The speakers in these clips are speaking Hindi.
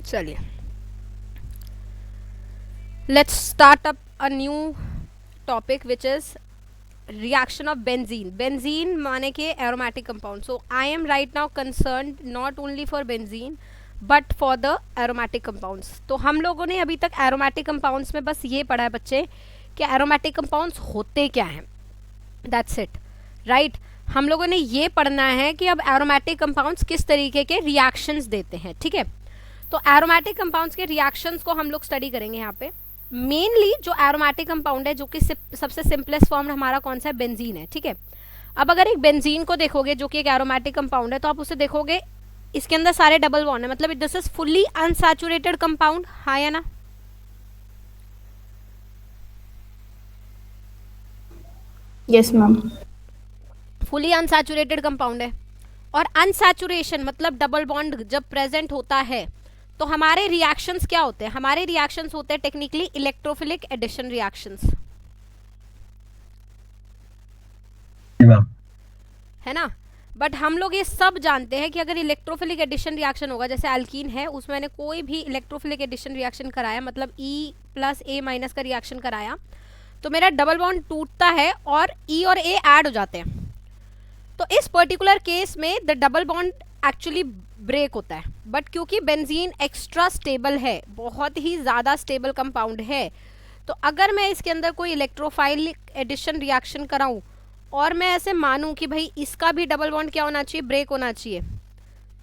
चलिए, let's start up a new topic which is reaction of benzene. Benzene माने के aromatic compound. So I am right now concerned not only for benzene but for the aromatic compounds. तो हम लोगों ने अभी तक aromatic compounds में बस ये पढ़ा है बच्चे कि aromatic compounds होते क्या हैं. That's it, right? हम लोगों ने ये पढ़ना है कि अब aromatic compounds किस तरीके के reactions देते हैं. ठीक है, तो aromatic compounds के reactions को हम लोग स्टडी करेंगे यहाँ पे. मेनली जो एरोमेटिक कंपाउंड है, जो कि सबसे सिंपलेस्ट फॉर्म हमारा कौन सा है, बेंजीन है. ठीक है, अब अगर एक बेंजीन को देखोगे जो कि एक एरोमेटिक कंपाउंड है, तो आप उसे देखोगे इसके अंदर सारे डबल बॉन्ड है, मतलब this is fully unsaturated compound. हाँ या ना? Yes ma'am. Fully unsaturated compound है. और अनसैचुरेशन मतलब डबल बॉन्ड जब प्रेजेंट होता है तो हमारे रिएक्शंस क्या होते हैं? हमारे रिएक्शंस होते हैं टेक्निकली इलेक्ट्रोफिलिक एडिशन रिएक्शंस, है ना. बट हम लोग ये सब जानते हैं कि अगर इलेक्ट्रोफिलिक एडिशन रिएक्शन होगा, जैसे अल्कीन है उसमें मैंने कोई भी इलेक्ट्रोफिलिक एडिशन रिएक्शन कराया, मतलब E+A- का रिएक्शन कराया, तो मेरा डबल बॉन्ड टूटता है और E और A ऐड हो जाते हैं. तो इस पर्टिकुलर केस में the double bond actually break होता है. बट क्योंकि बेंजीन एक्स्ट्रा स्टेबल है, बहुत ही ज़्यादा स्टेबल कंपाउंड है, तो अगर मैं इसके अंदर कोई इलेक्ट्रोफाइलिक एडिशन रिएक्शन कराऊं और मैं ऐसे मानूं कि भाई इसका भी डबल बॉन्ड क्या होना चाहिए, ब्रेक होना चाहिए,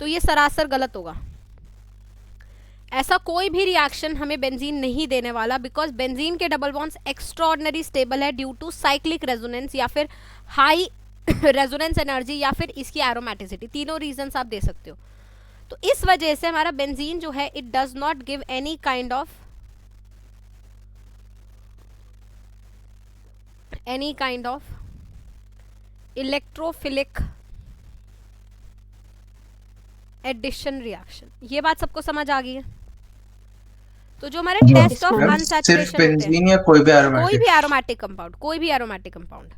तो ये सरासर गलत होगा. ऐसा कोई भी रिएक्शन हमें बेंजीन नहीं देने वाला, बिकॉज बेंजीन के डबल बॉन्ड्स एक्स्ट्राऑर्डिनरी स्टेबल है ड्यू टू साइक्लिक रेजोनेंस या फिर हाई रेजोनेंस एनर्जी या फिर इसकी एरोमेटिसिटी. तीनों रीजंस आप दे सकते हो. तो इस वजह से हमारा बेंजीन जो है it does not give any kind of electrophilic addition reaction. ये बात सबको समझ आ गई है? तो जो हमारे टेस्ट ऑफ अनसैचुरेशन होते हैं, कोई भी एरोमेटिक कंपाउंड.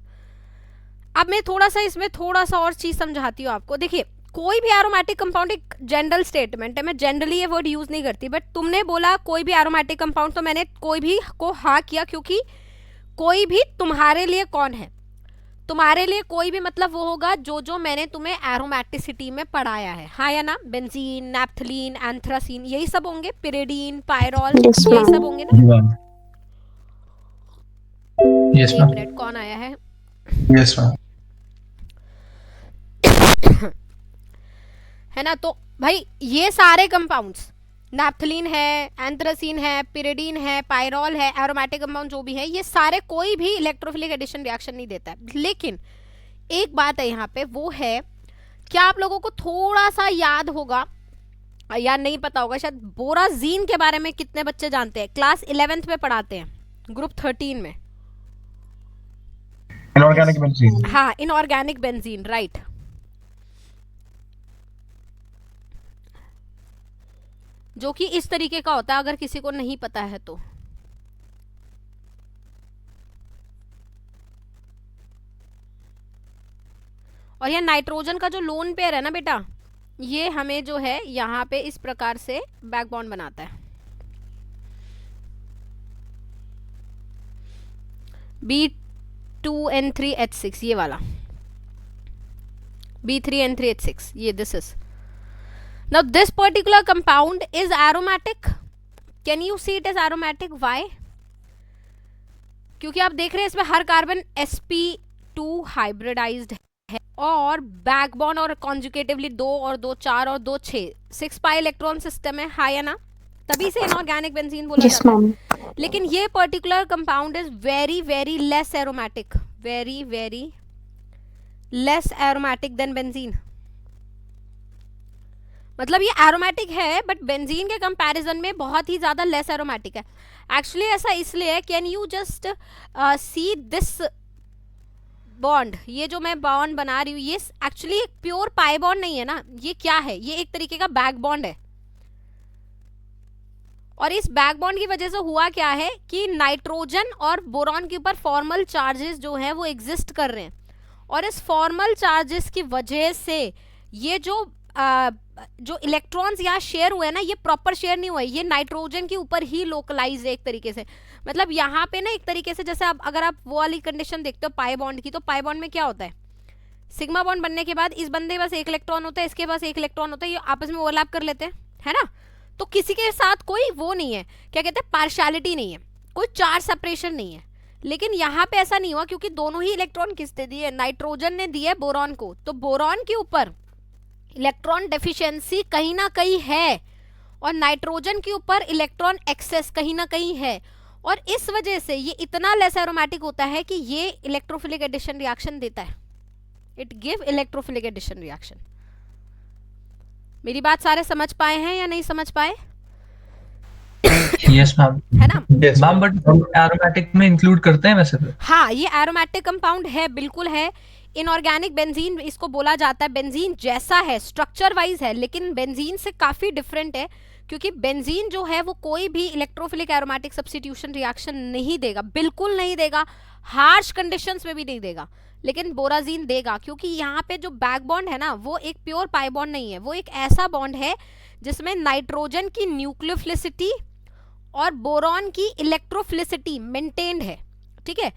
अब मैं थोड़ा सा इसमें थोड़ा सा और चीज समझाती हूँ आपको. देखिए, कोई भी एरोमेटिक कंपाउंड एक जनरल स्टेटमेंट है, मैं जनरली ये वर्ड यूज नहीं करती, बट तुमने बोला कोई भी एरोमेटिक कंपाउंड, तो मैंने कोई भी को हाँ किया, क्योंकि कोई भी तुम्हारे लिए कौन है? तुम्हारे लिए कोई भी मतलब वो होगा जो जो मैंने तुम्हें एरोमेटिसिटी में पढ़ाया है. हाँ या ना? बेंजीन, नैप्थलीन, एंथ्रासीन, यही सब होंगे. पिरिडीन, पायरोल, Yes, यही ma'am. सब होंगे ना. यस एक मैम. मिनट, कौन आया है? Yes ma'am. है ना. तो भाई ये सारे कंपाउंड्स, नैप्थलीन है, एंथ्रासीन है, पिरिडीन है, पायरोल है, एरोमेटिक कंपाउंड जो भी है, ये सारे कोई भी इलेक्ट्रोफिलिक एडिशन रिएक्शन नहीं देता है. लेकिन एक बात है यहाँ पे, वो है क्या आप लोगों को थोड़ा सा याद होगा या नहीं पता होगा, शायद बोराजीन के बारे में कितने बच्चे जानते हैं? क्लास 11th में पढ़ाते हैं, ग्रुप 13 में. Inorganic benzene. हाँ, इनऑर्गेनिक बेंजीन, राइट. जो कि इस तरीके का होता है, अगर किसी को नहीं पता है तो. और यह नाइट्रोजन का जो लोन पेयर है ना बेटा, ये हमें जो है यहाँ पे इस प्रकार से बैक बॉन्ड बनाता है. B2N3H6, ये वाला B3N3H6, ये this is. Now this particular compound is aromatic. Can you see it as aromatic? Why? क्योंकि आप देख रहे हैं इसमें हर कार्बन sp2 हाइब्रिडाइज्ड है और बैकबोन और कॉन्जुगेटिवली 2 और 2 4 और 2 6 6 पाई इलेक्ट्रॉन सिस्टम है. हाँ या ना? तभी से इनऑर्गेनिक बेंजीन बोला Yes, जाता है. ma'am. लेकिन ये particular compound is very very less aromatic, very very less aromatic than benzene. मतलब ये एरोमेटिक है बट बेंजीन के कंपैरिजन में बहुत ही ज़्यादा लेस एरोमेटिक है. एक्चुअली ऐसा इसलिए है, can you just see this bond, ये जो मैं बॉन्ड बना रही हूँ, ये एक्चुअली एक प्योर पाई बॉन्ड नहीं है ना. ये क्या है? ये एक तरीके का बैक बॉन्ड है. और इस बैक बॉन्ड की वजह से हुआ क्या है कि नाइट्रोजन और बोरॉन के ऊपर फॉर्मल चार्जेस जो हैं वो एग्जिस्ट कर रहे हैं, और इस फॉर्मल चार्जेस की वजह से ये जो जो इलेक्ट्रॉन्स यहाँ शेयर हुए ना, ये प्रॉपर शेयर नहीं हुए, ये नाइट्रोजन के ऊपर ही लोकलाइज है एक तरीके से। मतलब यहाँ पे ना एक तरीके से जैसे आप अगर आप वो वाली कंडीशन देखते हो पाई बॉन्ड की, तो पाई बॉन्ड में क्या होता है, सिग्मा बॉन्ड बनने के बाद इस बंदे के पास एक इलेक्ट्रॉन होता है, इसके पास एक इलेक्ट्रॉन होता है, ये आपस में ओवरलैप कर लेते हैं, है ना। तो किसी के साथ कोई वो नहीं है, क्या कहते हैं, पार्शियलिटी नहीं है, कोई चार्ज सेपरेशन नहीं है। लेकिन यहाँ पे ऐसा नहीं हुआ, क्योंकि दोनों ही इलेक्ट्रॉन किसने दिए, नाइट्रोजन ने दिए बोरॉन को। तो बोरॉन के ऊपर इलेक्ट्रॉन डेफिशिएंसी कहीं ना कहीं है, और नाइट्रोजन के ऊपर इलेक्ट्रॉन एक्सेस कहीं ना कहीं है, और इस वजह से ये इतना लेस एरोमेटिक होता है कि ये इलेक्ट्रोफिलिक एडिशन रिएक्शन देता है। It give electrophilic addition reaction. मेरी बात सारे समझ पाए हैं या नहीं समझ पाए? Yes ma'am. है ना। Yes, मैम बट एरोमेटिक में इंक्लूड करते हैं वैसे तो? हाँ, ये एरोमेटिक कंपाउंड है, बिल्कुल है। इनऑर्गेनिक बेंजीन इसको बोला जाता है, बेंजीन जैसा है, स्ट्रक्चर वाइज है, लेकिन बेंजीन से काफी डिफरेंट है, क्योंकि बेंजीन जो है वो कोई भी इलेक्ट्रोफिलिक एरोमेटिक सब्स्टिट्यूशन रिएक्शन नहीं देगा, बिल्कुल नहीं देगा, हार्श कंडीशंस में भी नहीं देगा। लेकिन बोराजीन देगा, क्योंकि यहाँ पे जो बैक बॉन्ड है ना, वो एक प्योर पाई बॉन्ड नहीं है, वो एक ऐसा बॉन्ड है जिसमें नाइट्रोजन की न्यूक्लियोफिलिसिटी और बोरॉन की इलेक्ट्रोफिलिसिटी मेंटेन्ड है। ठीक है,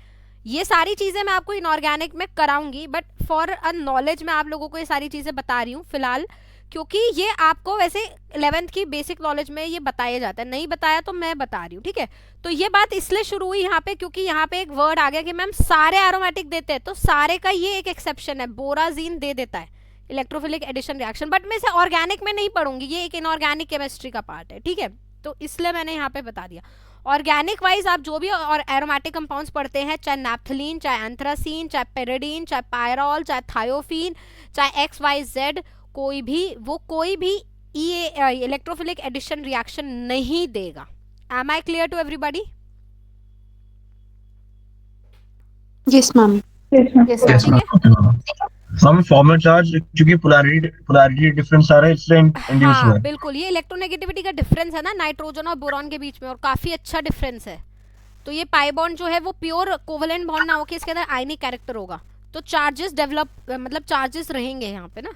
ये सारी चीजें मैं आपको इनऑर्गेनिक में कराऊंगी, बट फॉर अ नॉलेज मैं आप लोगों को ये सारी चीजें बता रही हूँ फिलहाल, क्योंकि ये आपको वैसे 11th की बेसिक नॉलेज में ये बताया जाता है, नहीं बताया तो मैं बता रही हूँ। ठीक है, तो ये बात इसलिए शुरू हुई यहाँ पे, क्योंकि यहाँ पे एक वर्ड आ गया कि मैम सारे एरोमेटिक देते हैं, तो सारे का ये एक एक्सेप्शन है, बोराजीन दे देता है इलेक्ट्रोफिलिक एडिशन रिएक्शन, बट मैं इसे ऑर्गेनिक में नहीं पढ़ूंगी, ये एक इनऑर्गेनिक केमिस्ट्री का पार्ट है। ठीक है, तो इसलिए मैंने यहाँ पे बता दिया। ऑर्गेनिक वाइज आप जो भी और एरोमेटिक कंपाउंड्स पढ़ते हैं, चाहे नैप्थलीन, चाहे एंथ्रासीन, चाहे पेरिडीन, चाहे पायरॉल, चाहे थायोफीन, चाहे XYZ, कोई भी वो कोई भी इलेक्ट्रोफिलिक एडिशन रिएक्शन नहीं देगा। Am I clear to everybody? Yes, ma'am. Yes, ठीक ma'am. है। Okay, ma'am. हम फॉर्मल चार्ज क्योंकि पोलैरिटी डिफरेंस आ रहा है इसलिए इंड्यूस हुआ हाँ है। बिल्कुल, ये इलेक्ट्रोनेगेटिविटी का डिफरेंस है ना नाइट्रोजन और बोरॉन के बीच में, और काफी अच्छा डिफरेंस है। तो ये पाई बॉन्ड जो है वो प्योर कोवेलेंट बॉन्ड ना होकर इसके अंदर आयनिक कैरेक्टर होगा, तो चार्जेस डेवलप मतलब चार्जेस रहेंगे यहाँ पे ना,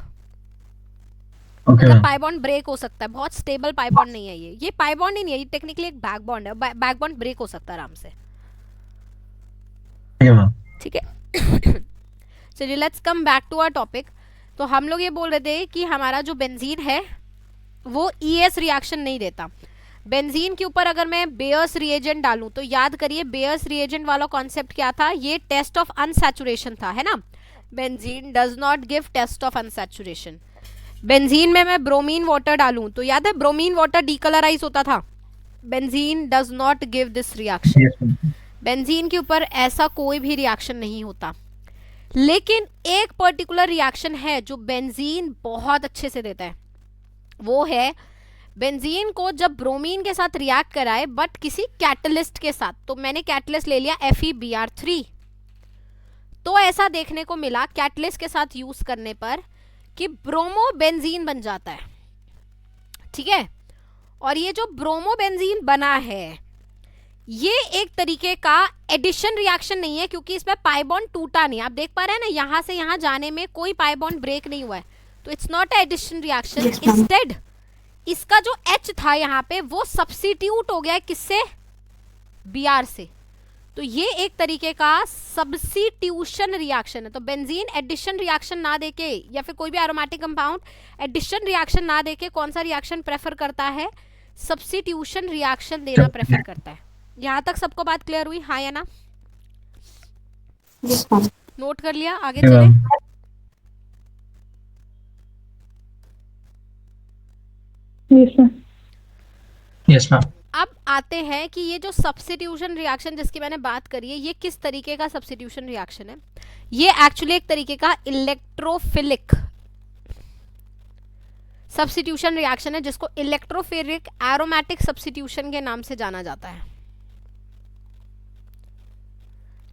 ओके मतलब मैम। पाई बॉन्ड ब्रेक हो सकता है, बहुत स्टेबल पाई बॉन्ड नहीं है ये पाई बॉन्ड ही नहीं है, ये टेक्निकली एक बैक बॉन्ड है, बैक बॉन्ड ब्रेक हो सकता है आराम से। ठीक है मैम। ठीक है, चलिए let's come back to our topic. तो हम लोग ये बोल रहे थे कि हमारा जो बेंजीन है वो ES रिएक्शन नहीं देता। बेंजीन के ऊपर अगर मैं बेयर्स रिएजेंट डालूं, तो याद करिए बेयर्स रिएजेंट वाला कॉन्सेप्ट क्या था, ये टेस्ट ऑफ अनसैचुरेशन था, है ना। Benzene does not give test of unsaturation. Benzene में मैं ब्रोमीन वाटर डालूं, तो याद है ब्रोमीन वाटर डीकलराइज होता था, benzene does not give this reaction. Yes ma'am. Benzene के ऊपर ऐसा कोई भी रिएक्शन नहीं होता, लेकिन एक पर्टिकुलर रिएक्शन है जो बेंजीन बहुत अच्छे से देता है, वो है बेंजीन को जब ब्रोमीन के साथ रिएक्ट कराए बट किसी कैटलिस्ट के साथ, तो मैंने कैटलिस्ट ले लिया FeBr3, तो ऐसा देखने को मिला कैटलिस्ट के साथ यूज करने पर कि ब्रोमो बेंजीन बन जाता है। ठीक है, और ये जो ब्रोमो बेंजीन बना है ये एक तरीके का एडिशन रिएक्शन नहीं है, क्योंकि इसमें पाई बॉन्ड टूटा नहीं, आप देख पा रहे हैं ना, यहां से यहां जाने में कोई पाई बॉन्ड ब्रेक नहीं हुआ है, तो it's not a addition reaction. Yes, ma'am. Instead इसका जो H था यहाँ पे वो सब्स्टिट्यूट हो गया है किससे, Br से, तो ये एक तरीके का सब्स्टिट्यूशन रिएक्शन है। तो बेंजीन एडिशन रिएक्शन ना देके या फिर कोई भी एरोमेटिक कंपाउंड एडिशन रिएक्शन ना देके कौन सा रिएक्शन प्रेफर करता है, सब्स्टिट्यूशन रिएक्शन देना प्रेफर करता है। यहाँ तक सबको बात क्लियर हुई, हाँ या ना? Yes, ma'am. नोट कर लिया, आगे ठीक है चले। Ma'am. Yes, ma'am. Yes ma'am. अब आते हैं कि ये जो सब्स्टिट्यूशन रिएक्शन जिसकी मैंने बात करी है, ये किस तरीके का सब्स्टिट्यूशन रिएक्शन है। ये एक्चुअली एक तरीके का इलेक्ट्रोफिलिक सब्स्टिट्यूशन रिएक्शन है, जिसको इलेक्ट्रोफिलिक एरोमेटिक सब्स्टिट्यूशन के नाम से जाना जाता है,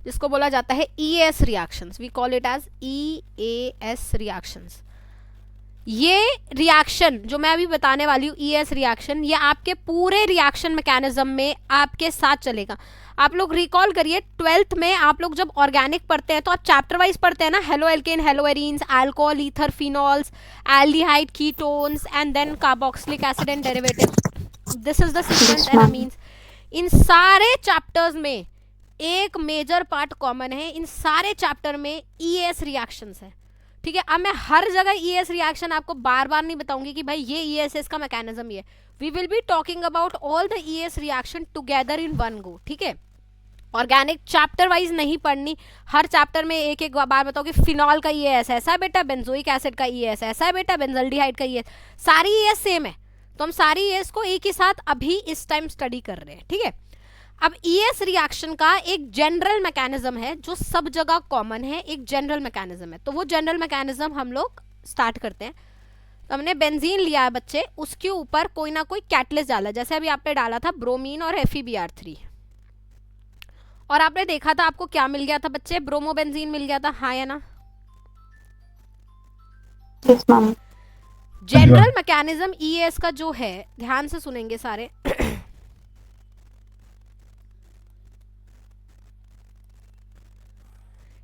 जिसको बोला जाता है EAS reactions. We call it as EAS reactions. ये रिएक्शन जो मैं अभी बताने वाली हूँ ES रिएक्शन, ये आपके पूरे रिएक्शन मैकेनिज्म में आपके साथ चलेगा। आप लोग रिकॉल करिए 12th में आप लोग जब ऑर्गेनिक पढ़ते हैं तो आप चैप्टर वाइज पढ़ते हैं ना, halo alkane, halo arenes, alcohol, ether, phenols, aldehyde, ketones and then carboxylic acid and derivatives. This is the sequence and means. इन सारे चैप्टर्स में एक मेजर पार्ट कॉमन है, इन सारे चैप्टर में ES रिएक्शंस है। ठीक है, अब मैं हर जगह ES रिएक्शन आपको बार बार नहीं बताऊंगी कि भाई ये ES का मैकेनिज्म ये। We will be talking about all the ES reaction together in one go. ठीक है, ऑर्गेनिक चैप्टर वाइज नहीं पढ़नी, हर चैप्टर में एक एक बार बताओ कि फिनॉल का ES ऐसा है बेटा, बेंजोइक एसिड का ES ऐसा है बेटा, बेंजल्डिहाइड का ES, सारी ES सेम है। तो हम सारी ES को एक ही साथ अभी इस टाइम स्टडी कर रहे हैं। ठीक है, अब ES रिएक्शन का एक जनरल मैकेनिज्म है जो सब जगह कॉमन है, एक जनरल मैकेनिज्म है। तो वो जनरल मैकेनिज्म हम लोग स्टार्ट करते हैं। तो हमने बेंजीन लिया है बच्चे, उसके ऊपर कोई ना कोई कैटलिस्ट डाला, जैसे अभी आपने डाला था ब्रोमीन और FeBr3, और आपने देखा था आपको क्या मिल गया था बच्चे, ब्रोमोबेंजीन मिल गया था, हाँ या ना? Yes, ma'am. General mechanism ES का जो है, ध्यान से सुनेंगे सारे।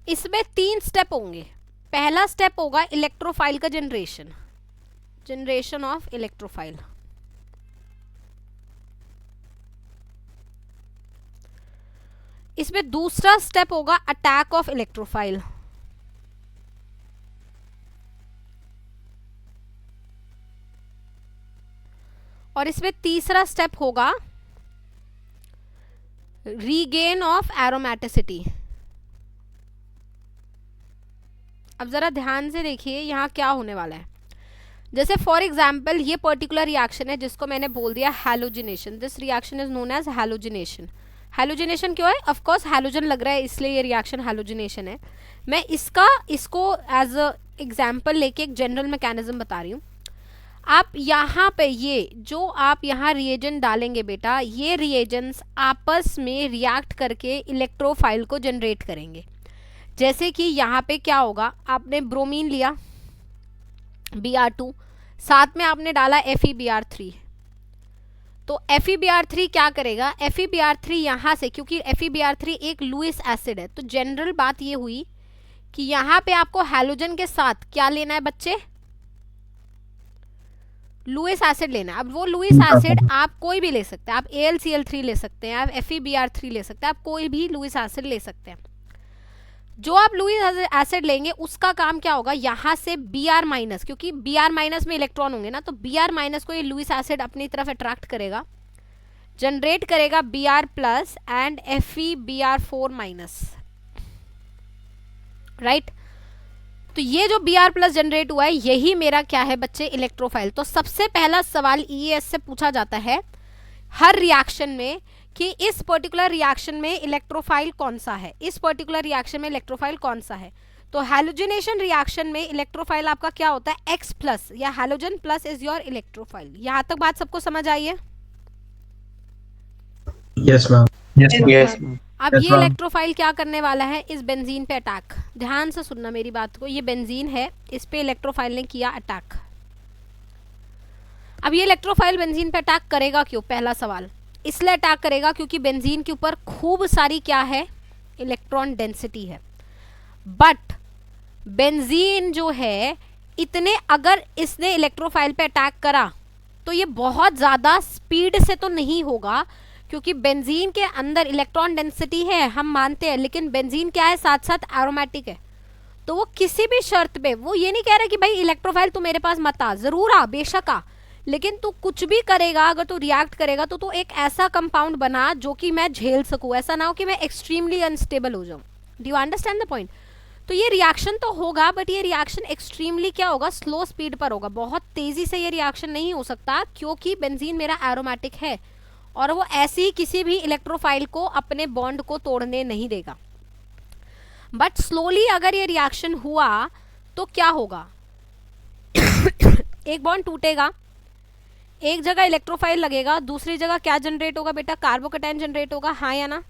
इसमें 3 स्टेप होंगे। पहला स्टेप होगा इलेक्ट्रोफाइल का जनरेशन, जनरेशन ऑफ इलेक्ट्रोफाइल। इसमें दूसरा स्टेप होगा अटैक ऑफ इलेक्ट्रोफाइल, और इसमें तीसरा स्टेप होगा रीगेन ऑफ एरोमेटिसिटी। अब जरा ध्यान से देखिए यहाँ क्या होने वाला है। जैसे फॉर एग्जाम्पल ये पर्टिकुलर रिएक्शन है जिसको मैंने बोल दिया halogenation. This reaction is known as halogenation. Halogenation क्यों है? ऑफ कोर्स हैलोजन लग रहा है इसलिए ये रिएक्शन हैलोजिनेशन है। मैं इसको एज अ एग्जाम्पल लेके एक जनरल मैकेनिज्म बता रही हूँ। आप यहाँ पे ये जो आप यहाँ रिएजेंट डालेंगे बेटा, ये रिएजेंट्स आपस में रिएक्ट करके इलेक्ट्रोफाइल को जनरेट करेंगे। जैसे कि यहाँ पे क्या होगा, आपने ब्रोमीन लिया Br2, साथ में आपने डाला FeBr3, तो FeBr3 क्या करेगा, FeBr3 यहाँ से, क्योंकि FeBr3 एक लुईस एसिड है, तो जनरल बात ये हुई कि यहाँ पे आपको हैलोजन के साथ क्या लेना है बच्चे, लुईस एसिड लेना है। अब वो लुईस एसिड आप कोई भी ले सकते हैं, आप AlCl3 ले सकते हैं, आप FeBr3 ले सकते हैं, आप कोई भी लुईस एसिड ले सकते हैं। जो आप लुईस एसिड लेंगे उसका काम क्या होगा, यहाँ से Br-, क्योंकि Br- में इलेक्ट्रॉन होंगे ना, तो Br- को ये लुईस एसिड अपनी तरफ अट्रैक्ट करेगा, जनरेट करेगा Br+ एंड FeBr4-, राइट। तो ये जो Br+ जनरेट हुआ है यही मेरा क्या है बच्चे, इलेक्ट्रोफाइल। तो सबसे पहला सवाल ES से पूछा जाता है हर रिएक्शन में कि इस पर्टिकुलर रिएक्शन में इलेक्ट्रोफाइल कौन सा है, इस पर्टिकुलर रिएक्शन में इलेक्ट्रोफाइल कौन सा है। तो हैलोजिनेशन रिएक्शन में इलेक्ट्रोफाइल आपका क्या होता है, X+ या halogen plus is your electrophile. यहाँ तक बात सबको समझ आई है? Yes, ma'am. Yes, ma'am. Yes. अब Yes, ये ma'am. इलेक्ट्रोफाइल क्या करने वाला है, इस बेंजीन पे अटैक। ध्यान से सुनना मेरी बात को, ये बेंजीन है, इस पे इलेक्ट्रोफाइल ने किया अटैक। अब ये इलेक्ट्रोफाइल बेंजीन पे अटैक करेगा क्यों, पहला सवाल। इसलिए अटैक करेगा क्योंकि बेंजीन के ऊपर खूब सारी क्या है, इलेक्ट्रॉन डेंसिटी है। बट बेंजीन जो है इतने, अगर इसने इलेक्ट्रोफाइल पे अटैक करा तो ये बहुत ज़्यादा स्पीड से तो नहीं होगा, क्योंकि बेंजीन के अंदर इलेक्ट्रॉन डेंसिटी है हम मानते हैं, लेकिन बेंजीन क्या है, साथ साथ एरोमेटिक है। तो वो किसी भी शर्त पे, वो ये नहीं कह रहा कि भाई इलेक्ट्रोफाइल तू मेरे पास मत आ, जरूर आ, बेशक आ, लेकिन तू कुछ भी करेगा, अगर तू रिएक्ट करेगा तो तू एक ऐसा कंपाउंड बना जो कि मैं झेल सकूं, ऐसा ना हो कि मैं एक्सट्रीमली अनस्टेबल हो जाऊं। Do you understand the point? तो ये रिएक्शन तो होगा, बट ये रिएक्शन एक्सट्रीमली क्या होगा, स्लो स्पीड पर होगा। बहुत तेजी से ये रिएक्शन नहीं हो सकता, क्योंकि बेंजीन मेरा एरोमेटिक है और वो ऐसे ही किसी भी इलेक्ट्रोफाइल को अपने बॉन्ड को तोड़ने नहीं देगा। बट स्लोली अगर ये रिएक्शन हुआ तो क्या होगा, एक बॉन्ड टूटेगा, एक जगह इलेक्ट्रोफाइल लगेगा, दूसरी जगह क्या जनरेट होगा बेटा, कार्बोकैटायन जनरेट होगा, हाँ या ना।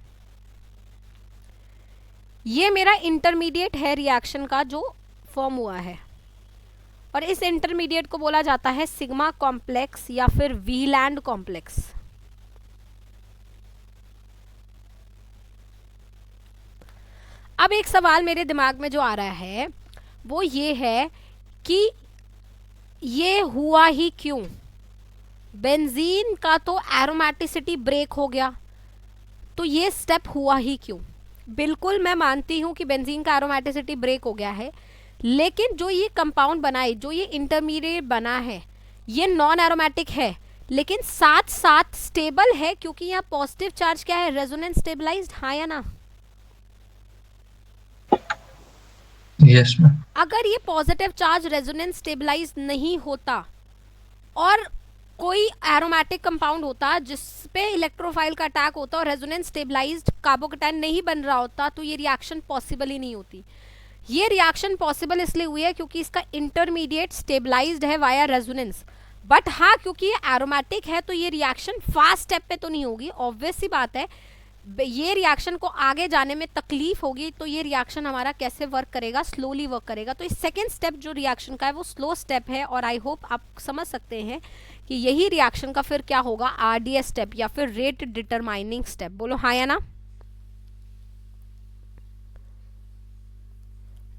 ये मेरा इंटरमीडिएट है रिएक्शन का जो फॉर्म हुआ है। और इस इंटरमीडिएट को बोला जाता है सिग्मा कॉम्प्लेक्स या फिर वीलैंड कॉम्प्लेक्स। अब एक सवाल मेरे दिमाग में जो आ रहा है वो ये है कि ये हुआ ही क्यों? बेंजीन का तो एरोमेटिसिटी ब्रेक हो गया, तो ये स्टेप हुआ ही क्यों? बिल्कुल मैं मानती हूँ कि बेंजीन का एरोमेटिसिटी ब्रेक हो गया है, लेकिन जो ये कंपाउंड बना है, जो ये इंटरमीडिएट बना है, ये नॉन एरोमेटिक है लेकिन साथ साथ स्टेबल है, क्योंकि यहाँ पॉजिटिव चार्ज क्या है? रेजोनेंस स्टेबलाइज्ड, हाँ या ना? Yes ma'am. अगर ये पॉजिटिव चार्ज रेजोनेंस स्टेबलाइज नहीं होता और कोई एरोमेटिक कंपाउंड होता जिस पे इलेक्ट्रोफाइल का अटैक होता और रेजोनेंस स्टेबलाइज्ड कार्बोकैटायन नहीं बन रहा होता, तो ये रिएक्शन पॉसिबल ही नहीं होती। ये रिएक्शन पॉसिबल इसलिए हुई है क्योंकि इसका इंटरमीडिएट स्टेबलाइज्ड है वाया रेजोनेंस। बट हाँ, क्योंकि ये एरोमेटिक है तो ये रिएक्शन फास्ट स्टेप पे तो नहीं होगी, ऑब्वियस सी बात है। ये रिएक्शन को आगे जाने में तकलीफ होगी, तो ये रिएक्शन हमारा कैसे वर्क करेगा? स्लोली वर्क करेगा। तो इस सेकेंड स्टेप जो रिएक्शन का है वो स्लो स्टेप है, और आई होप आप समझ सकते हैं कि यही रिएक्शन का फिर क्या होगा? आरडीएस स्टेप या फिर रेट डिटरमाइनिंग स्टेप। बोलो हाँ या ना?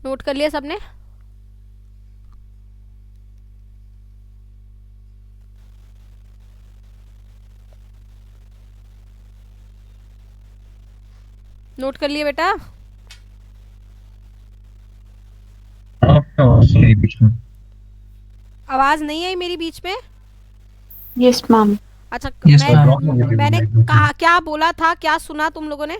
नोट कर लिया सबने? नोट कर लिए बेटा? आपका आवाज नहीं बीच में। आवाज नहीं आई मेरी बीच में? Yes, ma'am. अच्छा, Yes, ma'am. मैंने कहा, क्या बोला था, क्या सुना तुम लोगों ने?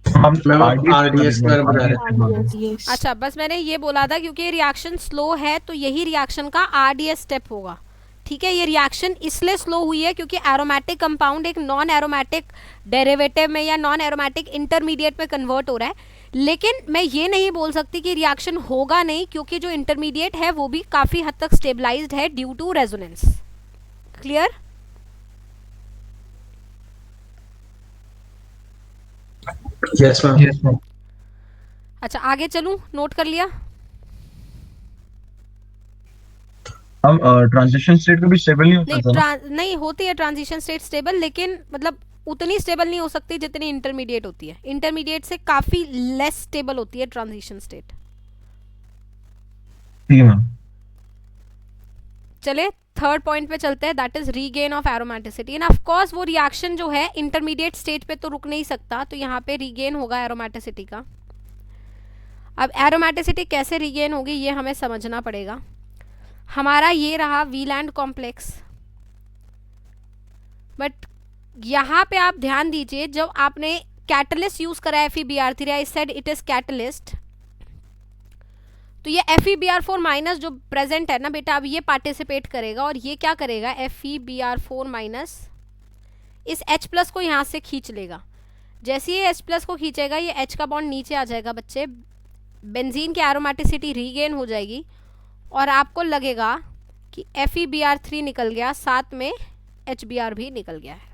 हम मैम आप RDS के बारे में बता रहे थे। Yes. अच्छा, बस मैंने ये बोला था क्योंकि रिएक्शन स्लो है तो यही रिएक्शन का आरडीएस स्टेप होगा। ठीक है, ये रिएक्शन इसलिए स्लो हुई है क्योंकि एरोमेटिक कंपाउंड एक नॉन एरोमेटिक डेरिवेटिव में या नॉन एरोमेटिक इंटरमीडिएट में कन्वर्ट हो रहा है। लेकिन मैं ये नहीं बोल सकती कि रिएक्शन होगा नहीं, क्योंकि जो इंटरमीडिएट है वो भी काफ़ी हद तक स्टेबलाइज्ड है due to resonance. Clear? Yes ma'am. Yes ma'am. अच्छा, आगे चलूं? नोट कर लिया? हम ट्रांजिशन स्टेट को भी स्टेबल नहीं होता था। नहीं होती है ट्रांजिशन स्टेट स्टेबल, लेकिन मतलब उतनी स्टेबल नहीं हो सकती जितनी इंटरमीडिएट होती है। इंटरमीडिएट से काफ़ी लेस स्टेबल होती है ट्रांजिशन स्टेट। ठीक है मैम। चले थर्ड पॉइंट पे चलते हैं, that is regain of aromaticity. End of course वो रिएक्शन जो है इंटरमीडिएट स्टेट पे तो रुक नहीं सकता, तो यहाँ पे रीगेन होगा एरोमेटिसिटी का। अब एरोमेटिसिटी कैसे रीगेन होगी ये हमें समझना पड़ेगा। हमारा ये रहा वीलैंड कॉम्प्लेक्स, बट यहाँ पे आप ध्यान दीजिए, जब आपने कैटलिस्ट यूज करा है FeBr3, I said it is catalyst, तो ये FeBr4 माइनस जो प्रेजेंट है ना बेटा, अब ये पार्टिसिपेट करेगा और ये क्या करेगा? FeBr4 माइनस इस H प्लस को यहाँ से खींच लेगा। जैसे ये H प्लस को खींचेगा ये H का बॉन्ड नीचे आ जाएगा बच्चे, बेंजीन की एरोमेटिसिटी रीगेन हो जाएगी और आपको लगेगा कि FeBr3 निकल गया, साथ में HBr भी निकल गया है,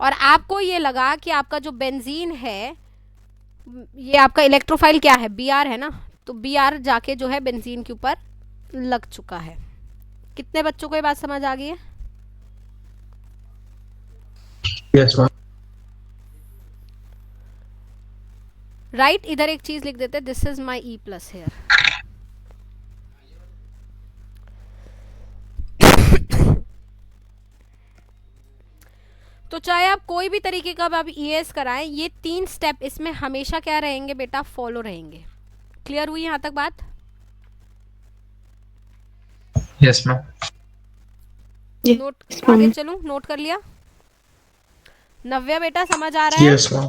और आपको ये लगा कि आपका जो बेंजीन है, ये आपका इलेक्ट्रोफाइल क्या है? Br है ना, तो Br जाके जो है बेंजीन के ऊपर लग चुका है। कितने बच्चों को ये बात समझ आ गई है? Yes ma'am. राइट, इधर एक चीज लिख देते, this is my E plus here. तो चाहे आप कोई भी तरीके का आप ES कराएं, ये 3 स्टेप इसमें हमेशा क्या रहेंगे बेटा? फॉलो रहेंगे। क्लियर हुई यहाँ तक बात? Yes ma'am. Yes, note ma'am. आगे चलूं? नोट कर लिया? नव्या बेटा समझ आ रहा है? Yes ma'am.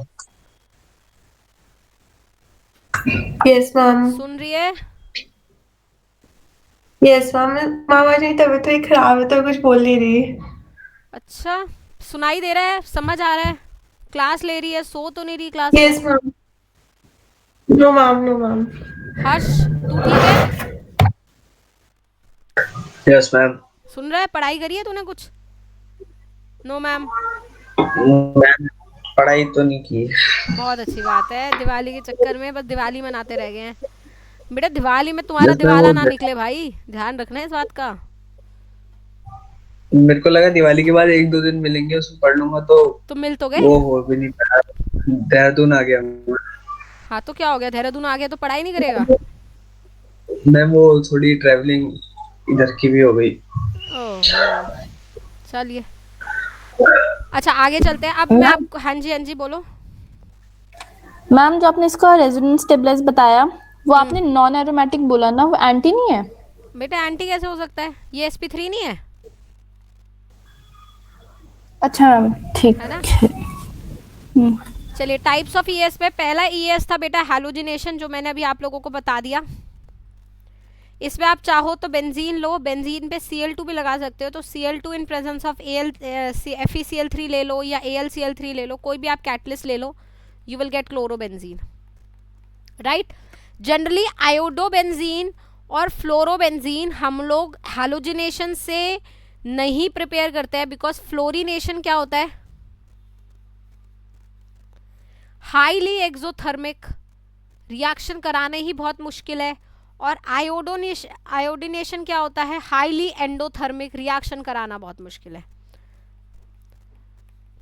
Yes ma'am. सुन रही है? Yes ma'am. मामा जी तबीयत थोड़ी खराब है तो कुछ बोल नहीं रही। अच्छा, सुनाई दे रहा है, समझ आ रहा है, क्लास ले रही है, सो तो नहीं रही क्लास यस में? Ma'am. No ma'am, no ma'am. Harsh तू ठीक है? Yes ma'am. सुन रहा है? पढ़ाई करी है तूने कुछ? No ma'am. मैम पढ़ाई तो नहीं की। बहुत अच्छी बात है, दिवाली के चक्कर में बस दिवाली मनाते रह गए हैं। बेटा दिवाली में तुम्हारा Yes, ma'am, दिवाला वो ना निकले भाई, ध्यान रखना इस बात का। मेरे को लगा दिवाली के बाद 1-2 दिन मिलेंगे, उसमें पढ़ लूंगा तो तुम मिल तो गए। वो हो भी नहीं पाया। देहरादून आ गया मैं। हाँ तो क्या हो गया, देहरादून आ गया तो पढ़ाई नहीं करेगा। मैम वो थोड़ी ट्रैवलिंग इधर की भी हो गई। ओहो, चलिए अच्छा आगे चलते हैं। अब मैं आपको, हाँ जी बोलो। मैम जो आपने इसका रेजोनेंस स्टेबलाइज बताया वो आपने नॉन एरोमेटिक बोला ना, वो एंटी नहीं है? बेटा एंटी कैसे हो सकता है, ये sp3 नहीं है, अच्छा मैम ठीक है ना। हम्म, चलिए टाइप्स ऑफ ईएस पे पहला ईएस था बेटा हैलोजिनेशन, जो मैंने अभी आप लोगों को बता दिया। इसमें आप चाहो तो बेंजीन लो, बेंजीन पे Cl2 भी लगा सकते हो, तो Cl2 in presence of FeCl3 ले लो या AlCl3 ले लो, कोई भी आप कैटलिस्ट ले लो, you will get chlorobenzene, right. Generally iodobenzene और फ्लोरोबेंजीन हम लोग हैलोजिनेशन से नहीं प्रिपेयर करते हैं, बिकॉज फ्लोरिनेशन क्या होता है, हाईली एक्सोथर्मिक, रिएक्शन कराना ही बहुत मुश्किल है, और आयोडिनेशन क्या होता है, हाईली एंडोथर्मिक, रिएक्शन कराना बहुत मुश्किल है।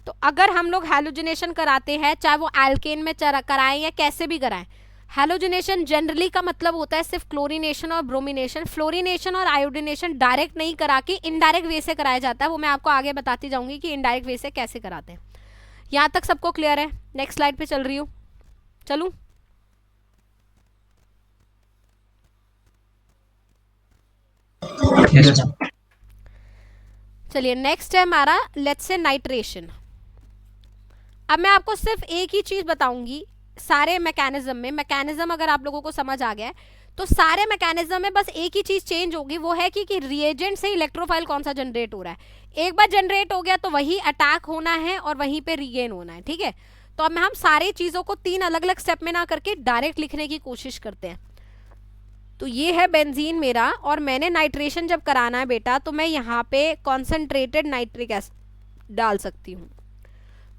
तो अगर हम लोग हैलोजिनेशन कराते हैं, चाहे वो एल्केन में कराएं या कैसे भी कराएं, हैलोजिनेशन जनरली का मतलब होता है सिर्फ क्लोरीनेशन और ब्रोमिनेशन। फ्लोरिनेशन और आयोडिनेशन डायरेक्ट नहीं करा के इनडायरेक्ट वे से कराया जाता है, वो मैं आपको आगे बताती जाऊंगी कि इनडायरेक्ट वे से कैसे कराते हैं। यहाँ तक सबको क्लियर है? नेक्स्ट स्लाइड पे चल रही हूँ, चलूँ? Yes, ma'am. चलिए नेक्स्ट है हमारा लेट्स से नाइट्रेशन। अब मैं आपको सिर्फ एक ही चीज बताऊंगी सारे मैकेनिज्म में, मैकेनिज्म अगर आप लोगों को समझ आ गया है तो सारे मैकेनिज्म में बस एक ही चीज चेंज होगी, वो है कि रिएजेंट से इलेक्ट्रोफाइल कौन सा जनरेट हो रहा है। एक बार जनरेट हो गया तो वही अटैक होना है और वहीं पे रीगेन होना है, ठीक है। तो अब हम सारी चीजों को 3 अलग अलग स्टेप में ना करके डायरेक्ट लिखने की कोशिश करते हैं। तो ये है बेंजीन मेरा, और मैंने नाइट्रेशन जब कराना है बेटा तो मैं यहाँ पे कॉन्सेंट्रेटेड नाइट्रिक एसिड डाल सकती हूँ।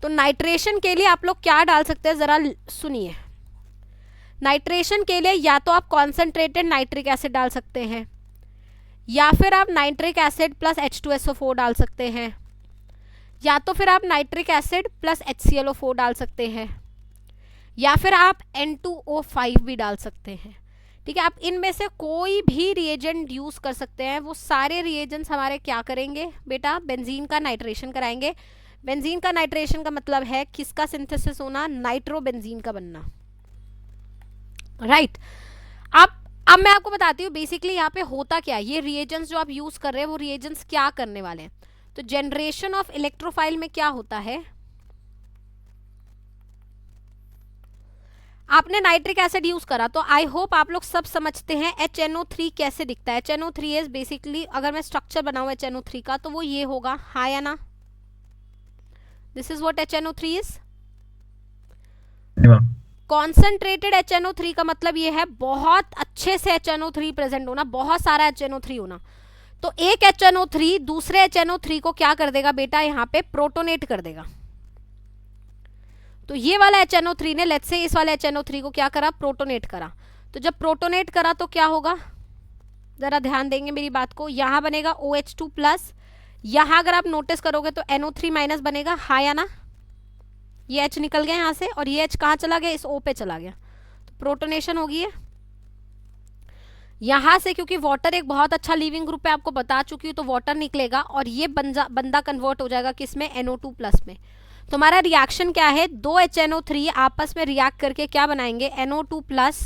तो नाइट्रेशन के लिए आप लोग क्या डाल सकते हैं जरा सुनिए। नाइट्रेशन के लिए या तो आप कॉन्सेंट्रेटेड नाइट्रिक एसिड डाल सकते हैं, या फिर आप नाइट्रिक एसिड प्लस H2SO4 डाल सकते हैं, या तो फिर आप नाइट्रिक एसिड प्लस HClO4 डाल सकते हैं, या फिर आप N2O5 भी डाल सकते हैं, ठीक है। आप इनमें से कोई भी रिएजेंट यूज कर सकते हैं। वो सारे रिएजेंट्स हमारे क्या करेंगे बेटा, बेंजीन का नाइट्रेशन कराएंगे। बेंजीन का नाइट्रेशन का मतलब है किसका सिंथेसिस होना, नाइट्रोबेंजीन का बनना, राइट। अब मैं आपको बताती हूँ बेसिकली यहाँ पे होता क्या है। ये रिएजेंट्स जो आप यूज कर रहे हैं वो रिएजेंट्स क्या करने वाले हैं। तो जनरेशन ऑफ इलेक्ट्रोफाइल में क्या होता है, आपने नाइट्रिक एसिड यूज करा तो आई होप आप लोग सब समझते हैं HNO3 कैसे दिखता है। HNO3 इज बेसिकली, अगर मैं स्ट्रक्चर बनाऊं HNO3 का तो वो ये होगा, हाँ या ना। This is what HNO3 is. Concentrated HNO3 का मतलब ये है बहुत अच्छे से HNO3 प्रेजेंट होना, बहुत सारा HNO3 होना। तो एक HNO3 दूसरे HNO3 को क्या कर देगा बेटा, यहाँ पे प्रोटोनेट कर देगा। तो ये वाला HNO3 ने लेट्स से इस वाले HNO3 को क्या करा, प्रोटोनेट करा। तो जब प्रोटोनेट करा तो क्या होगा, जरा ध्यान देंगे मेरी बात को। यहाँ बनेगा OH2 प्लस, यहाँ अगर आप नोटिस करोगे तो NO3 माइनस बनेगा, हाँ या ना। ये H निकल गया यहाँ से और ये H कहाँ चला गया, इस O पे चला गया, तो प्रोटोनेशन होगी है यहाँ से। क्योंकि वाटर एक बहुत अच्छा लीविंग ग्रुप है, आपको बता चुकी हूँ, तो वाटर निकलेगा और ये बंदा कन्वर्ट हो जाएगा किसमें, NO2 प्लस में। तो हमारा रिएक्शन क्या है, 2 HNO3 आपस में रिएक्ट करके क्या बनाएंगे, NO2 plus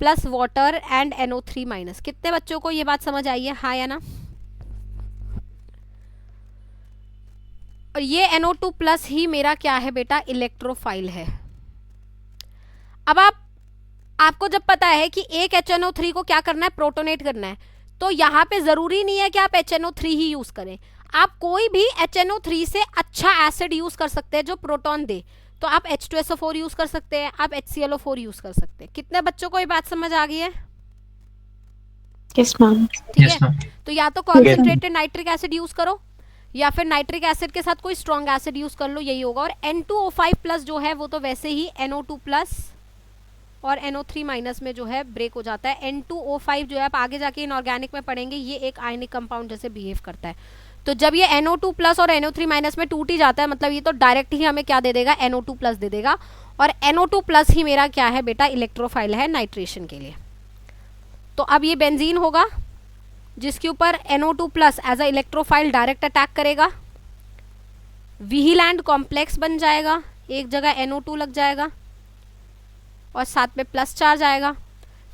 plus water and NO3 minus. कितने बच्चों को ये बात समझ आई है, हाँ या ना। और ये NO2 प्लस ही मेरा क्या है बेटा, इलेक्ट्रोफाइल है। अब आपको जब पता है कि एक HNO3 को क्या करना है, प्रोटोनेट करना है, तो यहाँ पे जरूरी नहीं है कि आप HNO3 ही यूज करें। आप कोई भी HNO3 से अच्छा एसिड यूज कर सकते हैं जो प्रोटॉन दे। तो आप H2SO4 यूज कर सकते हैं, आप HClO4 यूज कर सकते हैं। कितने बच्चों को ये बात समझ आ गई है? Yes ma'am. ठीक है, तो या तो कॉन्सेंट्रेटेड नाइट्रिक एसिड यूज करो या फिर नाइट्रिक एसिड के साथ कोई स्ट्रॉन्ग एसिड यूज कर लो, यही होगा। और N2O5 प्लस जो है वो तो वैसे ही NO2 प्लस और NO3 माइनस में जो है ब्रेक हो जाता है। N2O5 जो है आप आगे जाके इनऑर्गेनिक में पढ़ेंगे, ये एक आयनिक कंपाउंड जैसे बिहेव करता है। तो जब ये NO2 प्लस और NO3 माइनस में टूट ही जाता है, मतलब ये तो डायरेक्ट ही हमें क्या दे देगा, NO2 प्लस दे देगा। और NO2 प्लस ही मेरा क्या है बेटा, इलेक्ट्रोफाइल है नाइट्रेशन के लिए। तो अब ये बेंजीन होगा जिसके ऊपर NO2 plus as a electrophile direct attack करेगा, व्हीलैंड कॉम्प्लेक्स बन जाएगा, एक जगह NO2 लग जाएगा और साथ में प्लस चार्ज आएगा।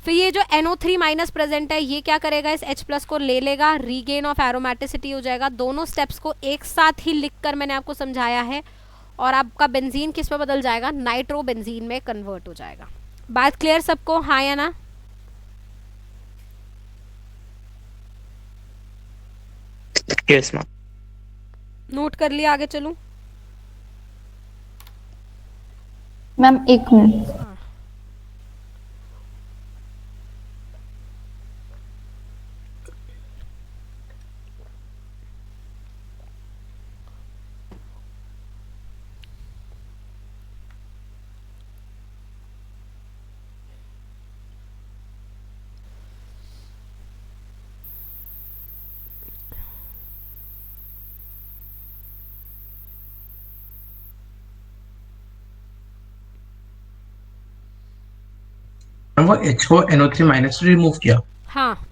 फिर ये जो NO3 माइनस प्रेजेंट है ये क्या करेगा, इस H प्लस को ले लेगा, रीगेन ऑफ एरोमेटिसिटी हो जाएगा। दोनों स्टेप्स को एक साथ ही लिखकर मैंने आपको समझाया है और आपका बेंजीन किस में बदल जाएगा, नाइट्रो बेंजीन में कन्वर्ट हो जाएगा। बात क्लियर सबको, हाँ या ना? Yes ma'am. नोट कर लिया, आगे चलूं? मैम एक मिनट। वो H को NO3 माइनस से रिमूव किया। हाँ,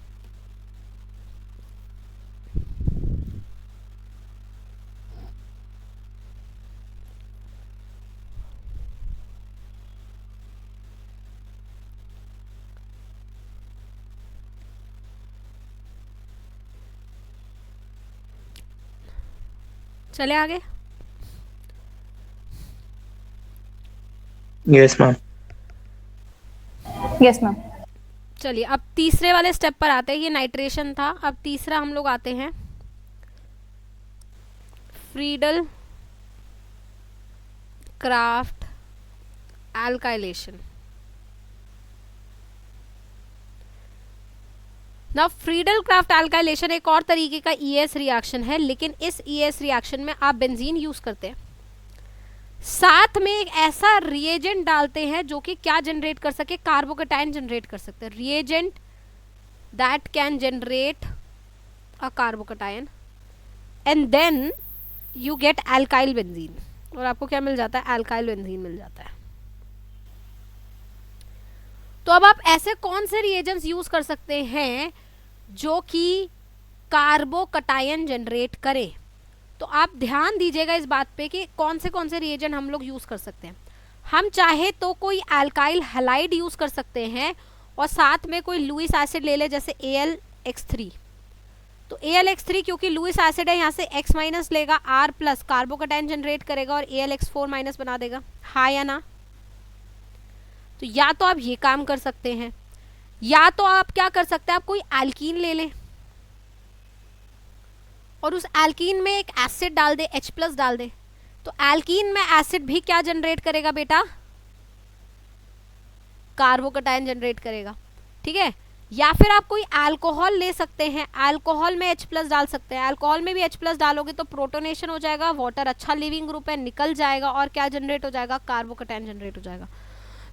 चले आगे। Yes ma'am. Yes ma'am. चलिए अब तीसरे वाले स्टेप पर आते हैं। ये नाइट्रेशन था, अब तीसरा हम लोग आते हैं फ्रीडल क्राफ्ट एल्काइलेशन। ना फ्रीडल क्राफ्ट एल्काइलेशन एक और तरीके का ES रिएक्शन है, लेकिन इस ES रिएक्शन में आप बेंजीन यूज करते हैं, साथ में एक ऐसा रिएजेंट डालते हैं जो कि क्या जनरेट कर सके, कार्बोकैटायन जनरेट कर सकते हैं। Reagent that can generate a carbocation and then you get alkyl benzene, और आपको क्या मिल जाता है, एल्काइल बेंजीन मिल जाता है। तो अब आप ऐसे कौन से रिएजेंट्स यूज कर सकते हैं जो कि कार्बोकैटायन जनरेट करे? तो आप ध्यान दीजिएगा इस बात पे कि कौन से रिएजेंट हम लोग यूज कर सकते हैं। हम चाहे तो कोई अल्काइल हैलाइड यूज कर सकते हैं और साथ में कोई लुईस एसिड ले ले, जैसे AlX3। तो AlX3 क्योंकि लुईस एसिड है, यहाँ से X माइनस लेगा, R प्लस कार्बोकैटायन जनरेट करेगा और AlX4 माइनस बना देगा, हाँ या ना? तो या तो आप ये काम कर सकते हैं, या तो आप क्या कर सकते हैं, आप कोई एल्कीन ले लें और उस एल्कीन में एक एसिड डाल दे, H प्लस डाल दे। तो एल्कीन में एसिड भी क्या जनरेट करेगा बेटा, कार्बोकैटायन जनरेट करेगा, ठीक है। या फिर आप कोई अल्कोहल ले सकते हैं, अल्कोहल में H प्लस डाल सकते हैं। अल्कोहल में भी H प्लस डालोगे तो प्रोटोनेशन हो जाएगा, वाटर अच्छा लिविंग ग्रुप है, निकल जाएगा और क्या जनरेट हो जाएगा, कार्बोकैटायन जनरेट हो जाएगा।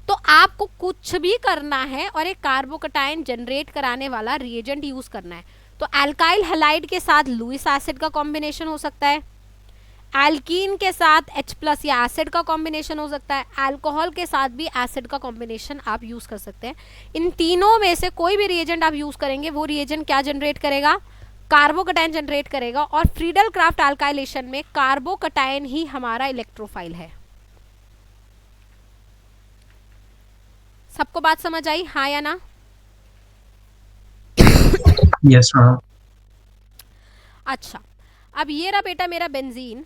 तो आपको कुछ भी करना है और एक कार्बोकैटायन जनरेट कराने वाला रिएजेंट यूज करना है। तो अल्काइल हैलाइड के साथ लुईस एसिड का कॉम्बिनेशन हो सकता है, एल्कीन के साथ H प्लस या एसिड का कॉम्बिनेशन हो सकता है, अल्कोहल के साथ भी एसिड का कॉम्बिनेशन आप यूज कर सकते हैं। इन तीनों में से कोई भी रिएजेंट आप यूज करेंगे वो रिएजेंट क्या जनरेट करेगा, कार्बोकैटायन जनरेट करेगा। और फ्रीडल क्राफ्ट एल्काइलेशन में कार्बोकैटायन ही हमारा इलेक्ट्रोफाइल है। सबको बात समझ आई, हाँ या ना? Yes ma'am. अच्छा, अब ये रहा बेटा मेरा बेंजीन।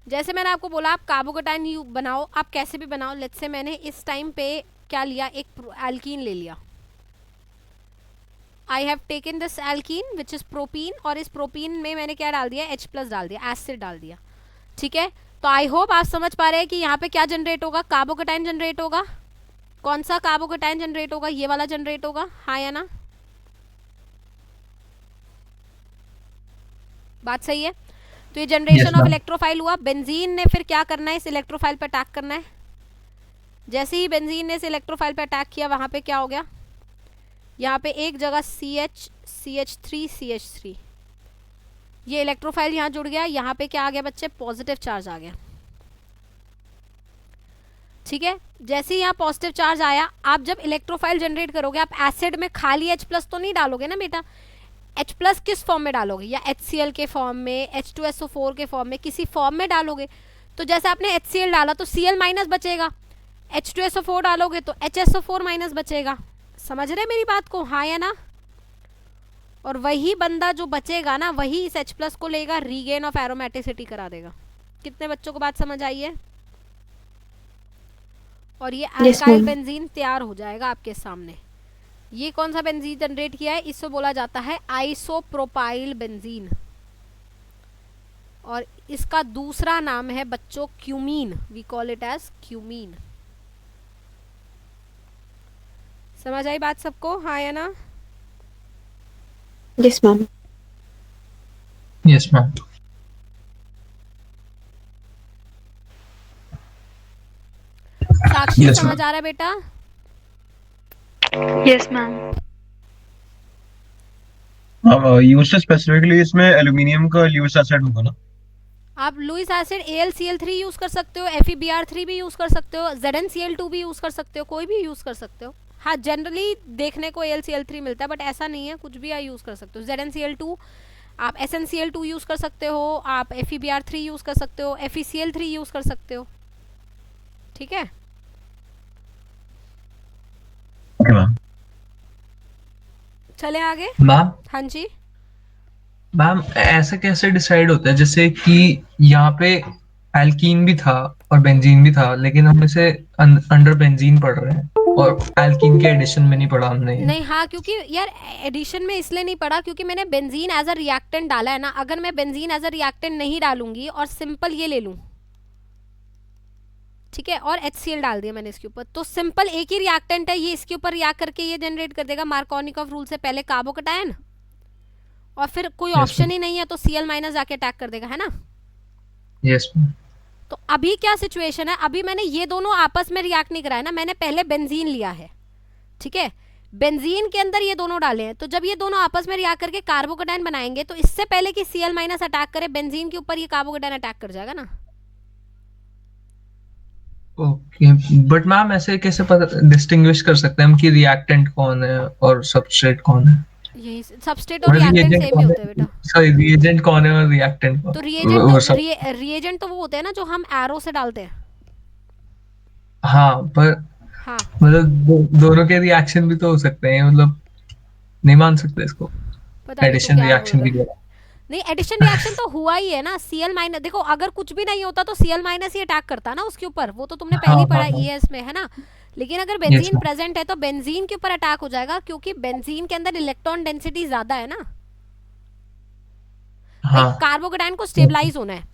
जैसे मैंने आपको बोला आप कार्बोकैटायन बनाओ, आप कैसे भी बनाओ। लेट्स से मैंने इस टाइम पे क्या लिया, एक एल्कीन ले लिया। I have taken this alkene which is propene, और इस प्रोपीन में मैंने क्या डाल दिया, H प्लस डाल दिया, एसिड डाल दिया, ठीक है। तो आई होप आप समझ पा रहे हैं कि यहाँ पे क्या जनरेट होगा, कार्बोकैटायन जनरेट होगा। कौन सा कार्बोकैटायन जनरेट होगा, ये वाला जनरेट होगा, हाँ या ना? बात सही है। तो ये जनरेशन ऑफ इलेक्ट्रोफाइल हुआ। बेंजीन ने फिर क्या करना है, इस इलेक्ट्रोफाइल पर अटैक करना है, जैसे ही बेंजीन ने इस इलेक्ट्रोफाइल पे अटैक किया वहाँ पे क्या हो गया, यहाँ पे एक जगह CH3 ये इलेक्ट्रोफाइल यहाँ जुड़ गया, यहाँ पे क्या आ गया बच्चे, पॉजिटिव चार्ज आ गया। ठीक है, जैसे ही यहाँ पॉजिटिव चार्ज आया, आप जब इलेक्ट्रोफाइल जनरेट करोगे आप एसिड में खाली H+ तो नहीं डालोगे ना बेटा, H+ किस फॉर्म में डालोगे, या HCl के फॉर्म में, H2SO4 के फॉर्म में, किसी फॉर्म में डालोगे। तो जैसे आपने HCl डाला तो Cl- बचेगा, H2SO4 डालोगे तो HSO4- बचेगा। समझ रहे मेरी बात को, हाँ या ना? और वही बंदा जो बचेगा ना वही इस H+ को लेगा, रीगेन ऑफ एरोमेटिसिटी करा देगा। कितने बच्चों को बात समझ आई है? और ये अल्काइल बेंजीन तैयार हो जाएगा आपके सामने। ये कौन सा बेंजीन जनरेट किया है, इसको बोला जाता है आइसोप्रोपाइल बेंजीन, और इसका दूसरा नाम है बच्चों cumene, we call it as cumene. समझ आई बात सबको, हाँ या ना? Yes ma'am. Yes ma'am. Sakshi Yes, समझ ma'am. आ रहा है बेटा? Yes ma'am. यूज स्पेसिफिकली इसमें एल्यूमिनियम का ल्यूइस एसिड होगा ना? आप लुइस एसिड AlCl3 यूज कर सकते हो, FeBr3 भी यूज कर सकते हो, ZnCl2 भी यूज कर सकते हो, कोई भी यूज कर सकते हो। हाँ, जनरली देखने को AlCl3 मिलता है बट ऐसा नहीं है, कुछ भी आप यूज कर सकते हो। ZnCl2, आप SnCl2 यूज कर सकते हो, आप FeBr3 यूज कर सकते हो, FeCl3 यूज कर सकते हो। ठीक है, ओके मैम। चले आगे। मैम हाँ जी, मैम ऐसा कैसे डिसाइड होता है, जैसे कि यहाँ पे एल्कीन भी था और बेंजीन भी था, लेकिन हम इसे अंडर बेंजीन पढ़ रहे हैं और एल्कीन के एडिशन में नहीं पढ़ा हमने ये। नहीं, हाँ, क्योंकि यार एडिशन में इसलिए नहीं पड़ा क्योंकि मैंने बेंजीन एज अ रिएक्टेंट डाला है ना। अगर मैं बेंजीन एज अ रिएक्टेंट नहीं डालूंगी और सिंपल ये ले लूं, ठीक है, और HCl डाल दिया मैंने इसके ऊपर, तो सिंपल एक ही रिएक्टेंट है, ये इसके ऊपर रिएक्ट करके ये जनरेट कर देगा मार्कोनिकॉफ रूल से पहले कार्बोकटायन, और फिर कोई Yes, ऑप्शन ma'am. ही नहीं है तो Cl- जाके अटैक कर देगा, है ना? Yes ma'am. तो अभी क्या सिचुएशन है, अभी मैंने ये दोनों आपस में रिएक्ट नहीं कराया ना, मैंने पहले बेंजीन लिया है, ठीक है, बेंजीन के अंदर ये दोनों डाले हैं, तो जब ये दोनों आपस में रिएक्ट करके कार्बोकटायन बनाएंगे तो इससे पहले कि Cl- अटैक करे बेंजीन के ऊपर, ये कार्बोकटायन अटैक कर जाएगा ना। ओके, बट मैम ऐसे कैसे पता डिस्टिंग्विश कर सकते हैं हम कि रिएक्टेंट कौन है और सबस्ट्रेट कौन है? यही सबस्ट्रेट और रिएक्टेंट सेम ही होते हैं बेटा। सॉरी, रिएजेंट कौन है और रिएक्टेंट कौन? तो वो सब रिएजेंट तो वो होते हैं ना जो हम एरो से डालते हैं। हाँ, पर हाँ, मतलब दोनों के रिएक्शन भी तो हो सकते हैं, मतलब नहीं मान सकते इसको पता नहीं तू एडिशन क्या रिएक्शन बोल की रहा है। तरह। नहीं, एडिशन रिएक्शन तो हुआ ही है ना। Cl- देखो अगर कुछ भी नहीं होता तो Cl- ही अटैक करता ना उसके ऊपर, वो तो तुमने हाँ पहले ही हाँ पढ़ा हाँ। ES में, है ना? लेकिन अगर यस बेंजीन मैम। प्रेजेंट है तो बेंजीन के ऊपर अटैक हो जाएगा क्योंकि बेंजीन के अंदर इलेक्ट्रॉन डेंसिटी ज्यादा है ना। हाँ। कार्बोकटायन को स्टेबलाइज होना है,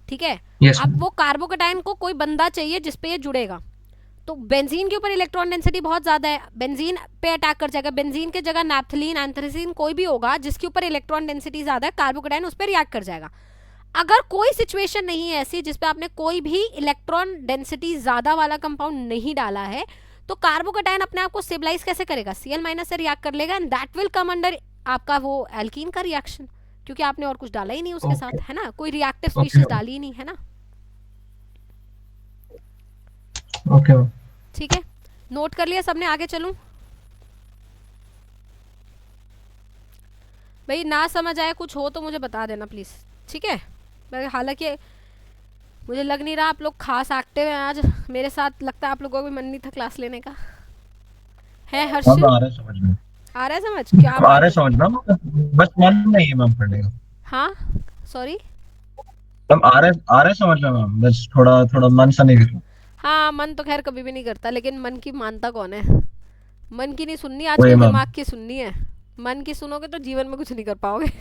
ठीक है। यस अब मैम। वो कार्बोकटायन को कोई बंदा चाहिए जिसपे ये जुड़ेगा, तो बेंजीन के ऊपर इलेक्ट्रॉन डेंसिटी बहुत ज्यादा है, बेंजीन पे अटैक कर जाएगा। बेंजीन के जगह नैप्थलीन, एंथ्रेसीन कोई भी होगा जिसके ऊपर इलेक्ट्रॉन डेंसिटी ज्यादा है, कार्बोकटायन उस पर रिएक्ट कर जाएगा। अगर कोई सिचुएशन नहीं है ऐसी जिसपे आपने कोई भी इलेक्ट्रॉन डेंसिटी ज्यादा वाला कंपाउंड नहीं डाला है, तो कार्बोकटायन अपने आप को स्टेबलाइज कैसे करेगा? Cl- से रिएक्ट कर लेगा and that will come under आपका वो एल्कीन का रिएक्शन, क्योंकि आपने और कुछ डाला ही नहीं उसके साथ, है ना? कोई रिएक्टिव स्पीशीज डाली ही नहीं, है ना? Okay ma'am. ठीक है, नोट कर लिया सबने? आगे चलूं भाई? ना समझ आया कुछ हो तो मुझे बता देना प्लीज, ठीक है? हालांकि मुझे लग नहीं रहा आप लोग खास एक्टिव हैं आज मेरे साथ, लगता है आप लोगों को भी मन नहीं था क्लास लेने का, है अब हर्षिल? आ रहा है समझ में। आ रहा है समझ? क्या अब आ बात रहा है है? समझ में, बस मन नहीं है मैम पढ़ने का। हाँ, सॉरी। अब आ रहा है समझ में मैम, बस थोड़ा थोड़ा मन सा नहीं कर रहा। हाँ, मन तो खैर कभी भी नहीं करता, लेकिन मन की मानता कौन है? मन की नहीं सुननी वही आजकल, मैम। दिमाग की सुननी है। मन की सुनोगे तो जीवन में कुछ नहीं कर पाओगे।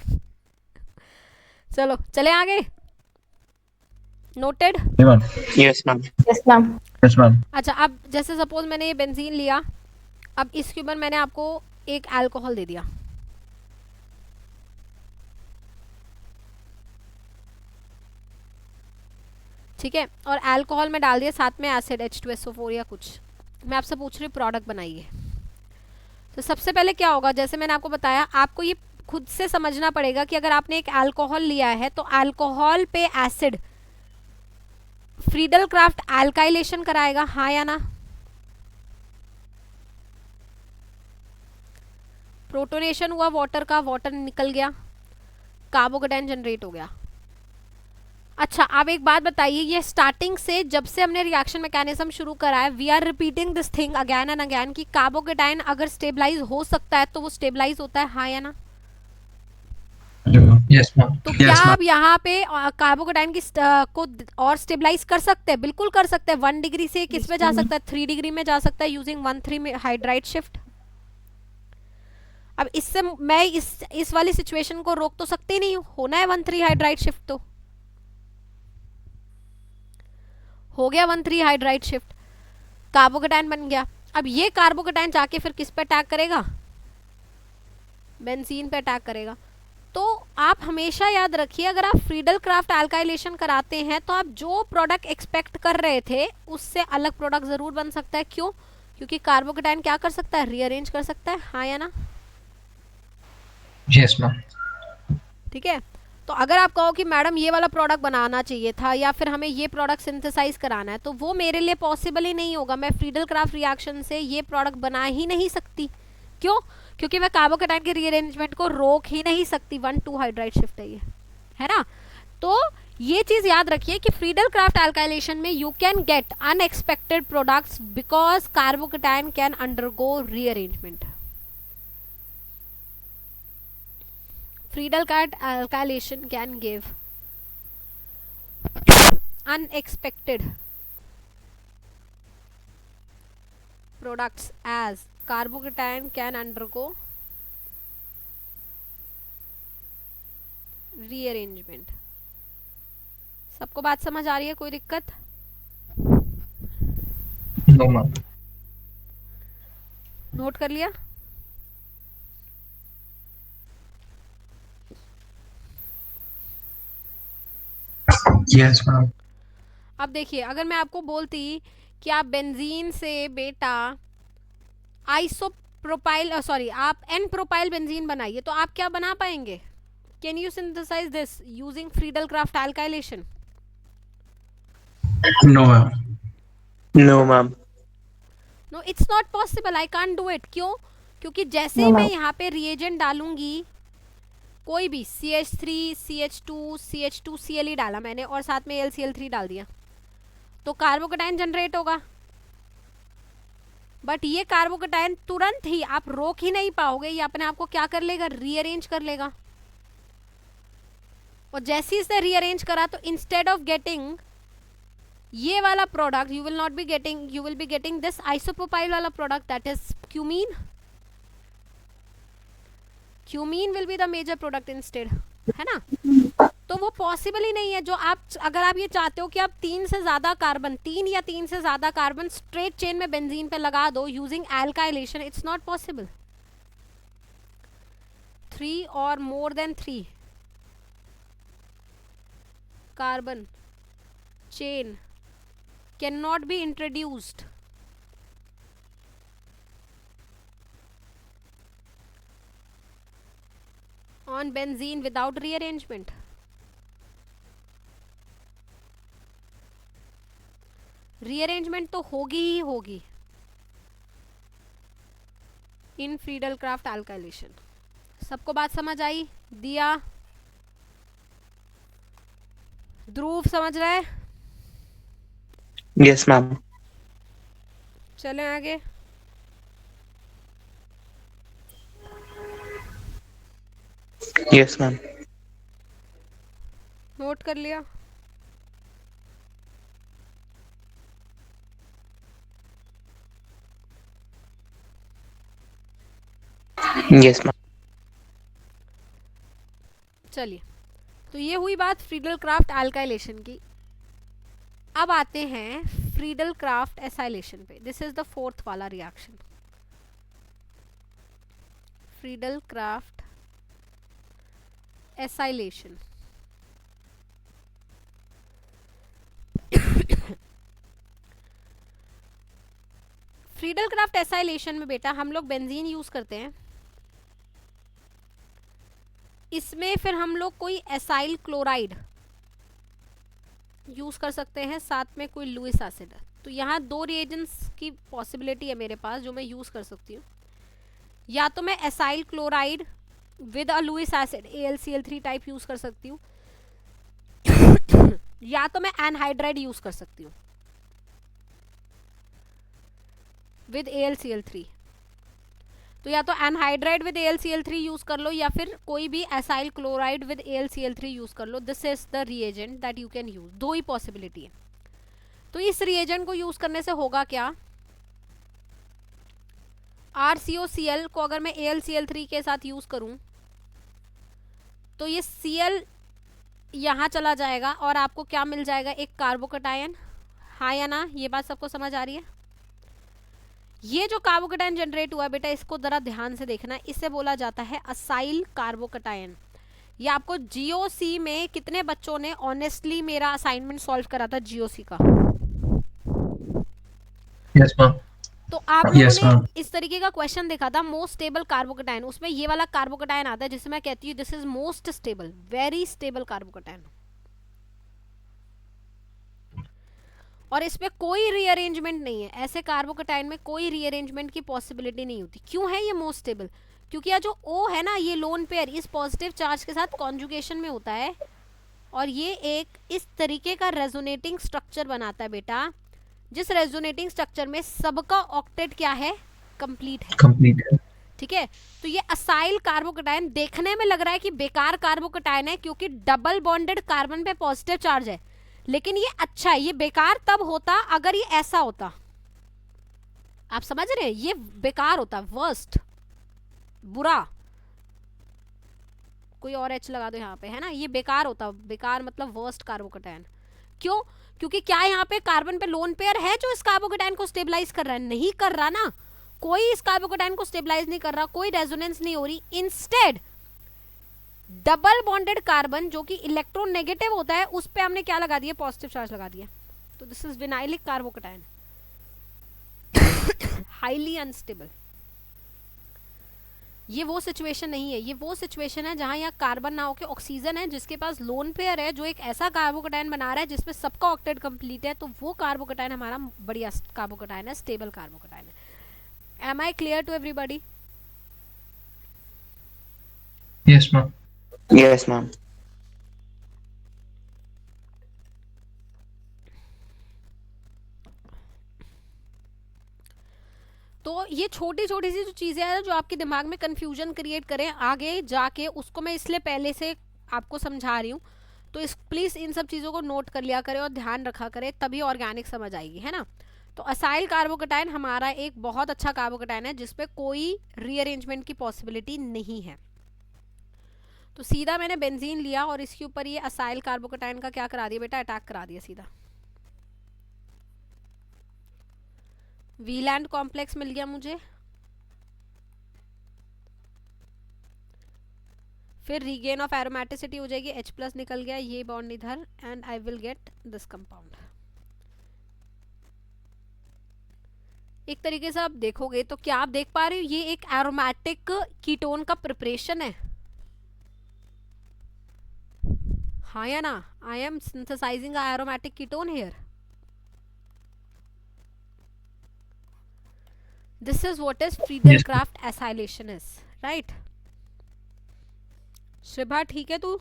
चलो चले आगे। नोटेड? जी ma'am. Yes, ma'am. Yes ma'am. Yes ma'am. अच्छा, अब जैसे सपोज मैंने ये बेंजीन लिया, अब इसके ऊपर मैंने आपको एक अल्कोहल दे दिया, ठीक है, और अल्कोहल में डाल दिया साथ में एसिड H2SO4 या कुछ। मैं आपसे पूछ रही हूँ प्रोडक्ट बनाइए। तो सबसे पहले क्या होगा, जैसे मैंने आपको बताया, आपको ये खुद से समझना पड़ेगा कि अगर आपने एक अल्कोहल लिया है तो अल्कोहल पे एसिड फ्रीडल क्राफ्ट अल्काइलेशन कराएगा, हाँ या ना? प्रोटोनेशन हुआ वाटर का, वाटर निकल गया, कार्बोकेटाइन जनरेट हो गया। अच्छा, आप एक बात बताइए, ये स्टार्टिंग से जब से हमने रिएक्शन मैकेनिज्म शुरू करा है, we are repeating this thing again and again कि कार्बोकेटाइन अगर स्टेबलाइज हो सकता है तो वो स्टेबलाइज होता है, हाँ या ना? Yes ma'am. तो क्या आप यहाँ पे कार्बोकेटाइन की को और स्टेबलाइज कर सकते हैं? बिल्कुल कर सकते हैं। 1 डिग्री से किस पे जा सकता है? 3 डिग्री में जा सकता है यूजिंग 1,3 में हाइड्राइड शिफ्ट। अब इससे मैं इस वाली सिचुएशन को रोक तो सकती नहीं हूँ, होना है 1,3 हाइड्राइड शिफ्ट, तो हो गया 1,3 हाइड्राइड शिफ्ट, कार्बोकेटाइन बन गया। अब ये कार्बोकेटाइन जाके फिर किस पे अटैक करेगा? बेंजीन पे अटैक करेगा। तो आप हमेशा याद रखिए, अगर आप फ्रीडल क्राफ्ट अल्काइलेशन कराते हैं तो आप जो प्रोडक्ट एक्सपेक्ट कर रहे थे उससे अलग प्रोडक्ट जरूर बन सकता है। क्यों? क्योंकि कार्बोकेटाइन क्या कर सकता है? रीअरेंज कर सकता है, हाँ या ना? Yes ma'am. ठीक है, तो अगर आप कहो कि मैडम ये वाला प्रोडक्ट बनाना चाहिए था या फिर हमें ये प्रोडक्ट सिंथेसाइज कराना है, तो वो मेरे लिए पॉसिबल ही नहीं होगा। मैं फ्रीडल क्राफ्ट रिएक्शन से ये प्रोडक्ट बना ही नहीं सकती। क्यों? क्योंकि मैं कार्बोकेटाइन के रीअरेंजमेंट को रोक ही नहीं सकती। 1,2 हाइड्राइड शिफ्ट है ना? तो ये चीज याद रखिए कि फ्रीडल क्राफ्ट अल्काइलेशन में you can get unexpected products because carbocation can undergo rearrangement. Friedel cat alkylation can give unexpected products as carbocation can undergo rearrangement। सबको बात समझ आ रही है? कोई दिक्कत? No ma'am. नोट कर लिया? Yes ma'am. अब देखिए, अगर मैं आपको बोलती कि आप बेंजीन से बेटा आइसोप्रोपाइल सॉरी आप एन प्रोपाइल बेंजीन बनाइए, तो आप क्या बना पाएंगे? Can you synthesize this using Friedel Crafts alkylation? No ma'am. No, ma'am. No, it's not possible, I can't do it. क्यों? क्योंकि जैसे ही मैं यहाँ पे रिएजेंट डालूंगी, कोई भी CH3 CH2 CH2 Cl डाला मैंने और साथ में LCl3 डाल दिया, तो कार्बोकेटाइन जनरेट होगा। बट ये कार्बोकेटाइन तुरंत ही आप रोक ही नहीं पाओगे, ये अपने आप को क्या कर लेगा? रीअरेंज कर लेगा। और जैसे ही इसने रीअरेंज करा तो इंस्टेड ऑफ गेटिंग ये वाला product you will be getting this isopropyl वाला product, that is cumene. Cumene will be the major product instead, है ना? तो वो पॉसिबल ही नहीं है। जो आप अगर आप ये चाहते हो कि आप 3 से ज्यादा कार्बन 3 या 3 से ज्यादा कार्बन स्ट्रेट चेन में बेंजीन पे लगा दो using alkylation, it's not possible. 3 और more than 3 carbon chain cannot be introduced on benzene without rearrangement. Rearrangement तो होगी ही होगी इन फ्रीडल क्राफ्ट अल्काइलेशन। सबको बात समझ आई? दिया? ध्रुव समझ रहा है? Yes, ma'am. चलें आगे। Yes, ma'am. नोट कर लिया? Yes, ma'am. चलिए, तो ये हुई बात फ्रीडल क्राफ्ट अल्काइलेशन की। अब आते हैं फ्रीडल क्राफ्ट एसाइलेशन पे। दिस इज द 4th वाला reaction, Friedel Crafts acylation. Friedel Crafts acylation में बेटा हम लोग बेंजीन यूज करते हैं, इसमें फिर हम लोग कोई एसाइल क्लोराइड यूज कर सकते हैं, साथ में कोई लुइस एसिड। तो यहाँ दो रिएजेंट्स की पॉसिबिलिटी है मेरे पास जो मैं यूज कर सकती हूँ, या तो मैं acyl chloride with a Lewis acid AlCl3 type use कर सकती हूँ, या तो मैं एनहाइड्राइड यूज कर सकती हूँ विद AlCl3। तो या तो एनहाइड्राइड विद AlCl3 यूज कर लो, या फिर कोई भी acyl chloride with AlCl3 use कर लो। This is the reagent that you can use. दो ही पॉसिबिलिटी है। तो इस रिएजेंट को यूज करने से होगा क्या, RCOCl को अगर मैं AlCl3 के साथ यूज करूं तो ये Cl यहाँ चला जाएगा और आपको क्या मिल जाएगा, एक कार्बोकटायन। हाँ या ना, ये बात सबको समझ आ रही है? ये जो कार्बोकटायन जनरेट हुआ है बेटा, इसको जरा ध्यान से देखना, इसे बोला जाता है असाइल कार्बोकटायन। ये आपको GOC में कितने बच्चों ने ऑनेस्टली मेरा असाइनमेंट सॉल्व करा था GOC का? Yes ma'am. तो आप लोगों Yes, ने ma'am. इस तरीके का क्वेश्चन देखा था, मोस्ट स्टेबल कार्बोकटायन। उसमें ये वाला कार्बोकटायन आता है जिसे मैं कहती हूँ this is most stable, very stable carbocation. और इसमें कोई रीअरेंजमेंट नहीं है, ऐसे कार्बोकटायन में कोई रीअरेंजमेंट की पॉसिबिलिटी नहीं होती। क्यों है ये मोस्ट स्टेबल? क्योंकि यह जो O है ना, ये लोन पेयर इस पॉजिटिव चार्ज के साथ कॉन्जुगेशन में होता है और ये एक इस तरीके का रेजोनेटिंग स्ट्रक्चर बनाता है बेटा, जिस रेजोनेटिंग स्ट्रक्चर में सबका ऑक्टेट क्या है, कंप्लीट है। कंप्लीट है। ठीक है, तो ये असाइल कार्बोकटायन देखने में लग रहा है कि बेकार कार्बोकटायन है क्योंकि डबल बॉन्डेड कार्बन पे पॉजिटिव चार्ज है, लेकिन ये अच्छा है। ये बेकार तब होता अगर ये ऐसा होता, आप समझ रहे हैं? ये बेकार होता, वर्स्ट, बुरा। कोई और H लगा दो यहाँ पे, है ना? ये बेकार होता, बेकार मतलब वर्स्ट कार्बोकटायन। क्यों? क्योंकि क्या यहाँ पे कार्बन पे लोन पेयर है जो इस कार्बोकटायन को स्टेबलाइज कर रहा है? नहीं कर रहा ना, कोई इस कार्बोकटायन को स्टेबलाइज नहीं कर रहा, कोई रेजोनेंस नहीं हो रही। इंस्टेड डबल बॉन्डेड कार्बन जो कि इलेक्ट्रोनेगेटिव होता है, उस पे हमने क्या लगा दिया, पॉजिटिव चार्ज लगा दिया। तो this is vinylic carbocation, highly unstable. ये वो सिचुएशन नहीं है, ये वो सिचुएशन है जहां यहाँ कार्बन ना होके ऑक्सीजन है जिसके पास लोन पेयर है जो एक ऐसा कार्बोकटायन बना रहा है जिसमें सबका ऑक्टेट कंप्लीट है। तो वो कार्बोकटायन हमारा बढ़िया कार्बोकटायन है, स्टेबल कार्बोकटायन है। Am I clear to everybody? Yes ma'am. Yes, ma'am. तो ये छोटी छोटी सी जो चीज़ें हैं जो आपके दिमाग में कंफ्यूजन क्रिएट करें आगे जाके, उसको मैं इसलिए पहले से आपको समझा रही हूँ। तो इस प्लीज़ इन सब चीज़ों को नोट कर लिया करें और ध्यान रखा करें, तभी ऑर्गेनिक समझ आएगी, है ना? तो असाइल कार्बोकटायन हमारा एक बहुत अच्छा कार्बोकटायन है जिसपे कोई रीअरेंजमेंट की पॉसिबिलिटी नहीं है। तो सीधा मैंने बेंजीन लिया और इसके ऊपर ये असाइल कार्बोकटायन का क्या करा दिया बेटा, अटैक करा दिया सीधा। वीलैंड कॉम्प्लेक्स मिल गया मुझे, फिर रीगेन ऑफ एरोमेटिसिटी हो जाएगी, H+ निकल गया, ये बॉन्ड इधर, and I will get this compound. एक तरीके से आप देखोगे तो क्या आप देख पा रहे हो, ये एक एरोमेटिक कीटोन का प्रिपरेशन है, हाँ या ना? I am synthesising a aromatic ketone here. This is what is Friedel-Crafts acylation is, right? Shibha ठीक है तू?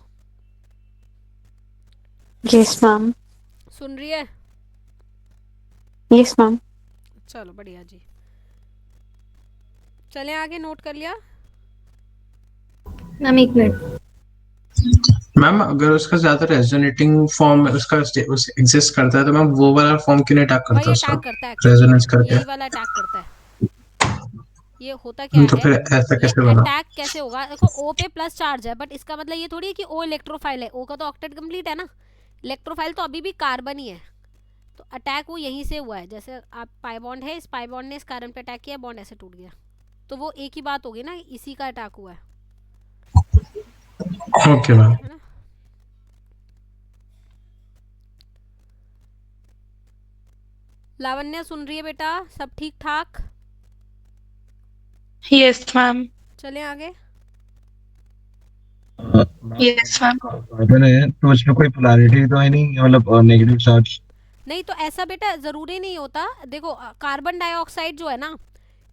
Yes, ma'am. सुन रही है? Yes, ma'am. चलो बढ़िया जी, चलें आगे। नोट कर लिया? मैम एक मिनट। मैम अगर उसका ज्यादा रेजोनेटिंग फॉर्म उसका एग्जिस्ट करता है तो मैम वो वाला फॉर्म क्यों नहीं अटैक करता वही उसका अटैक करता है, रेजोनेंस करके? यही वाला अटैक करता है। ये होता क्या तो है, फिर ऐसा कैसे बना? अटैक कैसे होगा? देखो O पे प्लस चार्ज है, बट इसका मतलब ये थोड़ी है कि O इलेक्ट्रोफाइल है। O का तो ऑक्टेट कंप्लीट है ना, इलेक्ट्रोफाइल तो अभी भी कार्बन ही है। तो अटैक वो यहीं से हुआ है, जैसे आप पाई बॉन्ड है, इस पाई बॉन्ड ने इस कार्बन पे अटैक किया, बॉन्ड ऐसे टूट गया, तो वो एक ही बात होगी ना, इसी का अटैक हुआ है। Okay ma'am. है ना? लावण्य सुन रही है बेटा? सब ठीक ठाक? Yes, ma'am. चले आगे। Yes, ma'am. कार्बन है तो उसमें कोई पोलैरिटी तो है नहीं, मतलब नेगेटिव चार्ज। नहीं तो ऐसा बेटा ज़रूरी नहीं होता। देखो कार्बन डाइऑक्साइड जो है ना,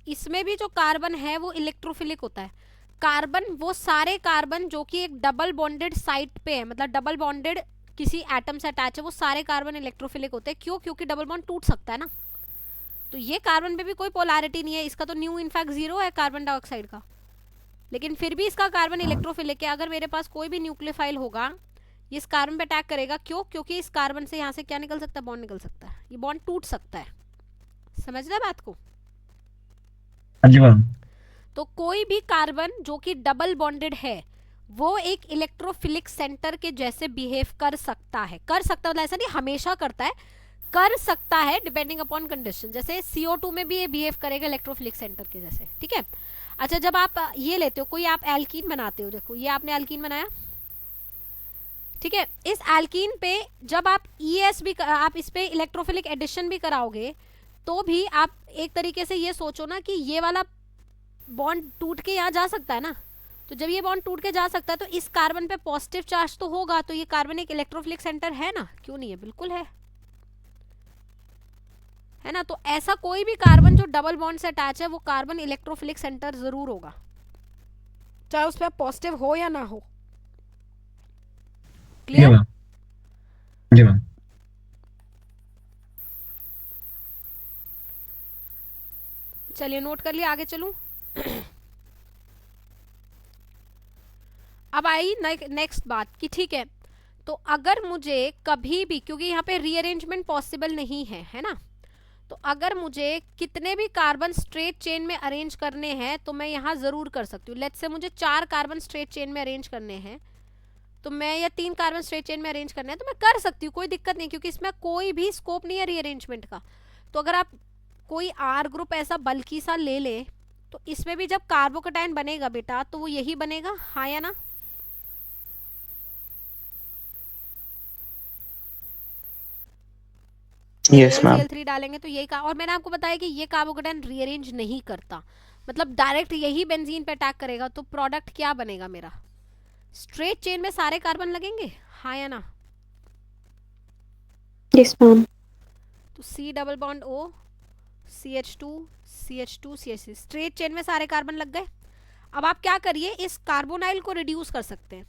इसमें भी जो कार्बन है वो इलेक्ट्रोफिलिक होता है। कार्बन, वो सारे कार्बन जो कि एक डबल बॉन्डेड साइट पे है, मतलब डबल बॉन्डेड किसी एटम से अटैच है, वो सारे कार्बन इलेक्ट्रोफिलिक होते हैं। क्यों? क्योंकि डबल बॉन्ड टूट सकता है ना। तो ये कार्बन पे भी कोई पोलैरिटी नहीं है, इसका तो न्यू इनफैक्ट 0 है कार्बन डाइऑक्साइड का, लेकिन फिर भी इसका कार्बन इलेक्ट्रोफिलिक है। अगर मेरे पास कोई भी न्यूक्लियोफाइल होगा, ये इस कार्बन पे अटैक करेगा। क्यों? क्योंकि इस कार्बन से यहाँ से क्या निकल सकता है? बॉन्ड निकल सकता है, ये बॉन्ड टूट सकता है। समझ रहे बात को? हाँ जी मैम। तो कोई भी कार्बन जो कि डबल बॉन्डेड है वो एक इलेक्ट्रोफिलिक सेंटर के जैसे बिहेव कर सकता है। कर सकता मतलब ऐसा नहीं हमेशा करता है, कर सकता है डिपेंडिंग अपॉन कंडीशन। जैसे CO2 में भी ये बिहेव करेगा इलेक्ट्रोफिलिक सेंटर के जैसे, ठीक है। अच्छा, जब आप ये लेते हो, कोई आप एल्कीन बनाते हो, देखो ये आपने एल्कीन बनाया, ठीक है। इस एल्कीन पे जब आप ES भी आप इस पे इलेक्ट्रोफिलिक एडिशन भी कराओगे, तो भी आप एक तरीके से ये सोचो ना कि ये वाला बॉन्ड टूट के यहाँ जा सकता है ना। तो जब ये बॉन्ड टूट के जा सकता है तो इस कार्बन पे पॉजिटिव चार्ज तो होगा, तो ये कार्बन एक इलेक्ट्रोफिलिक सेंटर है ना। क्यों नहीं है? बिल्कुल है ना। तो ऐसा कोई भी कार्बन जो डबल बॉन्ड से अटैच है वो कार्बन इलेक्ट्रोफिलिक सेंटर जरूर होगा, चाहे उस पर पॉजिटिव हो या ना हो। क्लियर? जी मैम। चलिए नोट कर लिया, आगे चलूं। अब आई नेक्स्ट बात कि ठीक है, तो अगर मुझे कभी भी, क्योंकि यहाँ पे रीअरेंजमेंट पॉसिबल नहीं है ना, तो अगर मुझे कितने भी कार्बन स्ट्रेट चेन में अरेंज करने हैं तो मैं यहाँ जरूर कर सकती हूँ। लेट्स से मुझे 4 कार्बन स्ट्रेट चेन में अरेंज करने हैं, तो मैं, या 3 कार्बन स्ट्रेट चेन में अरेंज करना है तो मैं कर सकती हूँ, कोई दिक्कत नहीं, क्योंकि इसमें कोई भी स्कोप नहीं है रीअरेंजमेंट का। तो अगर आप कोई R ग्रुप ऐसा बल्कि सा ले ले, तो इसमें भी जब कार्बोकेटाइन बनेगा बेटा तो वो यही बनेगा, हाँ या ना। Yes, ma'am. Cl3 डालेंगे तो यही का, और मैंने आपको बताया कि ये कार्बोकेटाइन रीअरेंज नहीं करता, मतलब डायरेक्ट यही बेंजीन पे अटैक करेगा। तो प्रोडक्ट क्या बनेगा मेरा? स्ट्रेट चेन में सारे कार्बन लगेंगे, हाँ या ना। Yes, ma'am. तो C double bond O, CH2 CH2 CH3, straight chain में सारे कार्बन लग गए। अब आप क्या करिए, इस कार्बोनाइल को रिड्यूस कर सकते हैं।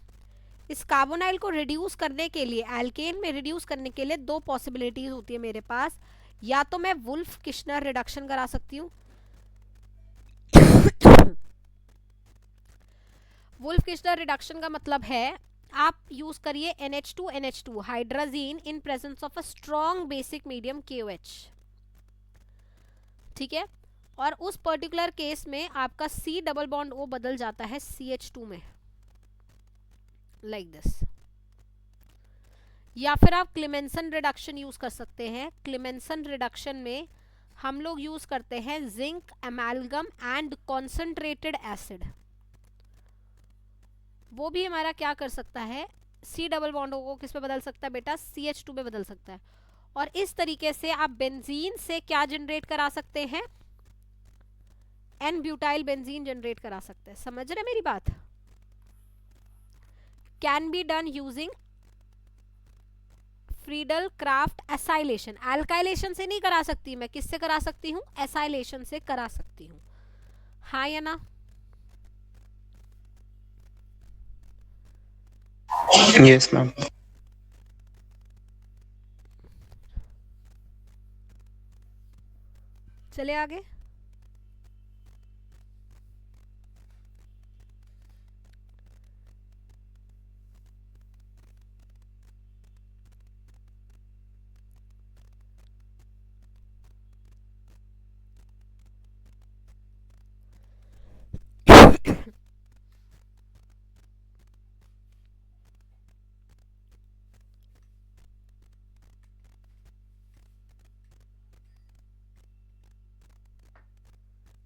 इस कार्बोनाइल को रिड्यूस करने के लिए, एल्केन में रिड्यूस करने के लिए 2 पॉसिबिलिटीज होती है मेरे पास। या तो मैं वुल्फ किश्नर रिडक्शन करा सकती हूँ। वुल्फ किश्नर रिडक्शन का मतलब है आप यूज करिए NH2 hydrazine in presence of a strong basic medium KOH, ठीक है। और उस पर्टिकुलर केस में आपका C डबल बॉन्ड O बदल जाता है CH2 में, लाइक दिस। या फिर आप क्लेमेंसन रिडक्शन यूज कर सकते हैं। क्लेमेंसन रिडक्शन में हम लोग यूज करते हैं जिंक एमालगम एंड कॉन्सेंट्रेटेड एसिड। वो भी हमारा क्या कर सकता है, C डबल बॉन्ड को किस पे बदल सकता है बेटा? CH2 पे बदल सकता है। और इस तरीके से आप बेंजीन से क्या जनरेट करा सकते हैं? N-ब्यूटाइल बेंजीन जनरेट करा सकते हैं। समझ रहे मेरी बात? Can be done using Friedel Crafts acylation. Alkylation से नहीं करा सकती मैं, किससे करा सकती हूँ? एसाइलेशन से करा सकती हूँ, हाँ या ना। Yes, ma'am. चले आगे।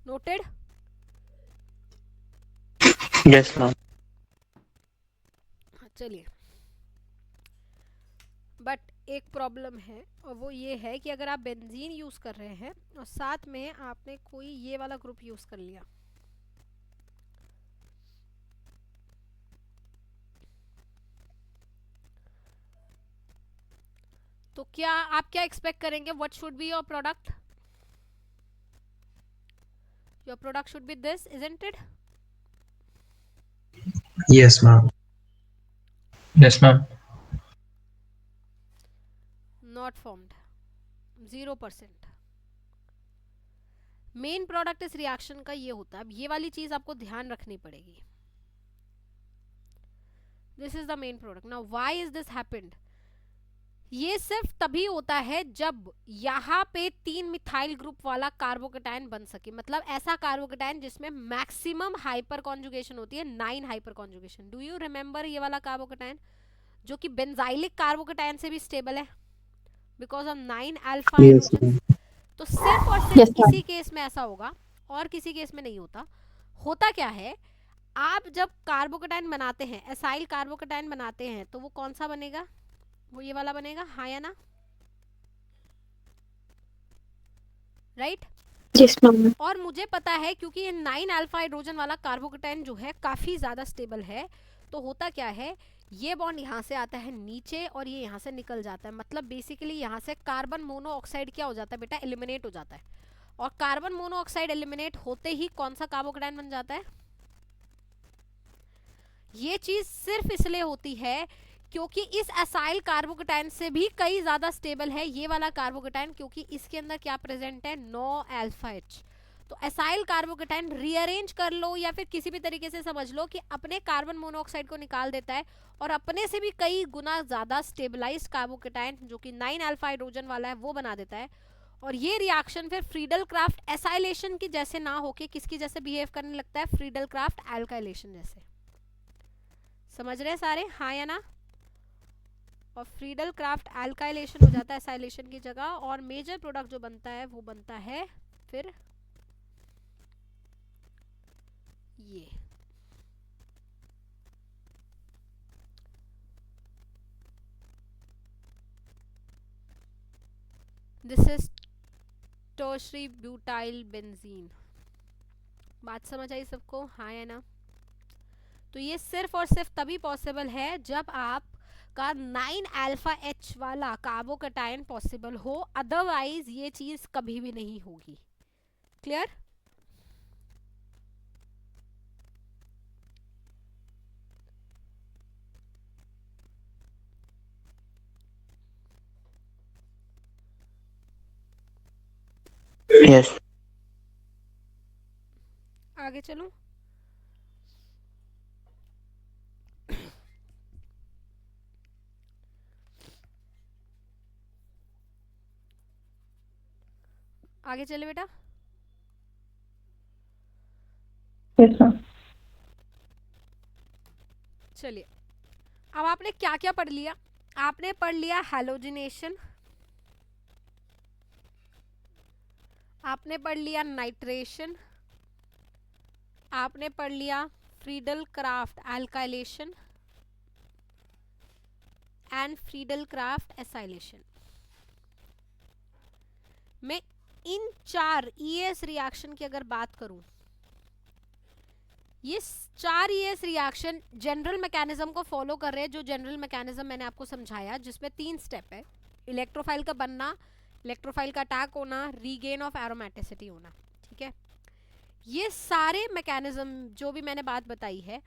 नोटेड? Yes, ma'am. चलिए, बट एक प्रॉब्लम है, और वो ये है कि अगर आप बेंजीन यूज कर रहे हैं और साथ में आपने कोई ये वाला ग्रुप यूज कर लिया, तो क्या आप क्या एक्सपेक्ट करेंगे, what should be your product? Your product should be this, isn't it? Yes, ma'am. Yes, ma'am. Not formed, 0%। Main product इस रिएक्शन का ये होता है। अब ये वाली चीज आपको ध्यान रखनी पड़ेगी। This is the main product. Now why is this happened? ये सिर्फ तभी होता है जब यहाँ पे 3 मिथाइल ग्रुप वाला कार्बोकेटायन बन सके, मतलब ऐसा कार्बोकेटायन जिसमें मैक्सिमम हाइपर कॉन्जुगेशन होती है, 9 hyper conjugation. Do you remember ये वाला कार्बोकेटायन जो कि बेंजाइलिक कार्बोकेटायन से भी स्टेबल है बिकॉज ऑफ 9 अल्फा हाइड्रोजन। तो सिर्फ और सिर्फ Yes, ma'am. इसी केस में ऐसा होगा और किसी केस में नहीं होता। होता क्या है, आप जब कार्बोकेटायन बनाते हैं, एसाइल कार्बोकेटायन बनाते हैं, तो वो कौन सा बनेगा? वो ये वाला बनेगा, हाँ या ना? राइट? Yes, ma'am. और मुझे पता है क्योंकि ये 9 अल्फा हाइड्रोजन वाला कार्बोकेटायन जो है काफी ज्यादा स्टेबल है, तो होता क्या है, ये बॉन्ड यहाँ से आता है नीचे और ये यहाँ से निकल जाता है। मतलब बेसिकली यहाँ से कार्बन मोनोऑक्साइड क्या हो जाता है बेटा? एलिमिनेट हो जाता है। और कार्बन मोनोऑक्साइड एलिमिनेट होते ही कौन सा कार्बोकेटायन बन जाता है? ये चीज सिर्फ इसलिए होती है क्योंकि इस एसाइल कार्बोकेटायन से भी कई ज्यादा स्टेबल है ये वाला कार्बोकेटायन, क्योंकि इसके अंदर क्या प्रेजेंट है? 9 अल्फा एच। तो एसाइल कार्बोकेटायन रीअरेंज कर लो या फिर किसी भी तरीके से समझ लो कि अपने कार्बन मोनोऑक्साइड को निकाल देता है और अपने से भी कई गुना ज्यादा स्टेबलाइज्ड कार्बोकेटायन जो कि 9 अल्फा हाइड्रोजन वाला है वो बना देता है। और ये रिएक्शन फिर फ्रीडल क्राफ्ट एसाइलेशन की जैसे ना होके किसकी जैसे बिहेव करने लगता है? फ्रीडल क्राफ्ट एल्काइलेशन जैसे। समझ रहे सारे, हाँ या ना? और फ्रीडल क्राफ्ट एल्काइलेशन हो जाता है एसाइलेशन की जगह, और मेजर प्रोडक्ट जो बनता है वो बनता है फिर ये। This is tertiary butyl benzene. बात समझ आई सबको, हाँ या ना? तो ये सिर्फ और सिर्फ तभी पॉसिबल है जब आप का 9 अल्फा एच वाला कार्बोकेटायन पॉसिबल हो, अदरवाइज ये चीज कभी भी नहीं होगी। क्लियर? Yes. आगे चलूं? आगे चले बेटा। Yes, ma'am. चलिए, अब आपने क्या क्या पढ़ लिया? आपने पढ़ लिया हैलोजिनेशन, आपने पढ़ लिया नाइट्रेशन, आपने पढ़ लिया Friedel craft alkylation and Friedel Crafts acylation. मैं इन 4 ईएस रिएक्शन की अगर बात करूं, ये 4 ईएस रिएक्शन जनरल मैकेनिज्म को फॉलो कर रहे हैं, जो जनरल मैकेनिज्म मैंने आपको समझाया जिसमें 3 स्टेप है। इलेक्ट्रोफाइल का बनना, इलेक्ट्रोफाइल का अटैक होना, रीगेन ऑफ एरोमेटिसिटी होना। ठीक है, ये सारे मैकेनिज्म जो भी मैंने बात बताई है,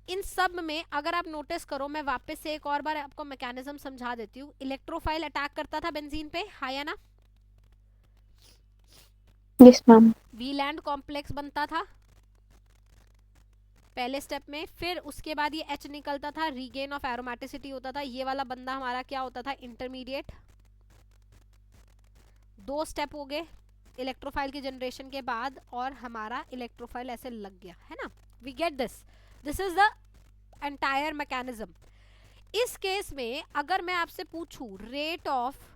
इन सब में अगर आप नोटिस करो, मैं वापस से एक और बार आपको मैकेनिज्म समझा देती हूँ। इलेक्ट्रोफाइल अटैक करता था बेंजीन पे, हाँ या ना? Yes, ma'am. वीलैंड कॉम्प्लेक्स बनता था पहले स्टेप में, फिर उसके बाद ये H निकलता था, रीगेन ऑफ एरोमेटिसिटी होता था। ये वाला बंदा हमारा क्या होता था? इंटरमीडिएट। 2 स्टेप हो गए इलेक्ट्रोफाइल की जनरेशन के बाद, और हमारा इलेक्ट्रोफाइल ऐसे लग गया है ना। We get this, this is the entire mechanism. इस केस में अगर मैं आपसे पूछूं रेट ऑफ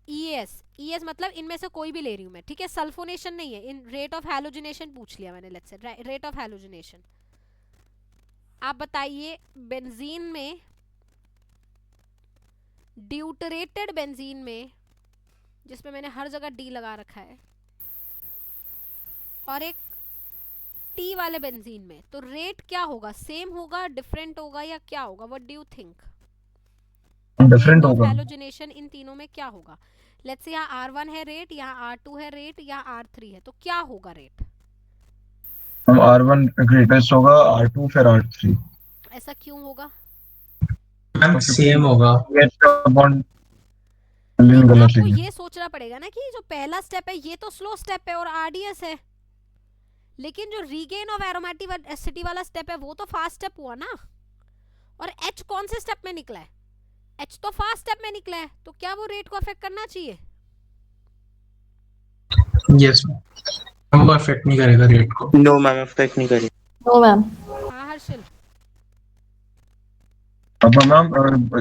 ES मतलब इनमें से कोई भी ले रही हूं मैं, ठीक है, सल्फोनेशन नहीं है, इन रेट ऑफ हैलोजिनेशन पूछ लिया मैंने, let's say rate of halogenation. आप बताइए बेंजीन में, ड्यूटरेटेड बेंजीन में जिसमें मैंने हर जगह डी लगा रखा है, और एक टी वाले बेंजीन में, तो रेट क्या होगा? सेम होगा, डिफरेंट होगा, या क्या होगा? What do you think? Different rate of होगा। हैलोजिनेशन इन तीनों में क्या होगा? लेट्स से यहाँ R1 है रेट, यहाँ R2 है रेट, यहाँ R3 है, तो क्या होगा रेट? हम R1 ग्रेटेस्ट होगा, R2 फिर R3। ऐसा क्यों होगा? मैम सेम होगा। H का बॉन्ड नहीं, गलत आपको लिखा। ये सोचना पड़ेगा ना कि जो पहला स्टेप है ये तो स्लो स्टेप है और RDS है, लेकिन जो रीगेन ऑफ एरोमेटिसिटी वाला स्टेप है वो तो फास्ट स्टेप हुआ ना। और H कौन से स्टेप में निकला है? H तो फास्ट स्टेप में निकला है, तो क्या वो रेट को अफेक्ट करना चाहिए? यस मैम, वो अफेक्ट नहीं करेगा रेट को। नो मैम, अफेक्ट नहीं करेगी। No ma'am. हाँ हर्षिल। अब मैम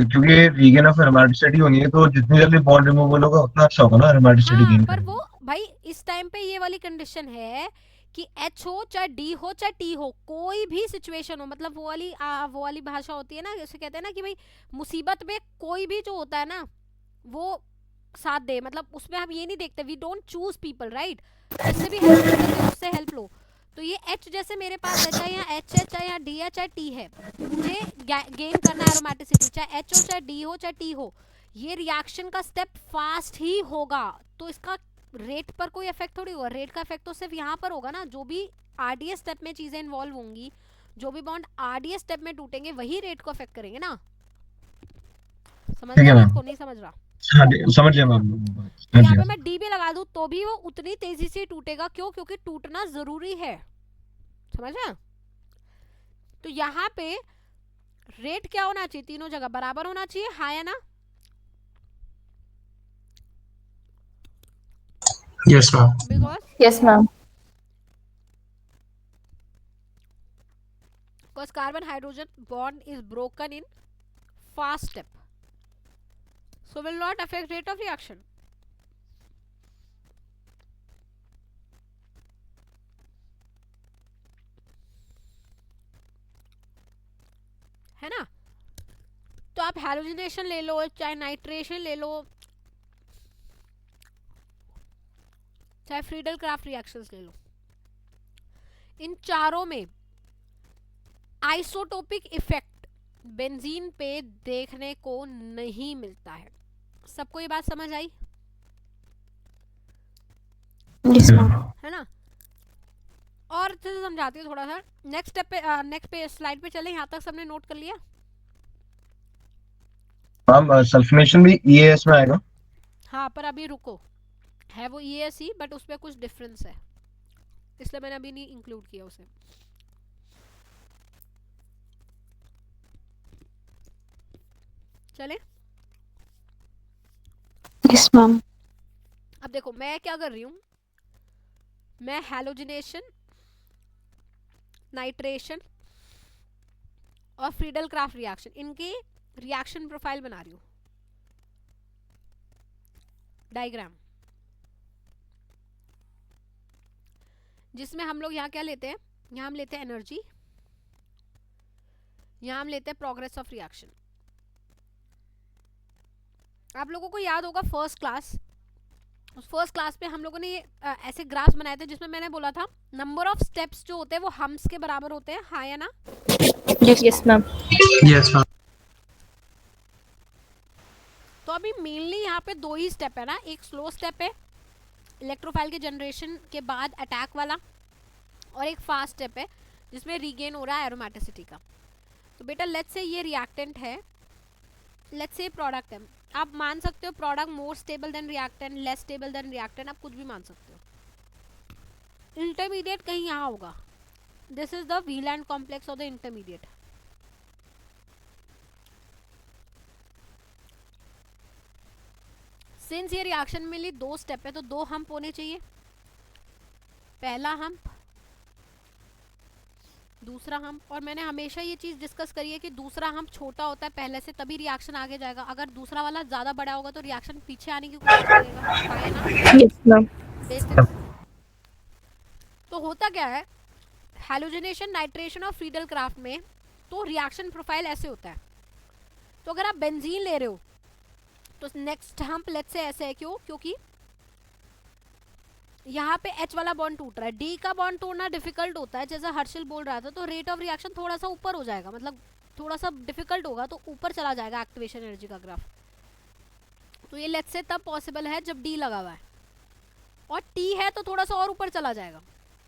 क्योंकि रीगेन ऑफ एरोमेटिसिटी होनी है, तो जितनी जल्दी बॉन्ड रिमूवल होगा उतना अच्छा होगा ना, एरोमेटिसिटी हाँ गेन पर करेंगे। वो भाई इस टाइम पे ये वाली कंडीशन है कि H हो चाहे D हो चाहे T हो, कोई भी सिचुएशन हो, मतलब वो वाली भाषा होती है ना, जैसे कहते हैं ना कि भाई मुसीबत में कोई भी जो होता है ना वो साथ दे, मतलब उसमें हम ये नहीं देखते, we don't choose people right, जिससे भी हेल्प कर सकते हो उससे हेल्प लो। तो ये H जैसे मेरे पास है, चाहे यहाँ H है चाहे यहाँ D है चाहे T है, मुझे गेन करना है एरोमेटिसिटी, चाहे H हो चाहे D हो चाहे T हो, ये रिएक्शन का स्टेप फास्ट ही होगा, तो इसका रेट पर कोई इफेक्ट थोड़ी होगा। रेट का इफेक्ट तो सिर्फ यहाँ पर होगा ना, जो भी RDS स्टेप में चीजें इन्वॉल्व होंगी, जो भी बॉन्ड RDS स्टेप में टूटेंगे वही रेट को इफेक्ट करेंगे ना। समझ ठीक है रहा मैम। बात को? नहीं समझ रहा? हाँ जी, समझ लिया मैम। यहाँ पे मैं D भी लगा दूं तो भी वो उतनी तेजी से टूटेगा, क्यों? क्योंकि टूटना जरूरी है, समझा? तो यहाँ पे रेट क्या होना चाहिए? तीनों जगह बराबर होना चाहिए, हाँ या ना? Yes ma'am. Because yes ma'am. carbon hydrogen bond is broken in fast step, so will not affect rate of reaction. है ना? तो आप हैलोजिनेशन ले लो, चाहे नाइट्रेशन ले लो, चाहे फ्रीडल क्राफ्ट रिएक्शंस ले लो, इन चारों में आइसोटोपिक इफेक्ट बेंजीन पे देखने को नहीं मिलता है। सबको ये बात समझ आई? Yes ma'am. है ना? और अच्छे से समझाती हूँ थोड़ा सा। नेक्स्ट स्टेप पे, नेक्स्ट पे स्लाइड पे चले। यहाँ तक सबने नोट कर लिया? मैम सल्फोनेशन भी EAS में आएगा? हाँ पर अभी रुको, है वो EAS ही, बट उसमें कुछ डिफरेंस है, इसलिए मैंने अभी नहीं इंक्लूड किया उसे। चले? Yes ma'am. अब देखो मैं क्या कर रही हूँ, मैं हैलोजिनेशन, नाइट्रेशन और फ्रीडल क्राफ्ट रिएक्शन, इनके रिएक्शन प्रोफाइल बना रही हूँ, डायग्राम, जिसमें हम लोग यहाँ क्या लेते हैं, यहाँ हम लेते हैं एनर्जी, यहाँ हम लेते हैं प्रोग्रेस ऑफ रिएक्शन। आप लोगों को याद होगा फर्स्ट क्लास, उस फर्स्ट क्लास में हम लोगों ने ये ऐसे ग्राफ्स बनाए थे, जिसमें मैंने बोला था नंबर ऑफ स्टेप्स जो होते हैं वो हम्स के बराबर होते हैं, हाँ या ना? Yes ma'am. Yes ma'am. तो अभी मेनली यहाँ पे दो ही स्टेप है ना, एक स्लो स्टेप है इलेक्ट्रोफाइल के जनरेशन के बाद अटैक वाला, और एक फास्ट स्टेप है जिसमें रीगेन हो रहा है एरोमेटिसिटी का। तो बेटा लेट्स से ये रिएक्टेंट है, लेट्स से प्रोडक्ट है, आप मान सकते हो product more stable then reactant, less stable then reactant, आप कुछ भी मान सकते हो। इंटरमीडिएट कहीं यहाँ होगा, this is the Wheland complex of the intermediate. Since ये रिएक्शन में लिए दो स्टेप है तो दो हम्प होने चाहिए, पहला हम्प, दूसरा हम्प। और मैंने हमेशा ये चीज डिस्कस करी है कि दूसरा हम्प छोटा होता है पहले से, तभी रिएक्शन आगे जाएगा, अगर दूसरा वाला ज्यादा बड़ा होगा तो रिएक्शन पीछे आने की कोशिश करेगा, है ना? Yes ma'am. बेसिक। तो होता क्या है हैलोजिनेशन, नाइट्रेशन और फ्रीडल क्राफ्ट में, तो रिएक्शन प्रोफाइल ऐसे होता है। तो अगर आप बेंजीन ले रहे हो तो नेक्स्ट हम्प लेट्स से ऐसे है, क्यों? क्योंकि यहाँ पे H वाला बॉन्ड टूट रहा है, D का बॉन्ड तोड़ना डिफिकल्ट होता है, जैसा हर्षिल बोल रहा था, तो रेट ऑफ रिएक्शन थोड़ा सा ऊपर हो जाएगा, मतलब थोड़ा सा डिफिकल्ट होगा तो ऊपर चला जाएगा एक्टिवेशन एनर्जी का ग्राफ। तो ये लेट्स से तब पॉसिबल है जब डी लगा हुआ है, और टी है तो थोड़ा सा और ऊपर चला जाएगा,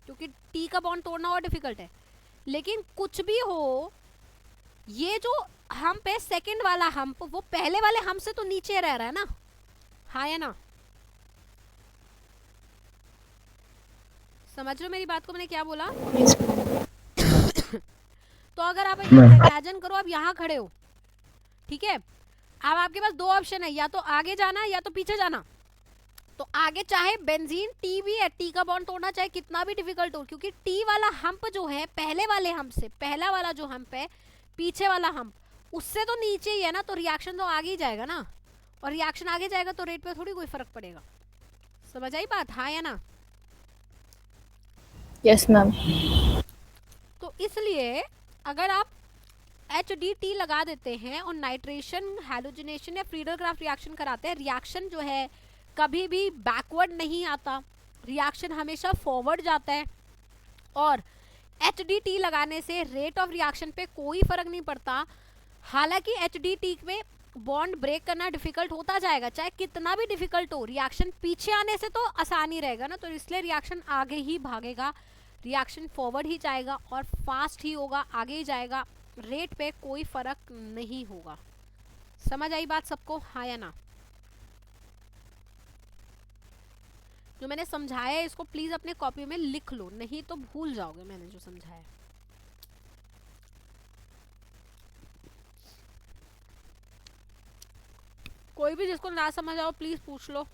क्योंकि टी का बॉन्ड तोड़ना और डिफिकल्ट है। लेकिन कुछ भी हो, ये जो हम्प है सेकंड वाला हम्प, वो पहले वाले हम्प से तो नीचे रह रहा है ना, हाँ या ना? समझ रहे हो मेरी बात को, मैंने क्या बोला? तो अगर आप इमेजिन करो आप यहाँ खड़े हो, ठीक है, अब आपके पास दो ऑप्शन है, या तो आगे जाना या तो पीछे जाना। तो आगे चाहे बेंजीन टी भी है, टी का बॉन्ड तोड़ना चाहे कितना भी डिफिकल्ट हो, क्योंकि टी वाला हम्प जो है पहले वाले हम्प से, पहला वाला जो हम्प है पीछे वाला हम्प, उससे तो नीचे ही है ना, तो रिएक्शन तो आगे ही जाएगा ना, और रिएक्शन आगे जाएगा तो रेट पे थोड़ी कोई फर्क पड़ेगा। समझ आई बात, हाँ या ना? Yes ma'am. तो इसलिए अगर आप HDT लगा देते हैं और नाइट्रेशन, हैलोजिनेशन या फ्रीडल-क्राफ्ट रिएक्शन कराते हैं, रिएक्शन जो है कभी भी बैकवर्ड नहीं आता, रिएक्शन हमेशा फॉरवर्ड जाता है। और HDT लगाने से रेट ऑफ रिएक्शन पे कोई फर्क नहीं पड़ता। हालांकि HDT में बॉन्ड ब्रेक करना डिफिकल्ट होता जाएगा, चाहे कितना भी डिफिकल्ट हो, रिएक्शन पीछे आने से तो आसान ही रहेगा ना, तो इसलिए रिएक्शन आगे ही भागेगा, रिएक्शन फॉरवर्ड ही जाएगा और फास्ट ही होगा, आगे ही जाएगा, रेट पे कोई फर्क नहीं होगा। समझ आई बात सबको, हाँ या ना? जो मैंने समझाया है इसको प्लीज अपने कॉपी में लिख लो, नहीं तो भूल जाओगे मैंने जो समझाया है। कोई भी जिसको ना समझ आओ प्लीज पूछ लो।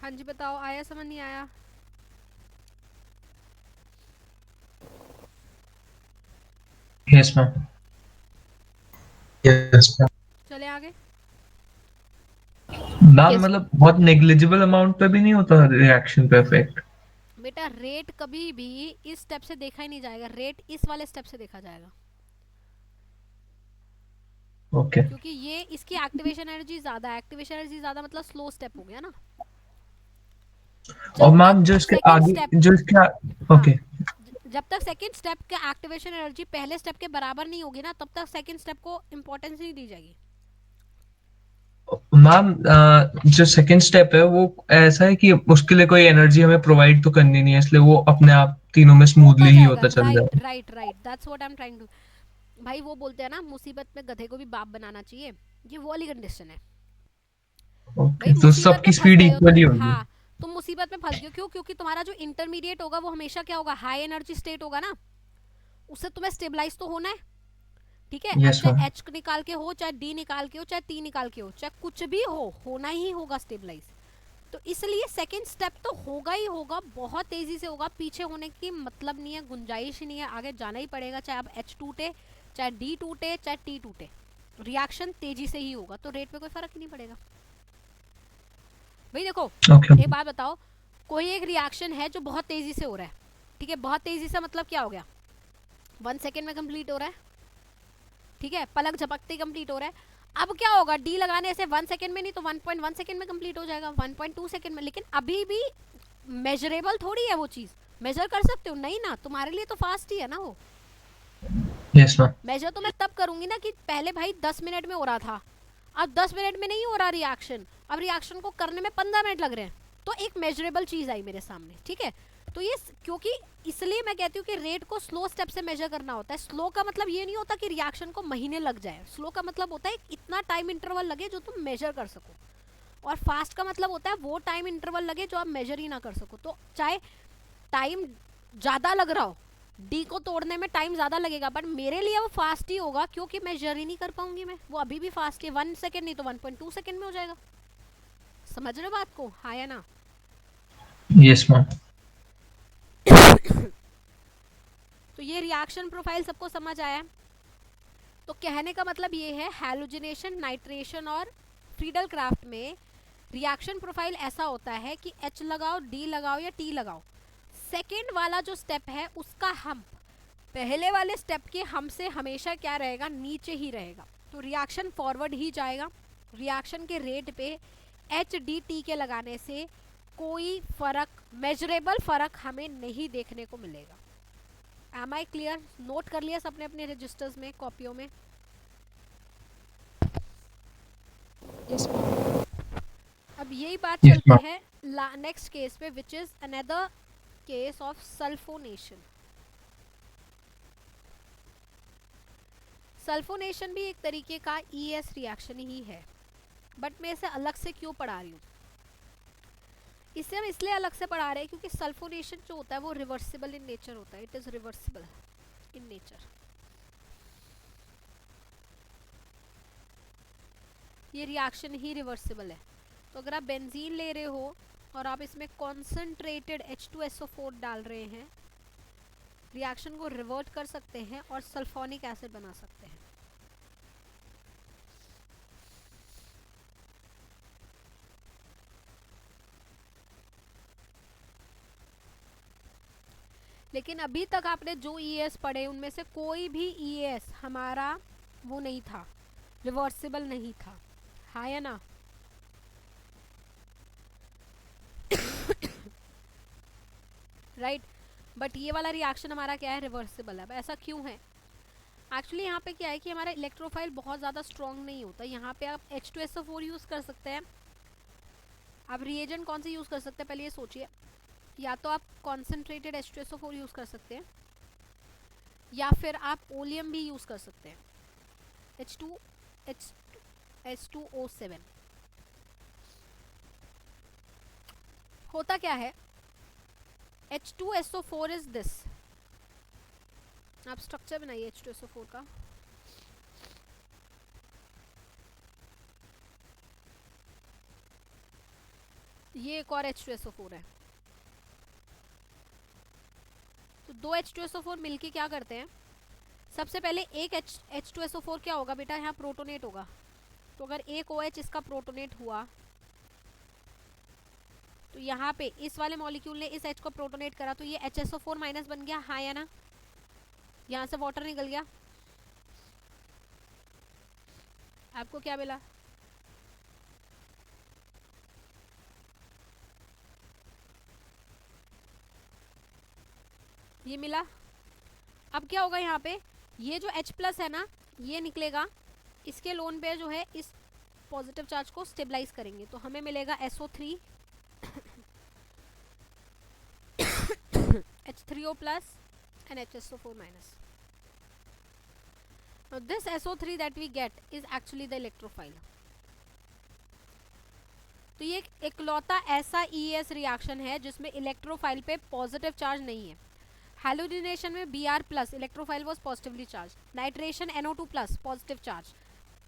हाँ जी बताओ, आया समझ नहीं आया? Yes ma'am. Yes ma'am. चले आगे। मैम मतलब बहुत नेग्लिजिबल अमाउंट पे भी नहीं होता रिएक्शन पे इफेक्ट? बेटा रेट कभी भी इस स्टेप से देखा ही नहीं जाएगा, रेट इस वाले स्टेप से देखा जाएगा। ओके। क्योंकि ये इसकी एक्टिवेशन एनर्जी ज्यादा है, एक्टिवेशन एनर्जी ज्यादा मतलब स्लो स्टेप हो गया ना। और मैम जो इसके आगे जो इसका ओके, जब तक सेकंड स्टेप के एक्टिवेशन एनर्जी पहले स्टेप के बराबर नहीं होगी ना, तब तक सेकंड स्टेप को इंपॉर्टेंस नहीं दी जाएगी। मैम जो सेकंड स्टेप है वो ऐसा है कि उसके लिए कोई एनर्जी हमें प्रोवाइड तो करनी नहीं है, इसलिए वो अपने आप तीनों में स्मूथली ही होता चल राइट जाएगा। Right right, that's what I am trying to. भाई वो बोलते हैं ना, मुसीबत में गधे को भी बाप बनाना चाहिए, ये वो वाली कंडीशन है। ओके, तो सबकी स्पीड इक्वली होगी। हाँ, तुम मुसीबत में फंस गए, क्यों? क्योंकि तुम्हारा जो इंटरमीडिएट होगा वो हमेशा क्या होगा, हाई एनर्जी स्टेट होगा ना, उससे तुम्हें स्टेबलाइज तो होना है, ठीक है? Yes, चाहे ma'am. एच निकाल के हो, चाहे डी निकाल के हो, चाहे टी निकाल के हो, चाहे कुछ भी हो, होना ही होगा स्टेबलाइज। तो इसलिए सेकंड स्टेप तो होगा ही होगा, बहुत तेजी से होगा, पीछे होने की मतलब नहीं है, गुंजाइश ही नहीं है, आगे जाना ही पड़ेगा, चाहे अब एच टूटे, चाहे डी टूटे, चाहे टी टूटे, रिएक्शन तेजी से ही होगा, तो रेट पे कोई फर्क ही नहीं पड़ेगा। भाई देखो, Okay. एक बात बताओ, कोई एक रिएक्शन है जो बहुत तेजी से हो रहा है, ठीक है? बहुत तेजी से मतलब क्या हो गया, 1 सेकेंड में कंप्लीट हो रहा है, ठीक है? पलक झपकते ही कंप्लीट हो रहा है। अब क्या होगा, डी लगाने से 1 सेकेंड में नहीं तो 1.1 सेकेंड में कंप्लीट हो जाएगा, 1.2 सेकेंड में। लेकिन अभी भी मेजरेबल थोड़ी है वो चीज़, मेजर कर सकते हो नहीं ना, तुम्हारे लिए तो फास्ट ही है ना वो। Yes, ma'am. मेजर तो मैं तब करूंगी ना कि पहले भाई 10 मिनट में हो रहा था, अब 10 मिनट में नहीं हो रहा रिएक्शन, अब रिएक्शन को करने में 15 मिनट लग रहे हैं, तो एक मेजरेबल चीज़ आई मेरे सामने, ठीक है? तो ये क्योंकि इसलिए मैं कहती हूँ कि रेट को स्लो स्टेप से मेजर करना होता है। स्लो का मतलब ये नहीं होता कि रिएक्शन को महीने लग जाए, स्लो का मतलब होता है इतना टाइम इंटरवल लगे जो तुम मेजर कर सको, और फास्ट का मतलब होता है वो टाइम इंटरवल लगे जो आप मेजर ही ना कर सको। तो चाहे टाइम ज़्यादा लग रहा हो, डी को तोड़ने में टाइम ज़्यादा लगेगा, बट मेरे लिए वो फास्ट ही होगा, क्योंकि मेजर ही नहीं कर पाऊंगी मैं, वो अभी भी फास्ट है, 1 सेकेंड नहीं तो 1.2 सेकेंड में हो जाएगा। समझ रहे हो बात को, हाँ या ना? Yes, ma'am. तो ये रिएक्शन प्रोफाइल सबको समझ आया? तो कहने का मतलब ये है हैलोजिनेशन, नाइट्रेशन और फ्रीडल क्राफ्ट में रिएक्शन प्रोफाइल ऐसा होता है कि H लगाओ, D लगाओ या T लगाओ, सेकेंड वाला जो स्टेप है उसका हम पहले वाले स्टेप के हम से हमेशा क्या रहेगा, नीचे ही रहेगा। तो रिएक्शन फॉरवर्ड ही जाएगा। रिएक्शन के रेट पे HDT के लगाने से कोई फर्क, मेजरेबल फर्क हमें नहीं देखने को मिलेगा। M I clear? नोट कर लिया सबने अपने रजिस्टर्स में, कॉपियों में? Yes, ma'am. अब यही बात Yes, चलती ma'am. है नेक्स्ट केस पे, which is another case of sulphonation. Sulphonation भी एक तरीके का ES रिएक्शन ही है, बट मैं इसे अलग से क्यों पढ़ा रही हूँ? इसे हम इसलिए अलग से पढ़ा रहे हैं क्योंकि सल्फोनेशन जो होता है वो रिवर्सिबल इन नेचर होता है। It is reversible in nature. ये रिएक्शन ही रिवर्सिबल है। तो अगर आप बेंजीन ले रहे हो और आप इसमें कॉन्सेंट्रेटेड H2SO4 डाल रहे हैं, रिएक्शन को रिवर्ट कर सकते हैं और सल्फोनिक एसिड बना सकते हैं। लेकिन अभी तक आपने जो ES पढ़े उनमें से कोई भी ES हमारा वो नहीं था, रिवर्सिबल नहीं था, हाँ या ना? राइट बट ये वाला रिएक्शन हमारा क्या है, रिवर्सिबल है। अब ऐसा क्यों है? एक्चुअली यहाँ पे क्या है कि हमारा इलेक्ट्रोफाइल बहुत ज़्यादा स्ट्रॉन्ग नहीं होता। यहाँ पे आप H2SO4 यूज़ कर सकते हैं। आप रिएजेंट कौन से यूज़ कर सकते हैं पहले ये सोचिए। या तो आप कॉन्सेंट्रेटेड H2SO4 यूज़ कर सकते हैं या फिर आप ओलियम भी यूज़ कर सकते हैं, H2O7। होता क्या है, H2SO4 इज दिस। आप स्ट्रक्चर बनाइए H2SO4 का। ये एक और H2SO4 है। तो दो H2SO4 मिलके क्या करते हैं, सबसे पहले एक H2SO4 क्या होगा बेटा, यहाँ प्रोटोनेट होगा। तो अगर एक OH इसका प्रोटोनेट हुआ तो यहाँ पे इस वाले मॉलिक्यूल ने इस H को प्रोटोनेट करा तो ये HSO4 माइनस बन गया, हाँ या ना? यहाँ से वाटर निकल गया, आपको क्या मिला? ये मिला। अब क्या होगा यहाँ पे, ये जो H प्लस है ना ये निकलेगा, इसके लोन पे जो है इस पॉजिटिव चार्ज को स्टेबलाइज करेंगे तो हमें मिलेगा SO3 H3O plus and HSO4 minus. Now this SO3 that we get is actually the electrophile. तो ये इकलौता ऐसा ES रिएक्शन है जिसमें इलेक्ट्रोफाइल पे पॉजिटिव चार्ज नहीं है। हैलोजिनेशन में Br plus electrophile was positively charge, nitration NO2 plus positive charge,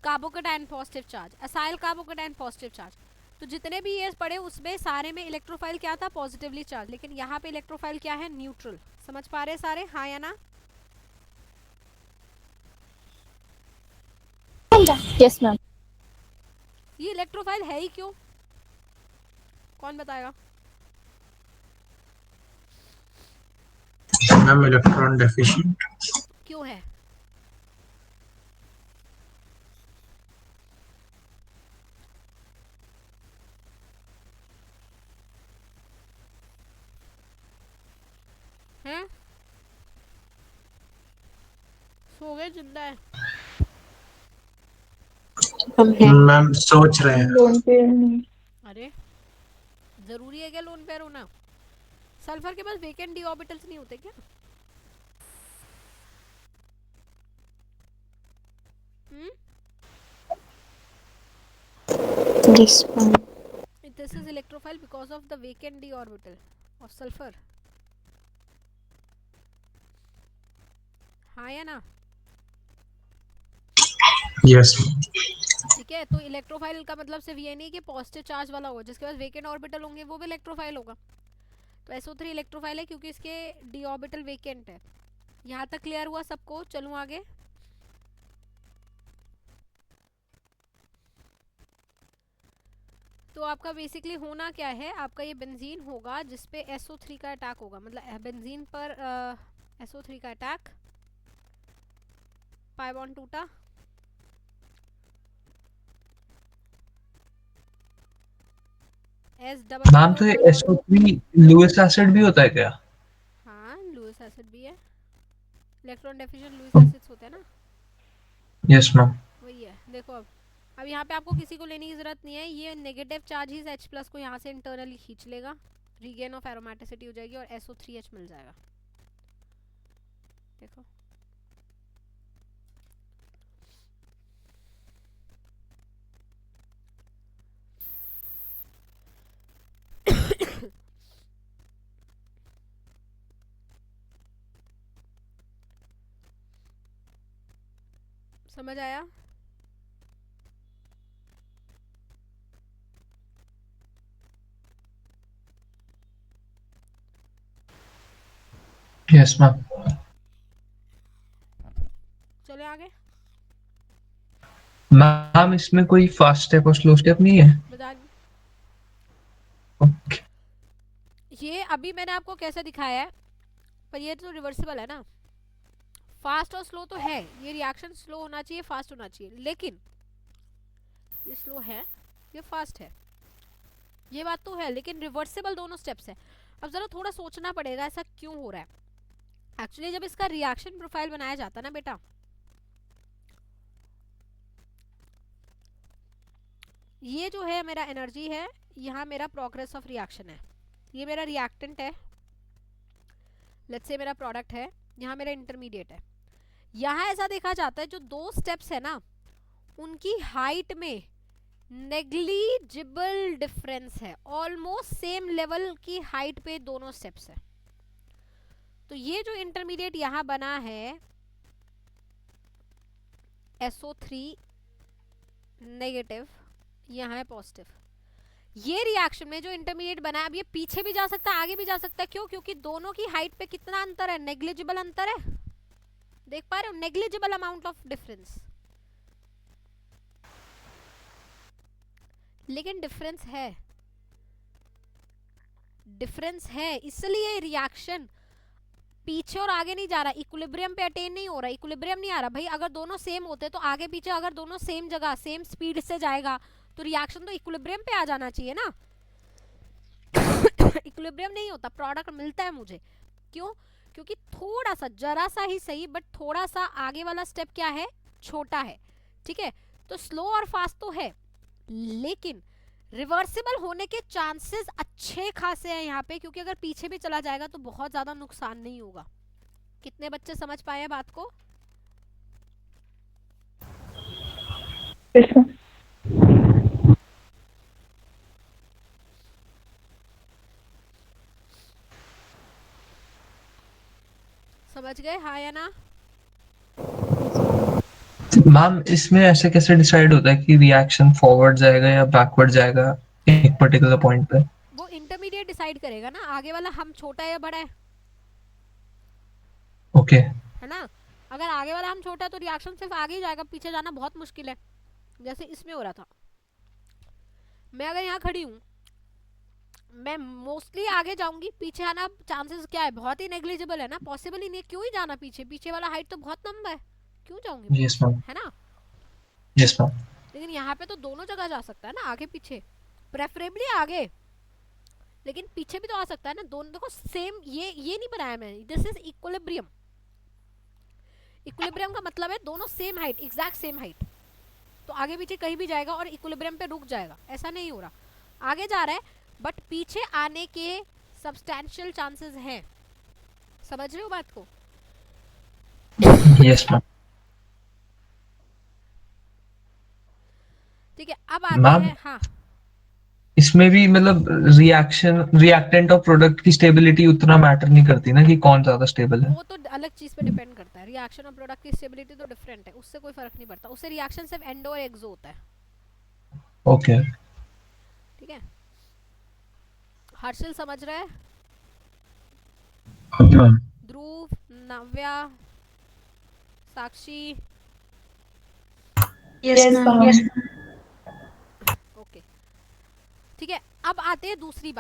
carbocation positive charge, acyl carbocation positive charge. तो जितने भी ES पढ़े उसमें सारे में इलेक्ट्रोफाइल क्या था, पॉजिटिवली चार्ज। लेकिन यहाँ पे इलेक्ट्रोफाइल क्या है, न्यूट्रल। समझ पा रहे सारे, हाँ या ना? Yes ma'am. ये इलेक्ट्रोफाइल है ही क्यों, कौन बताएगा? Ma'am electron deficient. क्यों है? हैं? सो गए, जिंदा है? हम हैं। मैम सोच रहे हैं। लोन पे नहीं। अरे जरूरी है क्या लोन पेयर होना? सल्फर के पास वेकेंट डी ऑर्बिटल्स नहीं होते क्या? Yes, ma'am. This is electrophile because of the vacant d orbital of sulfur. हाँ या ना? यस ठीक है, तो इलेक्ट्रोफाइल का मतलब सिर्फ ये नहीं कि पॉजिटिव चार्ज वाला होगा, जिसके पास वेकेंट ऑर्बिटल होंगे वो भी इलेक्ट्रोफाइल होगा। तो SO3 इलेक्ट्रोफाइल है क्योंकि इसके d ऑर्बिटल वेकेंट है। यहाँ तक क्लियर हुआ सबको? चलूं आगे? तो आपका बेसिकली होना क्या है, आपका ये बेंजीन होगा जिसपे SO3 का अटैक होगा, मतलब बेंजीन पर SO3 का अटैक, पाई बॉन्ड टूटा, S डबल मैम तो ये SO3 लुईस एसिड भी होता है क्या? हाँ लुईस एसिड भी है, इलेक्ट्रॉन डेफिशिएंट लुईस एसिड्स होते हैं ना, यस मैम। वही है। देखो अब यहाँ पे आपको किसी को लेने की जरूरत नहीं है, ये नेगेटिव चार्ज ही H+ को यहाँ से इंटरनली खींच लेगा, रीगेन ऑफ एरोमेटिसिटी हो जाएगी और SO3H मिल जाएगा। देखो समझ आया? Yes ma'am. चले आगे। मैम इसमें कोई फास्ट स्टेप और स्लो स्टेप नहीं है? बता ओके। ये अभी मैंने आपको कैसे दिखाया है, पर ये तो रिवर्सिबल है ना। फास्ट और स्लो तो है, ये रिएक्शन स्लो होना चाहिए, फास्ट होना चाहिए, लेकिन ये स्लो है, ये फास्ट है, ये बात तो है, लेकिन रिवर्सिबल दोनों स्टेप्स है। अब जरा थोड़ा सोचना पड़ेगा ऐसा क्यों हो रहा है। एक्चुअली जब इसका रिएक्शन प्रोफाइल बनाया जाता है ना बेटा, ये जो है मेरा एनर्जी है, यहाँ मेरा प्रोग्रेस ऑफ रिएक्शन है, ये मेरा रिएक्टेंट है, लेट्स से मेरा प्रोडक्ट है, यहाँ मेरा इंटरमीडिएट है। यहाँ ऐसा देखा जाता है जो दो स्टेप्स है ना, उनकी हाइट में नेग्लिजिबल डिफरेंस है, ऑलमोस्ट सेम लेवल की हाइट पे दोनों स्टेप्स है। तो ये जो इंटरमीडिएट यहाँ बना है SO3 नेगेटिव, यहाँ है पॉजिटिव, ये रिएक्शन में जो इंटरमीडिएट बना है, अब ये पीछे भी जा सकता है, आगे भी जा सकता है। क्यों? क्योंकि दोनों की हाइट पे कितना अंतर है, नेग्लिजिबल अंतर है, देख पा रहे हो, नेग्लिजिबल अमाउंट ऑफ डिफरेंस, लेकिन डिफरेंस है, डिफरेंस है, इसलिए रिएक्शन पीछे और आगे नहीं जा रहा, इक्विलिब्रियम पे अटेन नहीं हो रहा, इक्विलिब्रियम नहीं आ रहा। भाई अगर दोनों सेम होते तो आगे पीछे, अगर दोनों सेम जगह सेम स्पीड से जाएगा तो रिएक्शन तो इक्विलिब्रियम पे आ जाना चाहिए ना। इक्विलिब्रियम नहीं होता, प्रोडक्ट मिलता है मुझे। क्यों? क्योंकि थोड़ा सा, जरा सा ही सही, बट थोड़ा सा आगे वाला स्टेप क्या है, छोटा है, ठीक है। तो स्लो और फास्ट तो है, लेकिन रिवर्सिबल होने के चांसेस अच्छे खासे हैं यहाँ पे, क्योंकि अगर पीछे भी चला जाएगा तो बहुत ज्यादा नुकसान नहीं होगा। कितने बच्चे समझ पाए हैं बात को? समझ गए, हाँ या ना? मैम इसमें ऐसे कैसे डिसाइड होता है कि रिएक्शन फॉरवर्ड जाएगा या बैकवर्ड जाएगा एक पर्टिकुलर पॉइंट पे? वो इंटरमीडिएट डिसाइड करेगा ना, आगे वाला हम छोटा है या बड़ा है, ओके। है ना। अगर आगे वाला हम छोटा है तो रिएक्शन सिर्फ आगे ही जाएगा, पीछे जाना बहुत मुश्किल है। जैसे इसमें हो रहा था, मैं अगर यहाँ खड़ी हूँ, मैं मोस्टली आगे जाऊंगी, पीछे आना चांसेस क्या है, बहुत ही नेग्लिजिबल है ना, पॉसिबल ही नहीं है। क्यों ही जाना पीछे, पीछे वाला हाइट तो बहुत लंबा है, क्यों जाऊंगी? Yes ma'am. है ना। Yes ma'am. लेकिन यहाँ पे तो दोनों जगह जा सकता है ना, आगे पीछे, प्रेफरेबली आगे, लेकिन पीछे भी तो आ सकता है ना। दोनों देखो सेम, ये नहीं बनाया मैंने, दिस इज इक्विलिब्रियम। इक्विलिब्रियम का मतलब है दोनों same height, exact same height, तो आगे पीछे कहीं भी जाएगा और इक्विलिब्रियम पे रुक जाएगा, ऐसा नहीं हो रहा। आगे जा रहा है बट पीछे आने के सब्सटैंशियल चांसेस हैं। समझ रहे हो बात को? Yes ma'am. ठीक है, अब आते मैम हैं। हाँ, इसमें भी मतलब रिएक्टेंट और प्रोडक्ट की स्टेबिलिटी उतना मैटर नहीं करती ना कि कौन ज्यादा स्टेबल है? वो तो अलग चीज पे डिपेंड करता है। रिएक्शन और प्रोडक्ट की स्टेबिलिटी तो डिफरेंट है, उससे कोई फर्क नहीं पड़ता। उससे रिएक्शन सिर्फ एंडो और एक्सो होता है। ओके। ठीक है, हर्षल समझ रहा है? हाँ ध्रुव, नव्या, साक्षी, Yes, ma'am. ओके ठीक है। अब आते हैं दूसरी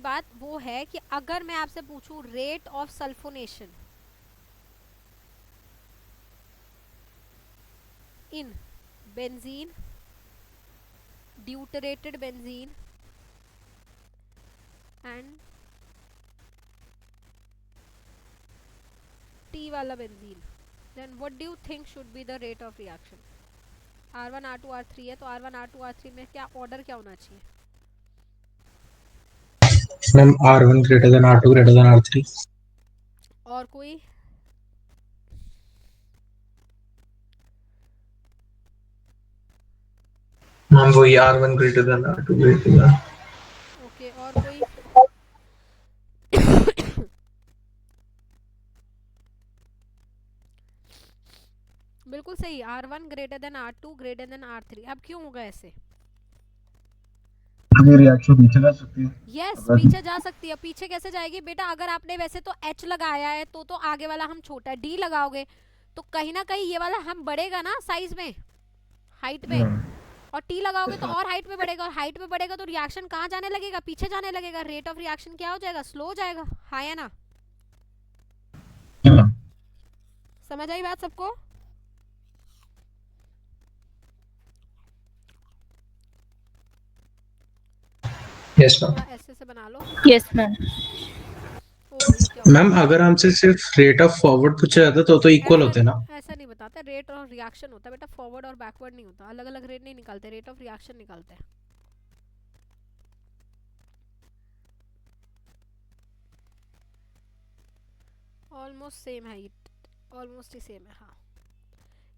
बात, वो है कि अगर मैं आपसे पूछूं rate of sulphonation in benzene, deuterated benzene and T वाला benzene, then what do you think should be the rate of reaction? R1 R2 R3 है, तो R1 R2 R3 में क्या ऑर्डर क्या होना चाहिए? Ma'am R1 greater than R2 greater than R3. और कोई? मैम वही R1 greater than R2 greater than. Okay, और कोई? बिल्कुल सही, R1 greater than R2 greater than R3। अब क्यों होगा ऐसे? ये रिएक्शन पीछे जा सकती है। यस, पीछे जा सकती है। पीछे कैसे जाएगी बेटा? अगर आपने वैसे तो H लगाया है तो आगे वाला हम छोटा D लगाओगे तो कहीं ना कहीं ये वाला हम बढ़ेगा ना साइज में, हाइट में, और T लगाओगे तो और हाइट में बढ़ेगा, और हाइट में बढ़ेगा तो रिएक्शन कहाँ जाने लगेगा? पीछे जाने लगेगा। रेट ऑफ रिएक्शन क्या हो जाएगा? स्लो हो जाएगा। हाँ या ना? समझ आई बात सबको? Yes ma'am. थोड़ा ऐसे से बना लो। Yes ma'am. मैम अगर हमसे सिर्फ रेट ऑफ फॉरवर्ड पूछा जाता तो इक्वल होते ना। ऐसा नहीं बताते, रेट ऑफ रिएक्शन होता है बेटा, फॉरवर्ड और बैकवर्ड नहीं होता। अलग अलग रेट नहीं निकालते, रेट ऑफ रिएक्शन निकालते हैं। ऑलमोस्ट सेम है, ऑलमोस्ट ही सेम है। हाँ,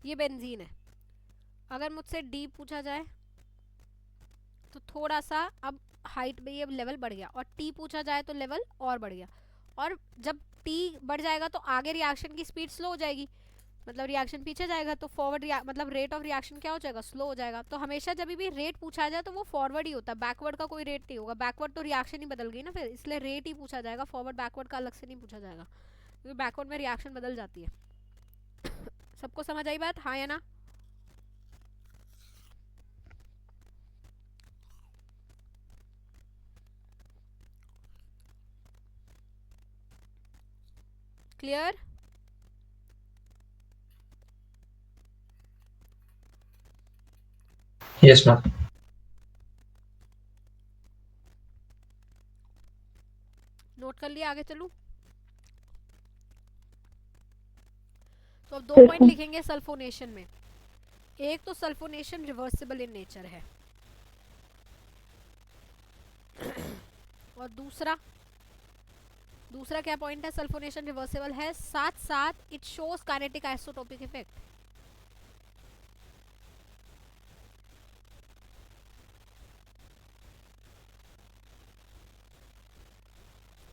ये बेंजीन है। अगर मुझसे डी पूछा जाए तो थोड़ा सा अब हाइट में ये लेवल बढ़ गया, और टी पूछा जाए तो लेवल और बढ़ गया। और जब टी बढ़ जाएगा तो आगे रिएक्शन की स्पीड स्लो हो जाएगी, मतलब रिएक्शन पीछे जाएगा, तो फॉरवर्ड मतलब रेट ऑफ रिएक्शन क्या हो जाएगा? स्लो हो जाएगा। तो हमेशा जब भी रेट पूछा जाए तो वो फॉरवर्ड ही होता है, बैकवर्ड का कोई रेट नहीं होगा। बैकवर्ड तो रिएक्शन ही बदल गई ना फिर, इसलिए रेट ही पूछा जाएगा, फॉरवर्ड बैकवर्ड का अलग से नहीं पूछा जाएगा, क्योंकि बैकवर्ड में रिएक्शन बदल जाती है। सबको समझ आई बात? हाँ या ना? क्लियर? Yes ma'am. नोट कर लिया? आगे चलूं? तो अब 2 पॉइंट लिखेंगे सल्फोनेशन में। एक तो सल्फोनेशन रिवर्सिबल इन नेचर है, और दूसरा क्या पॉइंट है? सल्फोनेशन रिवर्सिबल है, साथ साथ it shows kinetic isotopic effect.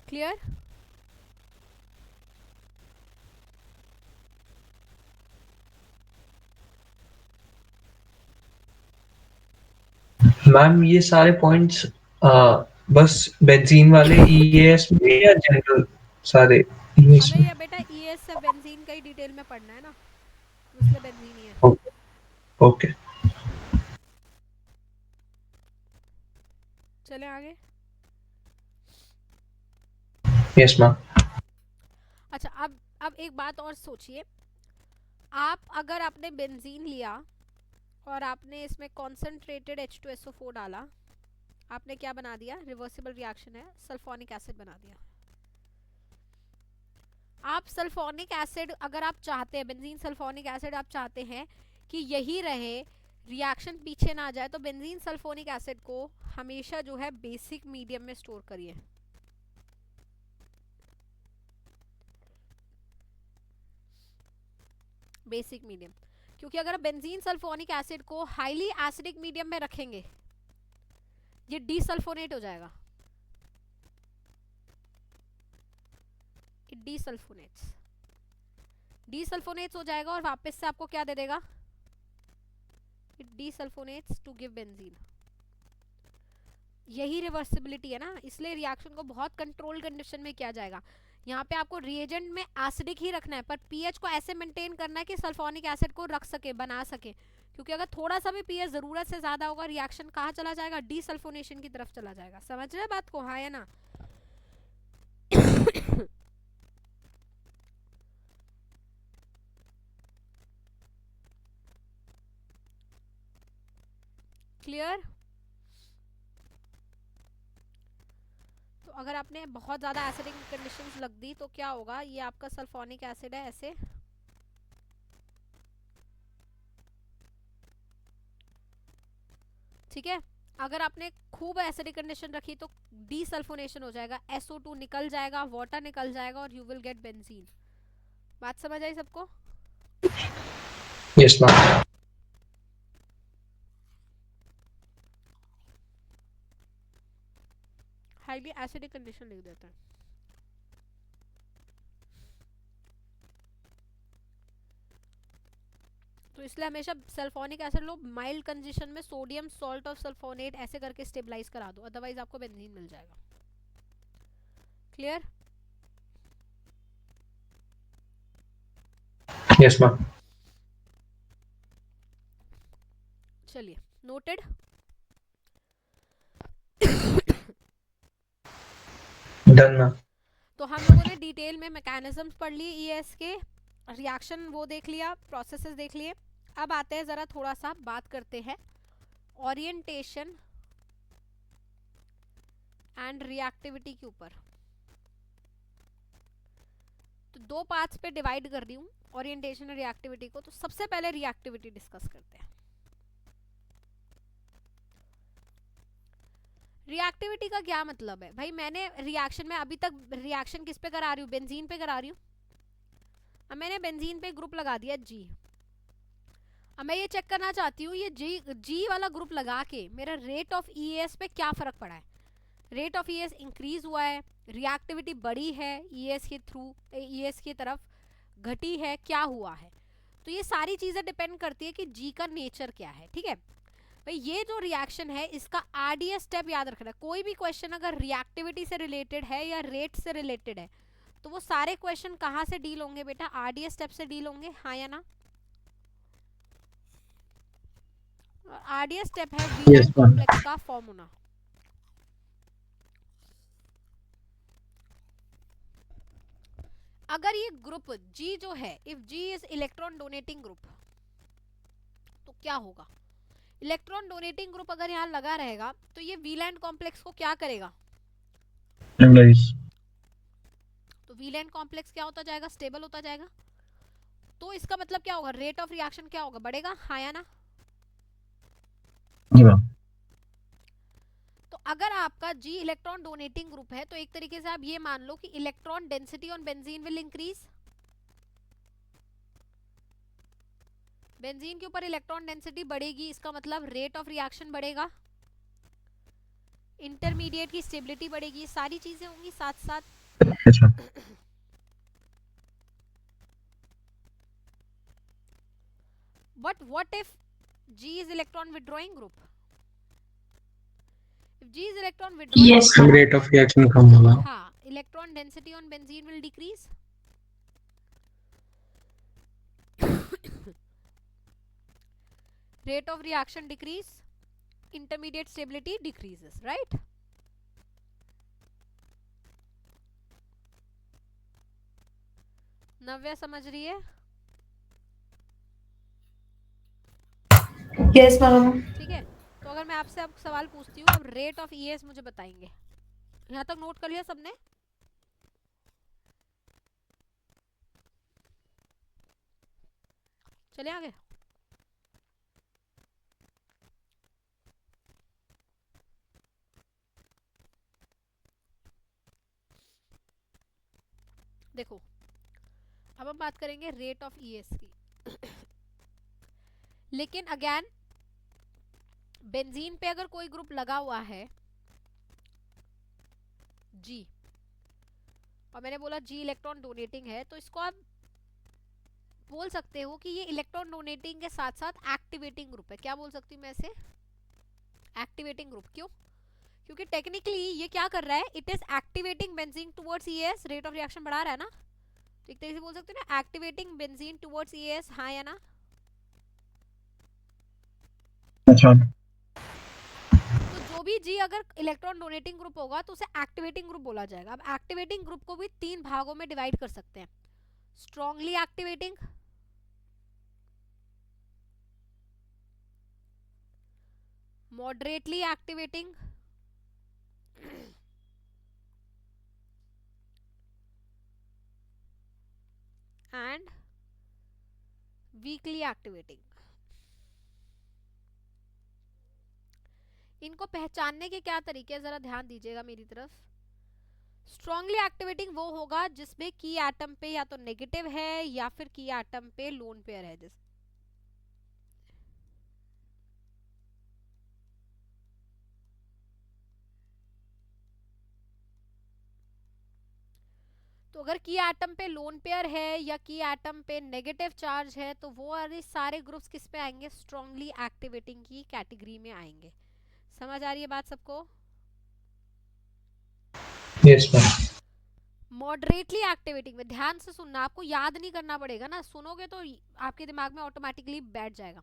Clear? Ma'am ये सारे पॉइंट्स बस बेंजीन वाले EAS में या जनरल सारे EAS हमें में? ये बेटा ES से बेंजीन का ही डिटेल में पढ़ना है ना, इसलिए बेंजीन ही है। ओके। चले आगे। Yes ma'am. अच्छा, अब एक बात और सोचिए। आप अगर आपने बेंजीन लिया और आपने इसमें कॉन्सेंट्रेटेड H2SO4 डाला, आपने क्या बना दिया? रिवर्सिबल रिएक्शन है, सल्फोनिक एसिड बना दिया। आप सल्फोनिक एसिड अगर आप चाहते हैं, बेंजीन सल्फोनिक एसिड आप चाहते हैं कि यही रहे, रिएक्शन पीछे ना जाए, तो बेंजीन सल्फोनिक एसिड को हमेशा जो है बेसिक मीडियम में स्टोर करिए। बेसिक मीडियम, क्योंकि अगर आप बेंजीन सल्फोनिक एसिड को हाईली एसिडिक मीडियम में रखेंगे, ये डीसल्फोनेट हो जाएगा, इट डीसल्फोनेट्स हो जाएगा, और वापस से आपको क्या दे देगा? It desulphonates to give benzene. यही रिवर्सिबिलिटी है ना, इसलिए रिएक्शन को बहुत कंट्रोल कंडीशन में किया जाएगा। यहाँ पे आपको रिएजेंट में एसिडिक ही रखना है, पर पीएच को ऐसे मेंटेन करना है कि सल्फोनिक एसिड को रख सके, बना सके, क्योंकि अगर थोड़ा सा भी पीएच जरूरत से ज्यादा होगा रिएक्शन कहाँ चला जाएगा, डीसल्फोनेशन की तरफ चला जाएगा। समझ रहे बात को, हाँ या ना? क्लियर? तो अगर आपने बहुत ज्यादा एसिडिक कंडीशंस लग दी तो क्या होगा, ये आपका सल्फोनिक एसिड है ऐसे, ठीक है। अगर आपने खूब एसिडिक कंडीशन रखी तो डीसल्फोनेशन हो जाएगा, SO2 निकल जाएगा, वाटर निकल जाएगा और यू विल गेट बेंजीन। बात समझ आई सबको? Yes ma'am. Highly acidic condition लिख देते हैं। तो इसलिए हमेशा सल्फोनिक एसिड लो, माइल्ड कंडीशन में सोडियम सॉल्ट ऑफ सल्फोनेट ऐसे करके स्टेबलाइज करा दो, अदरवाइज आपको बेंजीन मिल जाएगा। क्लियर? Yes ma'am. चलिए, नोटेड। Done ma'am. तो हम लोगों ने डिटेल में मैकेनिज्म्स पढ़ लिए, ईएस के रिएक्शन वो देख लिया, प्रोसेसेस देख लिए। अब आते हैं जरा थोड़ा सा बात करते हैं ओरिएंटेशन एंड रिएक्टिविटी के ऊपर। तो दो पार्ट्स पे डिवाइड कर दी हूँ ओरिएंटेशन और रिएक्टिविटी को। तो सबसे पहले रिएक्टिविटी डिस्कस करते हैं। रिएक्टिविटी का क्या मतलब है भाई? मैंने रिएक्शन में अभी तक रिएक्शन किस पे करा रही हूँ? बेंजीन पे करा रही हूँ। अब मैंने बेंजीन पे ग्रुप लगा दिया G। अब मैं ये चेक करना चाहती हूँ ये G वाला ग्रुप लगा के मेरा रेट ऑफ EAS पे क्या फर्क पड़ा है। रेट ऑफ EAS इंक्रीज हुआ है, रिएक्टिविटी बढ़ी है, EAS के थ्रू EAS की तरफ घटी है, क्या हुआ है? तो ये सारी चीजें डिपेंड करती है कि G का नेचर क्या है। ठीक है भाई, ये जो रिएक्शन है इसका RDS स्टेप याद रखना। कोई भी क्वेश्चन अगर रिएक्टिविटी से रिलेटेड है या रेट से रिलेटेड है तो वो सारे क्वेश्चन कहाँ से डील होंगे बेटा? RDS स्टेप से डील होंगे, हाँ या ना? RDS स्टेप है वीलान कॉम्प्लेक्स का फॉर्मूला। अगर ये ग्रुप G जो है, if G is electron donating group, तो क्या होगा? इलेक्ट्रॉन डोनेटिंग ग्रुप अगर यहाँ लगा रहेगा तो ये वीलैंड कॉम्प्लेक्स को क्या करेगा? तो वीलैंड कॉम्प्लेक्स क्या होता जाएगा? स्टेबल होता जाएगा। तो इसका मतलब क्या होगा? रेट ऑफ रिएक्शन क्या होगा? बढ़ेगा, हाँ या ना? तो अगर आपका G इलेक्ट्रॉन डोनेटिंग ग्रुप है तो एक तरीके से आप ये मान लो कि electron density on benzene will increase. Benzene के ऊपर इलेक्ट्रॉन डेंसिटी बढ़ेगी, इसका मतलब रेट ऑफ रिएक्शन बढ़ेगा, इंटरमीडिएट की स्टेबिलिटी बढ़ेगी, सारी चीजें होंगी साथ साथ। But what if G is electron withdrawing group? If G is electron withdrawing, yes, rate of reaction कम होगा। हाँ, electron density on benzene will decrease. Rate of reaction decrease, intermediate stability decreases, right? नव्या समझ रही है? Yes ma'am. ठीक है, तो अगर मैं आपसे अब सवाल पूछती हूँ, अब रेट ऑफ EAS मुझे बताएंगे। यहाँ तक नोट कर लिया सबने? चले आगे। देखो, अब हम बात करेंगे रेट ऑफ EAS की। लेकिन अगेन बेंजीन पे अगर कोई ग्रुप लगा हुआ है G, और मैंने बोला G इलेक्ट्रॉन डोनेटिंग है, तो इसको आप बोल सकते हो कि ये इलेक्ट्रॉन डोनेटिंग के साथ साथ एक्टिवेटिंग ग्रुप है। क्या बोल सकती हूँ मैं इसे? Activating group. क्यों? क्योंकि टेक्निकली ये क्या कर रहा है, it is activating benzene towards ES, rate of reaction बढ़ा रहा है ना, तो एक तरीके से बोल सकते हो ना एक्टिवेटिंग बेंजीन टुवर्ड्स ईएस, हाँ या ना। अच्छा तो जो भी जी अगर इलेक्ट्रॉन डोनेटिंग ग्रुप होगा तो उसे एक्टिवेटिंग ग्रुप बोला जाएगा। अब एक्टिवेटिंग ग्रुप को भी 3 भागों में डिवाइड कर सकते हैं, strongly activating, moderately activating and weekly activating. इनको पहचानने के क्या तरीके हैं, जरा ध्यान दीजिएगा मेरी तरफ। स्ट्रांगली एक्टिवेटिंग वो होगा जिसमें की एटम पे या तो नेगेटिव है या फिर की एटम पे लोन पेयर है। जैसे तो अगर की एटम पे लोन पेयर है या की एटम पे नेगेटिव चार्ज है तो वो सारे ग्रुप्स किस पे आएंगे, स्ट्रांगली एक्टिवेटिंग की कैटेगरी में आएंगे। समझ आ रही है बात सबको? Yes ma'am. मॉडरेटली एक्टिवेटिंग में ध्यान से सुनना, आपको याद नहीं करना पड़ेगा ना, सुनोगे तो आपके दिमाग में ऑटोमेटिकली बैठ जाएगा।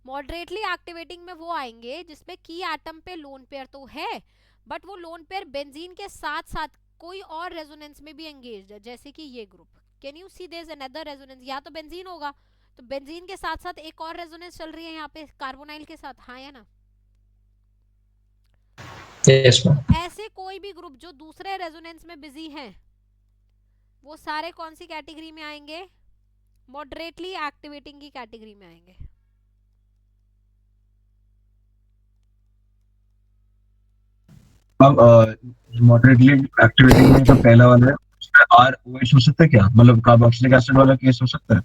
मॉडरेटली एक्टिवेटिंग में वो आएंगे जिसमें की एटम पे लोन पेयर तो है बट वो लोन पेयर बेंजीन के साथ साथ कोई और रेजोनेंस में भी एंगेज्ड है, जैसे कि ये group. Can you see there is another resonance, या तो बेंजीन होगा तो बेंजीन के साथ साथ एक और रेजोनेंस चल रही है यहाँ पे कार्बोनाइल के साथ, हाँ या ना। Yes ma'am. तो ऐसे कोई भी ग्रुप जो दूसरे रेजोनेंस में बिजी हैं वो सारे कौन सी कैटेगरी में आएंगे, मॉडरेटली एक्टिवेटिंग की कैटेगरी में आएंगे। अब मॉडरेटली एक्टिवेटिंग में जो पहला वाला है उसमें आर ओ एच हो सकता है क्या, मतलब कार्बोक्सिलिक एसिड वाला केस हो सकता है?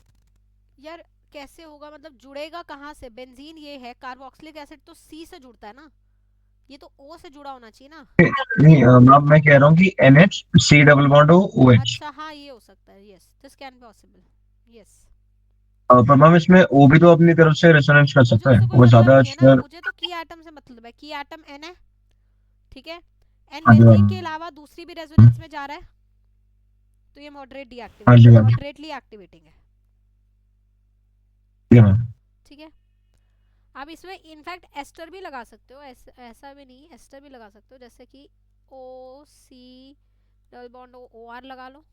यार कैसे होगा, मतलब जुड़ेगा कहाँ से, बेंजीन ये है, कार्बोक्सिलिक एसिड तो सी से जुड़ता है ना, ये तो ओ से जुड़ा होना चाहिए ना। नहीं मैम मैं कह रहा हूँ कि NH C double bond O OH। अच्छा हाँ ये हो सकता है, yes this can possible, yes. पर मैम इसमें O भी तो अपनी तरफ से रेजोनेंस कर मुझे सकता उससे है, कोई वो मतलब ज्यादा नहीं है ना, अच्छा। मुझे तो की एटम से मतलब है, की एटम एन है, ठीक है, एन हाँ जी बेंजीन मैम। के अलावा दूसरी भी रेजोनेंस में जा रहा है तो ये मॉडरेट हाँ जी डीएक्टिवेटिंग, मैम। मॉडरेटली एक्टिवेटिंग है, ठीक है मैम। ठीक है। आप इसमें इनफैक्ट एस्टर भी लगा सकते हो, ऐसा भी नहीं, एस्टर भी लगा सकते हो, जैसे कि O C double bond O R लगा लो,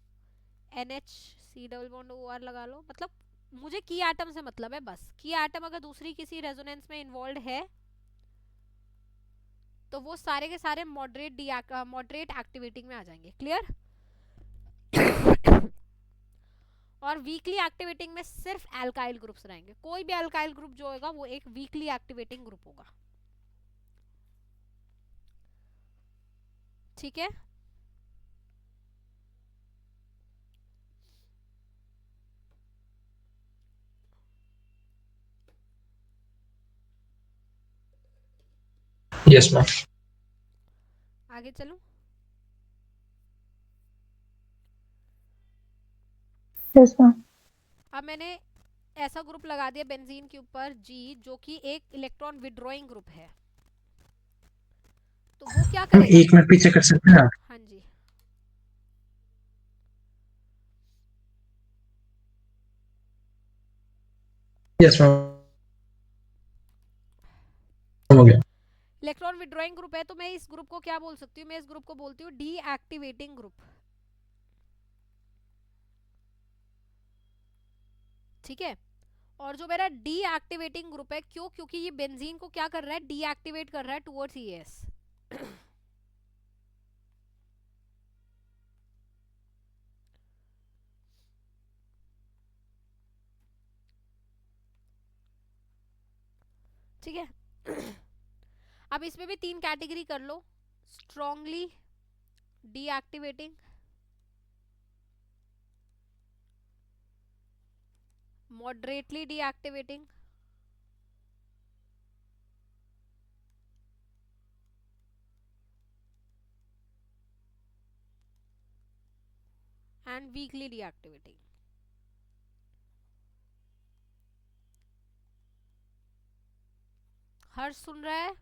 NH C double bond O R लगा लो, मतलब मुझे की एटम से मतलब है बस। की एटम अगर दूसरी किसी रेजोनेंस में इन्वॉल्व है तो वो सारे के सारे मॉडरेट एक्टिवेटिंग में आ जाएंगे, क्लियर। और वीकली एक्टिवेटिंग में सिर्फ एल्काइल ग्रुप्स रहेंगे, कोई भी एल्काइल ग्रुप जो होगा वो एक वीकली एक्टिवेटिंग ग्रुप होगा, ठीक है। Yes ma'am. आगे चलूं, यस मैम। अब मैंने ऐसा ग्रुप लगा दिया बेंजीन के ऊपर G जो कि एक इलेक्ट्रॉन विड्रॉइंग ग्रुप है, तो वो क्या हम करेगा, 1 मिनट पीछे कर सकते हैं आप? हाँ जी यस मैम हो गया। इलेक्ट्रॉन विड्रॉइंग ग्रुप है तो मैं इस ग्रुप को क्या बोल सकती हूँ, मैं इस ग्रुप को बोलती हूँ डीएक्टिवेटिंग ग्रुप, ठीक है। और जो मेरा डीएक्टिवेटिंग ग्रुप है, क्यों, क्योंकि ये बेंजीन को क्या कर रहा है, डीएक्टिवेट कर रहा है टुवर्ड्स ईएस। ठीक है। अब इसमें भी 3 कैटेगरी कर लो, strongly deactivating, moderately deactivating and weakly deactivating. Harsh सुन रहा है?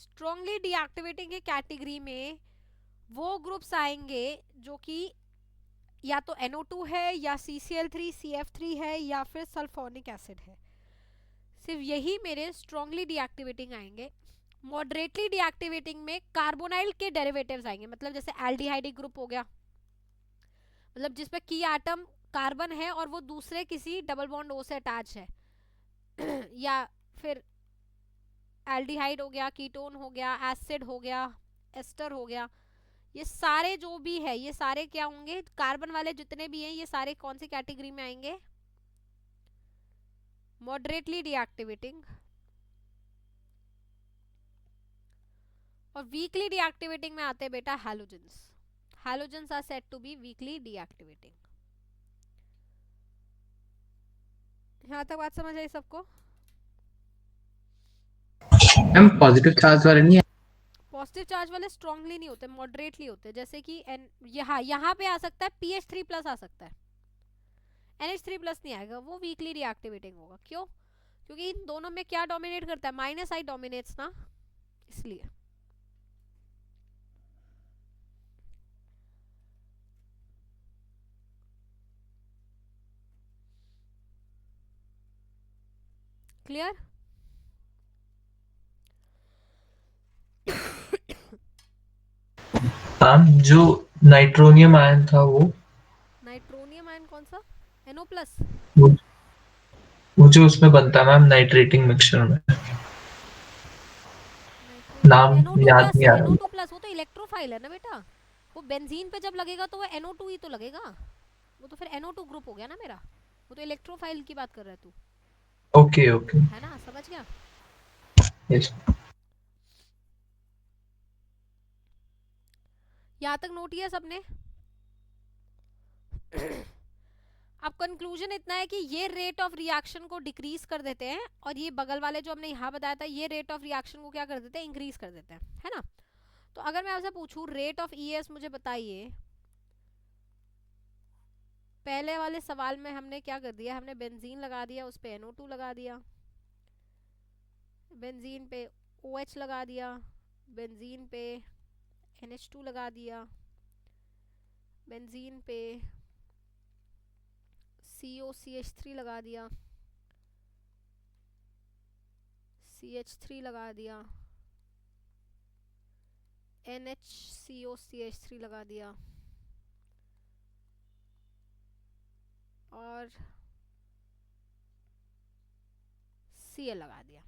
स्ट्रांगली डीएक्टिवेटिंग की कैटेगरी में वो ग्रुप्स आएंगे जो कि या तो NO2 है या CCl3 CF3 है या फिर सल्फोनिक एसिड है, सिर्फ यही मेरे स्ट्रांगली डीएक्टिवेटिंग आएंगे। मॉडरेटली डीएक्टिवेटिंग में कार्बोनाइल के डेरिवेटिव्स आएंगे, मतलब जैसे एल्डिहाइड ग्रुप हो गया, मतलब जिसपे की एटम कार्बन है और वो दूसरे किसी डबल बॉन्ड O से अटैच है या फिर एल्डिहाइड हो गया, कीटोन हो गया, एसिड हो गया, एस्टर हो गया, ये सारे जो भी है ये सारे क्या होंगे, कार्बन वाले जितने भी हैं ये सारे कौन सी कैटेगरी में आएंगे, मॉडरेटली डीएक्टिवेटिंग। और वीकली डीएक्टिवेटिंग में आते हैं बेटा halogens. Halogens are said to be weakly deactivating. यहाँ तक बात समझ आई सबको? मैम पॉजिटिव चार्ज वाले नहीं है? पॉजिटिव चार्ज वाले स्ट्रांगली नहीं होते, मॉडरेटली होते हैं। जैसे कि यहाँ पे आ सकता है PH3+ आ सकता है, NH3+ नहीं आएगा, वो वीकली डीएक्टिवेटिंग होगा। क्यों? क्योंकि इन दोनों में क्या डोमिनेट करता है, -I डोमिनेट्स ना, इसलिए। क्लियर? मैम जो नाइट्रोनियम आयन था वो नाइट्रोनियम आयन कौन सा? NO+। वो जो उसमें बनता है मैम नाइट्रेटिंग मिक्सचर में, नाम याद नहीं आ रहा। NO2+, वो तो इलेक्ट्रोफाइल है ना बेटा, वो बेंजीन पे जब लगेगा तो वो NO2 ही तो लगेगा, वो तो फिर NO2 ग्रुप हो गया ना मेरा, वो तो इलेक्ट्रोफाइल की बात कर रहा है तू। ओके ओके, है ना, समझ गया? यस। यहाँ तक नोट किया सबने? अब कंक्लूजन इतना है कि ये रेट ऑफ रिएक्शन को डिक्रीज कर देते हैं और ये बगल वाले जो हमने यहाँ बताया था ये रेट ऑफ रिएक्शन को क्या कर देते हैं, इंक्रीज कर देते हैं, है ना। तो अगर मैं आपसे पूछूं रेट ऑफ ES मुझे बताइए, पहले वाले सवाल में हमने क्या कर दिया, हमने बेंजीन लगा दिया, उस पे NO2 लगा दिया, बेंजीन पे OH लगा दिया, बेंजीन पे NH2 लगा दिया, बेंजीन पे COCH3 लगा दिया, CH3 लगा दिया, NHCOCH3 लगा दिया और Cl लगा दिया।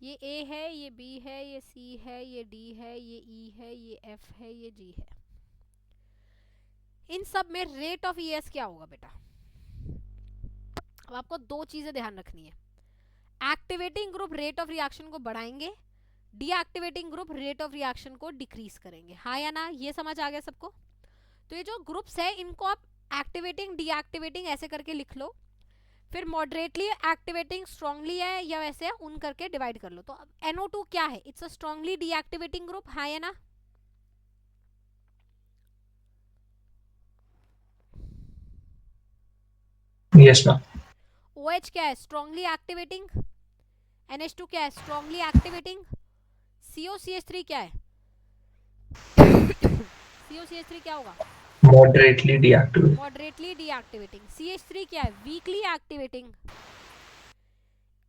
ये A है, ये B है, ये C है, ये D है, ये E है, ये F है, ये G है। इन सब में रेट ऑफ ES क्या होगा बेटा? अब आपको दो चीजें ध्यान रखनी है, activating group rate of reaction को बढ़ाएंगे, deactivating group rate of reaction को डिक्रीज करेंगे, हाँ या ना, ये समझ आ गया सबको? तो ये जो ग्रुप्स है इनको आप एक्टिवेटिंग डीएक्टिवेटिंग ऐसे करके लिख लो, फिर मॉडरेटली एक्टिवेटिंग स्ट्रांगली है या वैसे है उन करके डिवाइड कर लो। तो अब NO2 क्या है, it's a strongly deactivating group, हाँ या ना? Yes ma'am. OH क्या है, स्ट्रांगली एक्टिवेटिंग। NH2 क्या है, स्ट्रांगली एक्टिवेटिंग। COCH3 क्या है COCH3 क्या होगा, moderately deactivating. Moderately deactivating. CH3 क्या है, वीकली एक्टिवेटिंग।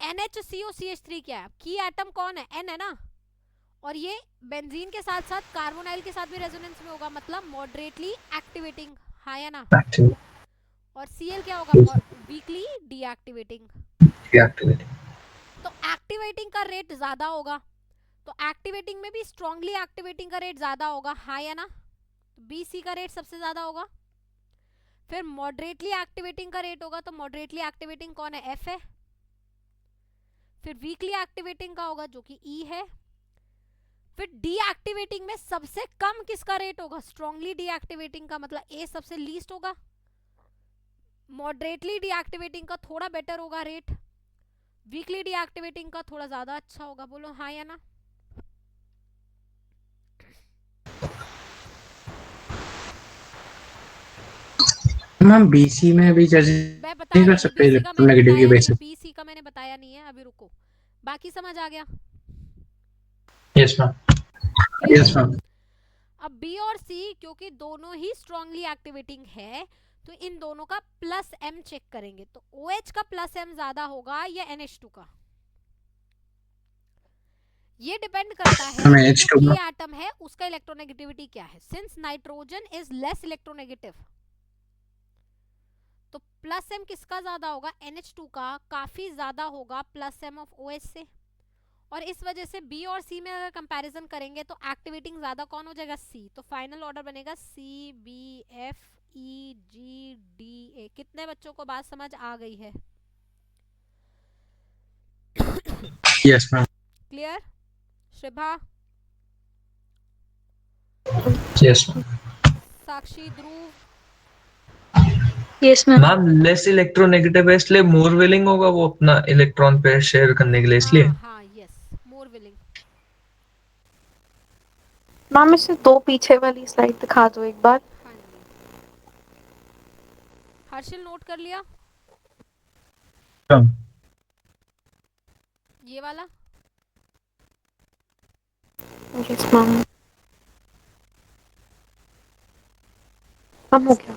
NHCOCH3 क्या है, की एटम कौन है, N है ना, और ये बेंजीन के साथ साथ कार्बोनाइल के साथ भी रेजोनेंस में होगा, मतलब मॉडरेटली एक्टिवेटिंग, हाँ या ना। और Cl क्या होगा, वीकली डीएक्टिवेटिंग। तो एक्टिवेटिंग का रेट ज्यादा होगा, तो एक्टिवेटिंग में भी स्ट्रांगली एक्टिवेटिंग का रेट ज्यादा होगा, हाँ या ना। BC का रेट सबसे ज्यादा होगा। फिर मॉडरेटली एक्टिवेटिंग का रेट होगा, तो मॉडरेटली एक्टिवेटिंग कौन है, F है। फिर वीकली एक्टिवेटिंग का होगा जो कि E है। फिर डीएक्टिवेटिंग में सबसे कम किसका रेट होगा, स्ट्रांगली डीएक्टिवेटिंग का, मतलब A सबसे लीस्ट होगा। मॉडरेटली डीएक्टिवेटिंग का थोड़ा बेटर होगा रेट, वीकली डीएक्टिवेटिंग का थोड़ा ज्यादा अच्छा होगा, बोलो हाँ या ना। मैम BC में भी जज मैं बता नहीं रही कर हूँ, सकते BC का मैंने इलेक्ट्रोनेगेटिव बताया की नहीं है, बेसिस। BC का मैंने बताया नहीं है, अभी रुको, बाकी समझ आ गया। Yes ma'am. Yes ma'am. अब बी और सी क्योंकि दोनों ही स्ट्रांगली एक्टिवेटिंग है तो इन दोनों का प्लस एम चेक करेंगे, तो OH का प्लस एम ज्यादा होगा या NH2 का? ये डिपेंड करता है हमें कि जो H2 की का। एटम है उसका इलेक्ट्रोनेगेटिविटी क्या है। Since nitrogen is less electronegative तो प्लस एम किसका ज्यादा होगा? NH2 का काफी ज्यादा होगा प्लस एम ऑफ OH से, और इस वजह से बी और सी में अगर कंपैरिजन करेंगे तो एक्टिवेटिंग ज्यादा कौन हो जाएगा? सी। तो फाइनल ऑर्डर बनेगा CBFEGDA। कितने बच्चों को बात समझ आ गई है? Yes ma'am. Clear? Shribha, yes ma'am. Sakshi, Dhruv? Yes ma'am. Ma'am less electronegative है इसलिए मोर विलिंग होगा वो अपना इलेक्ट्रॉन पेयर शेयर करने के लिए, इसलिए। हाँ हाँ यस, मोर विलिंग। मैम इसे 2 पीछे वाली स्लाइड दिखा दो एक बार। हाँ जी, हर्षिल नोट कर लिया ये वाला? Yes ma'am. हो गया।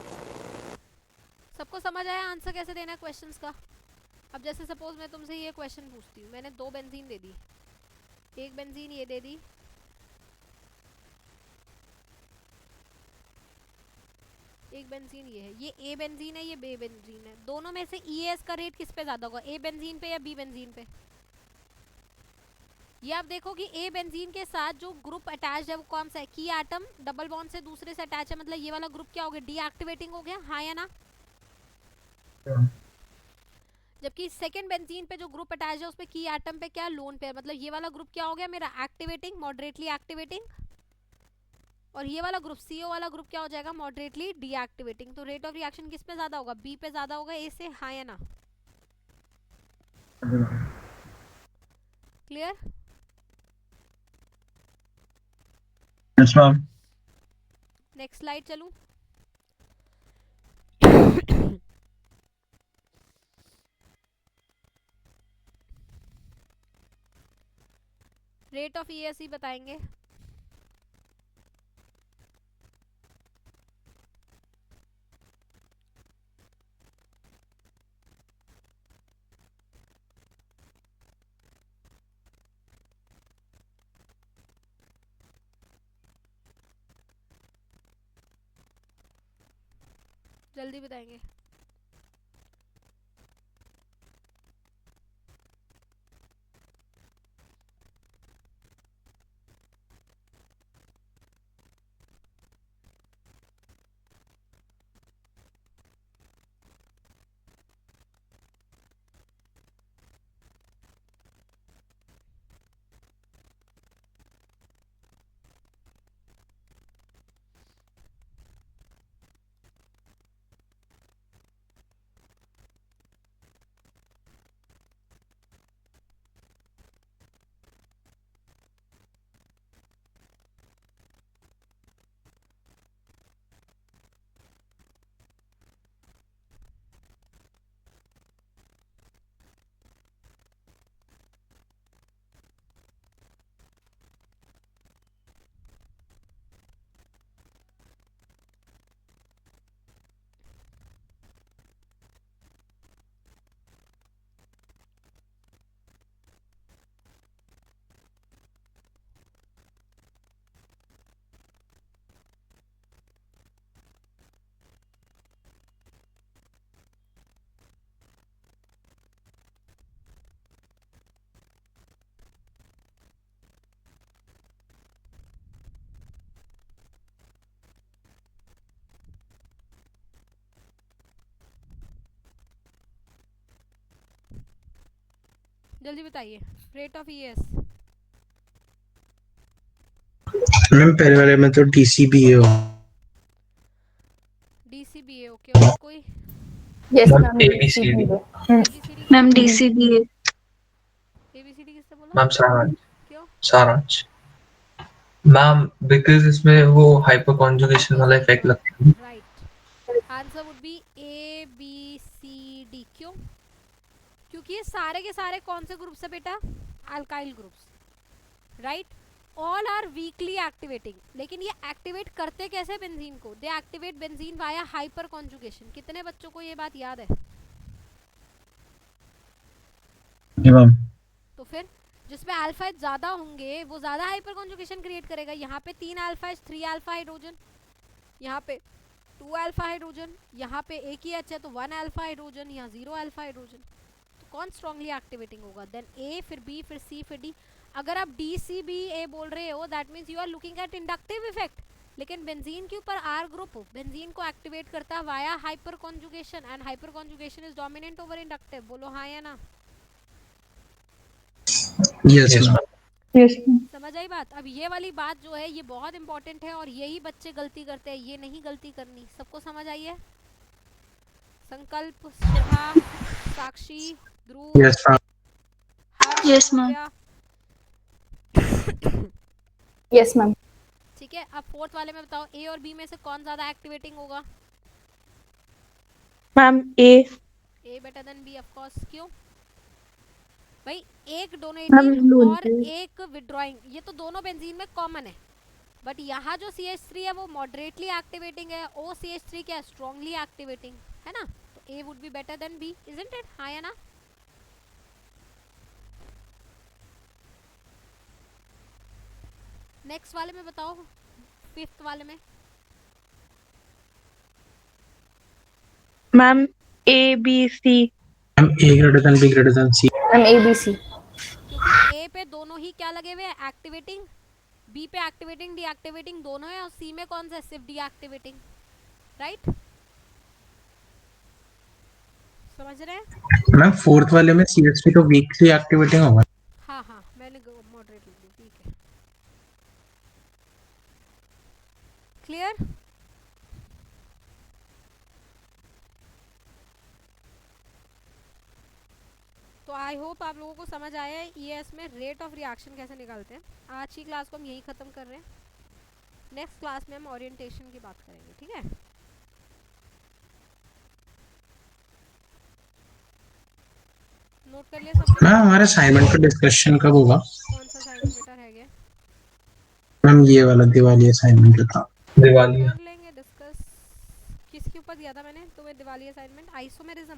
सबको समझ आया आंसर कैसे देना है क्वेश्चंस का? अब जैसे सपोज मैं तुमसे ये क्वेश्चन पूछती हूँ, मैंने 2 बेंजीन दे दी, एक बेंजीन ये दे दी, एक बेंजीन ये है, ये ए बेंजीन है, ये बी बेंजीन है, दोनों में से EAS का रेट किस पे ज्यादा होगा? ए बेंजीन पे या बी बेंजीन पे? ये आप देखो कि ए बेंजीन के साथ जो ग्रुप अटैच है वो कौन सा है? की एटम डबल बॉन्ड से दूसरे से अटैच है, मतलब ये वाला ग्रुप क्या हो गया? डीएक्टिवेटिंग हो गया, हाँ या ना? जबकि सेकंड बेंजीन पे जो ग्रुप अटैच है उसपे की एटम पे क्या? लोन पेयर, मतलब ये वाला ग्रुप क्या हो गया मेरा? एक्टिवेटिंग, मॉडरेटली एक्टिवेटिंग, और ये वाला ग्रुप CO वाला ग्रुप क्या हो जाएगा? Moderately deactivating. तो रेट ऑफ रिएक्शन किस पे ज्यादा होगा? बी पे ज्यादा होगा ए से, हाँ या ना? Clear? Yes ma'am. Next slide चलूं? रेट ऑफ EAC बताएंगे। जल्दी बताएंगे। जल्दी बताइए रेट ऑफ EAS। मैम पहले वाले में तो DCBA हो। DCBA ओके, और कोई? Yes ma'am ma'am ABCD। ABCD ma'am DCBA। ABCD किससे बोला? मैम सारांश। क्यों? सारांश मैम बिकॉज इसमें वो हाइपर कॉन्जुगेशन वाला इफेक्ट लगता है। Right, answer would be ABCD। क्यों? क्योंकि ये सारे के सारे कौन से ग्रुप्स है बेटा? Alkyl groups, right? All are weakly activating, लेकिन ये एक्टिवेट करते कैसे बेंजीन को? They activate benzene via hyper conjugation. कितने बच्चों को ये बात याद है? जी मैम। तो फिर जिसमें अल्फा ज्यादा होंगे वो ज्यादा हाइपर कॉन्जुगेशन क्रिएट करेगा। यहाँ पे 3 अल्फा 3 अल्फा हाइड्रोजन, यहाँ पे 2 अल्फा हाइड्रोजन, यहाँ पे एक ही एच है तो 1 अल्फा हाइड्रोजन, यहाँ 0 अल्फा हाइड्रोजन। तो कौन स्ट्रांगली एक्टिवेटिंग होगा? देन ए, फिर बी, फिर सी, फिर डी। अगर आप डी सी बी ए बोल रहे हो that means you are looking at inductive effect, लेकिन बेंजीन के ऊपर आर ग्रुप बेंजीन को एक्टिवेट करता है via hyper conjugation, and hyperconjugation is dominant over inductive. बोलो हाँ या ना? Yes ma'am. यस समझ आई बात? अब ये वाली बात जो है ये बहुत इंपॉर्टेंट है और यही बच्चे गलती करते हैं, ये नहीं गलती करनी। सबको समझ आई है? संकल्प, सुधा, साक्षी, ध्रुव, यस मैम। हर्ष, Yes, ma'am. Bhavya. Yes ma'am. ठीक है, अब फोर्थ वाले में बताओ ए और बी में से कौन ज्यादा एक्टिवेटिंग होगा? Ma'am A. A better than B of course. क्यों भाई? एक मैम, डोनेटिंग लोन और पे। एक विड्रॉइंग, ये तो दोनों बेंजीन में कॉमन है, बट यहाँ जो CH3 है वो मॉडरेटली एक्टिवेटिंग है, OCH3 क्या स्ट्रांगली एक्टिवेटिंग है ना? तो A would be better than B, isn't it? हाँ या ना? नेक्स्ट वाले में बताओ, फिफ्थ वाले में। Ma'am A B C. Ma'am A greater than B greater than C. Ma'am ABC। क्योंकि ए पे दोनों ही क्या लगे हुए हैं? एक्टिवेटिंग। बी पे एक्टिवेटिंग डीएक्टिवेटिंग दोनों है, और सी में कौन सा है? सिर्फ डीएक्टिवेटिंग, राइट? समझ रहे हैं? मैम फोर्थ वाले में CH3 तो वीकली एक्टिवेटिंग होगा। हाँ हाँ, मैंने मॉडरेट लिख दी, ठीक है। क्लियर? तो आई होप आप लोगों को समझ आया है ES में रेट ऑफ रिएक्शन कैसे निकालते हैं। आज की क्लास को हम यही ख़त्म कर रहे हैं, नेक्स्ट क्लास में हम ओरिएंटेशन की बात करेंगे, ठीक है? नोट कर लिया सब? मैम हमारे असाइनमेंट का डिस्कशन कब होगा? कौन सा असाइनमेंट बेटा रह गया? मैम ये वाला दिवाली असाइनमेंट था। दिवाली कर लेंगे डिस्कस। किसके ऊपर दिया था मैंने तुम्हें दिवाली असाइनमेंट? आइसोमेरिज्म।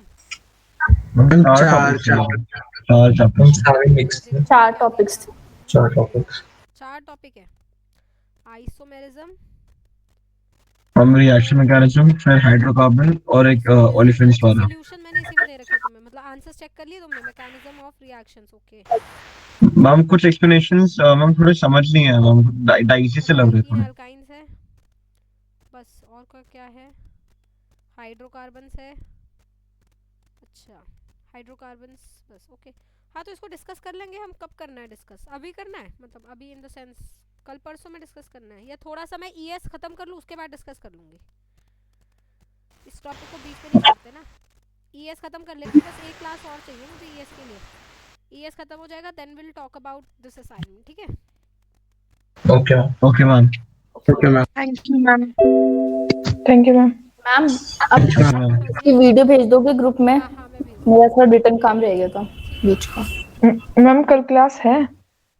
मैम चार चार चैप्टर। सारे मिक्स थे, 4 टॉपिक्स थे। 4 टॉपिक्स। 4 टॉपिक है। आइसोमेरिज्म, हम रिएक्शन मैकेनिज्म, फिर हाइड्रोकार्बन और एक ओलिफिन्स वाला। सॉल्यूशन मैंने इसी में दे रखे तुम्हें, मतलब आंसर्स चेक कर लिए तुमने? Mechanism of reactions, okay. Ma'am कुछ एक्सप्लेनेशंस मैम थोड़े समझ नहीं है मैम, डाइसी से लग रहे थोड़े। अल्काइंस है बस, और क्या है? हाइड्रोकार्बन्स है। अच्छा, हाइड्रोकार्बन्स बस, ओके। हाँ तो इसको डिस्कस कर लेंगे हम। कब करना है डिस्कस? अभी करना है? मतलब अभी इन द सेंस कल परसों में डिस्कस करना है, या थोड़ा सा मैं ES खत्म कर लूँ उसके बाद डिस्कस कर लूँगी? इस टॉपिक को बीच में नहीं छोड़ते ना। ES खत्म कर लेंगे, बस एक क्लास और चाहिए मुझे ES के लिए। ES खत्म हो जाएगा then will talk about this assignment, ठीक है? Okay okay ma'am. Okay ma'am. Thank you ma'am. Thank you ma'am. Ma'am अब की वीडियो भेज दोगे ग्रुप में? हाँ हाँ मैं भेज मेरा थोड़ा रिटर्न काम रह गया था बीच का। मैम कल क्लास है?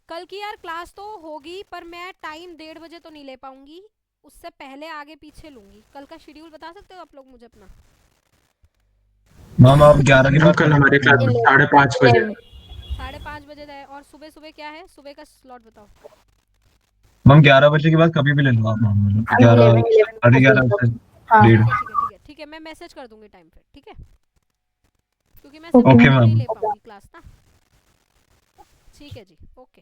कल की यार क्लास तो होगी, पर मैं टाइम 1:30 बजे तो नहीं ले पाऊंगी, उससे पहले आगे पीछे लूंगी। कल का शेड्यूल बता सकते हो आप लोग मुझे अपना? मैम आप 11 के बाद कल हमारे क्लास 5:30 बजे। 5:30 बजे है, और सुबह सुबह क्या है? सुबह का स्लॉट बताओ। मैम 11 बजे के बाद कभी भी ले लो आप मैम। 11 11:30 से हाँ। 1:30। ठीक है, ठीक है, मैं मैसेज कर दूंगी टाइम पे, ठीक है? क्योंकि मैं सिर्फ ओके, नहीं मैम। ले पाऊंगी क्लास ना। ठीक है जी, ओके।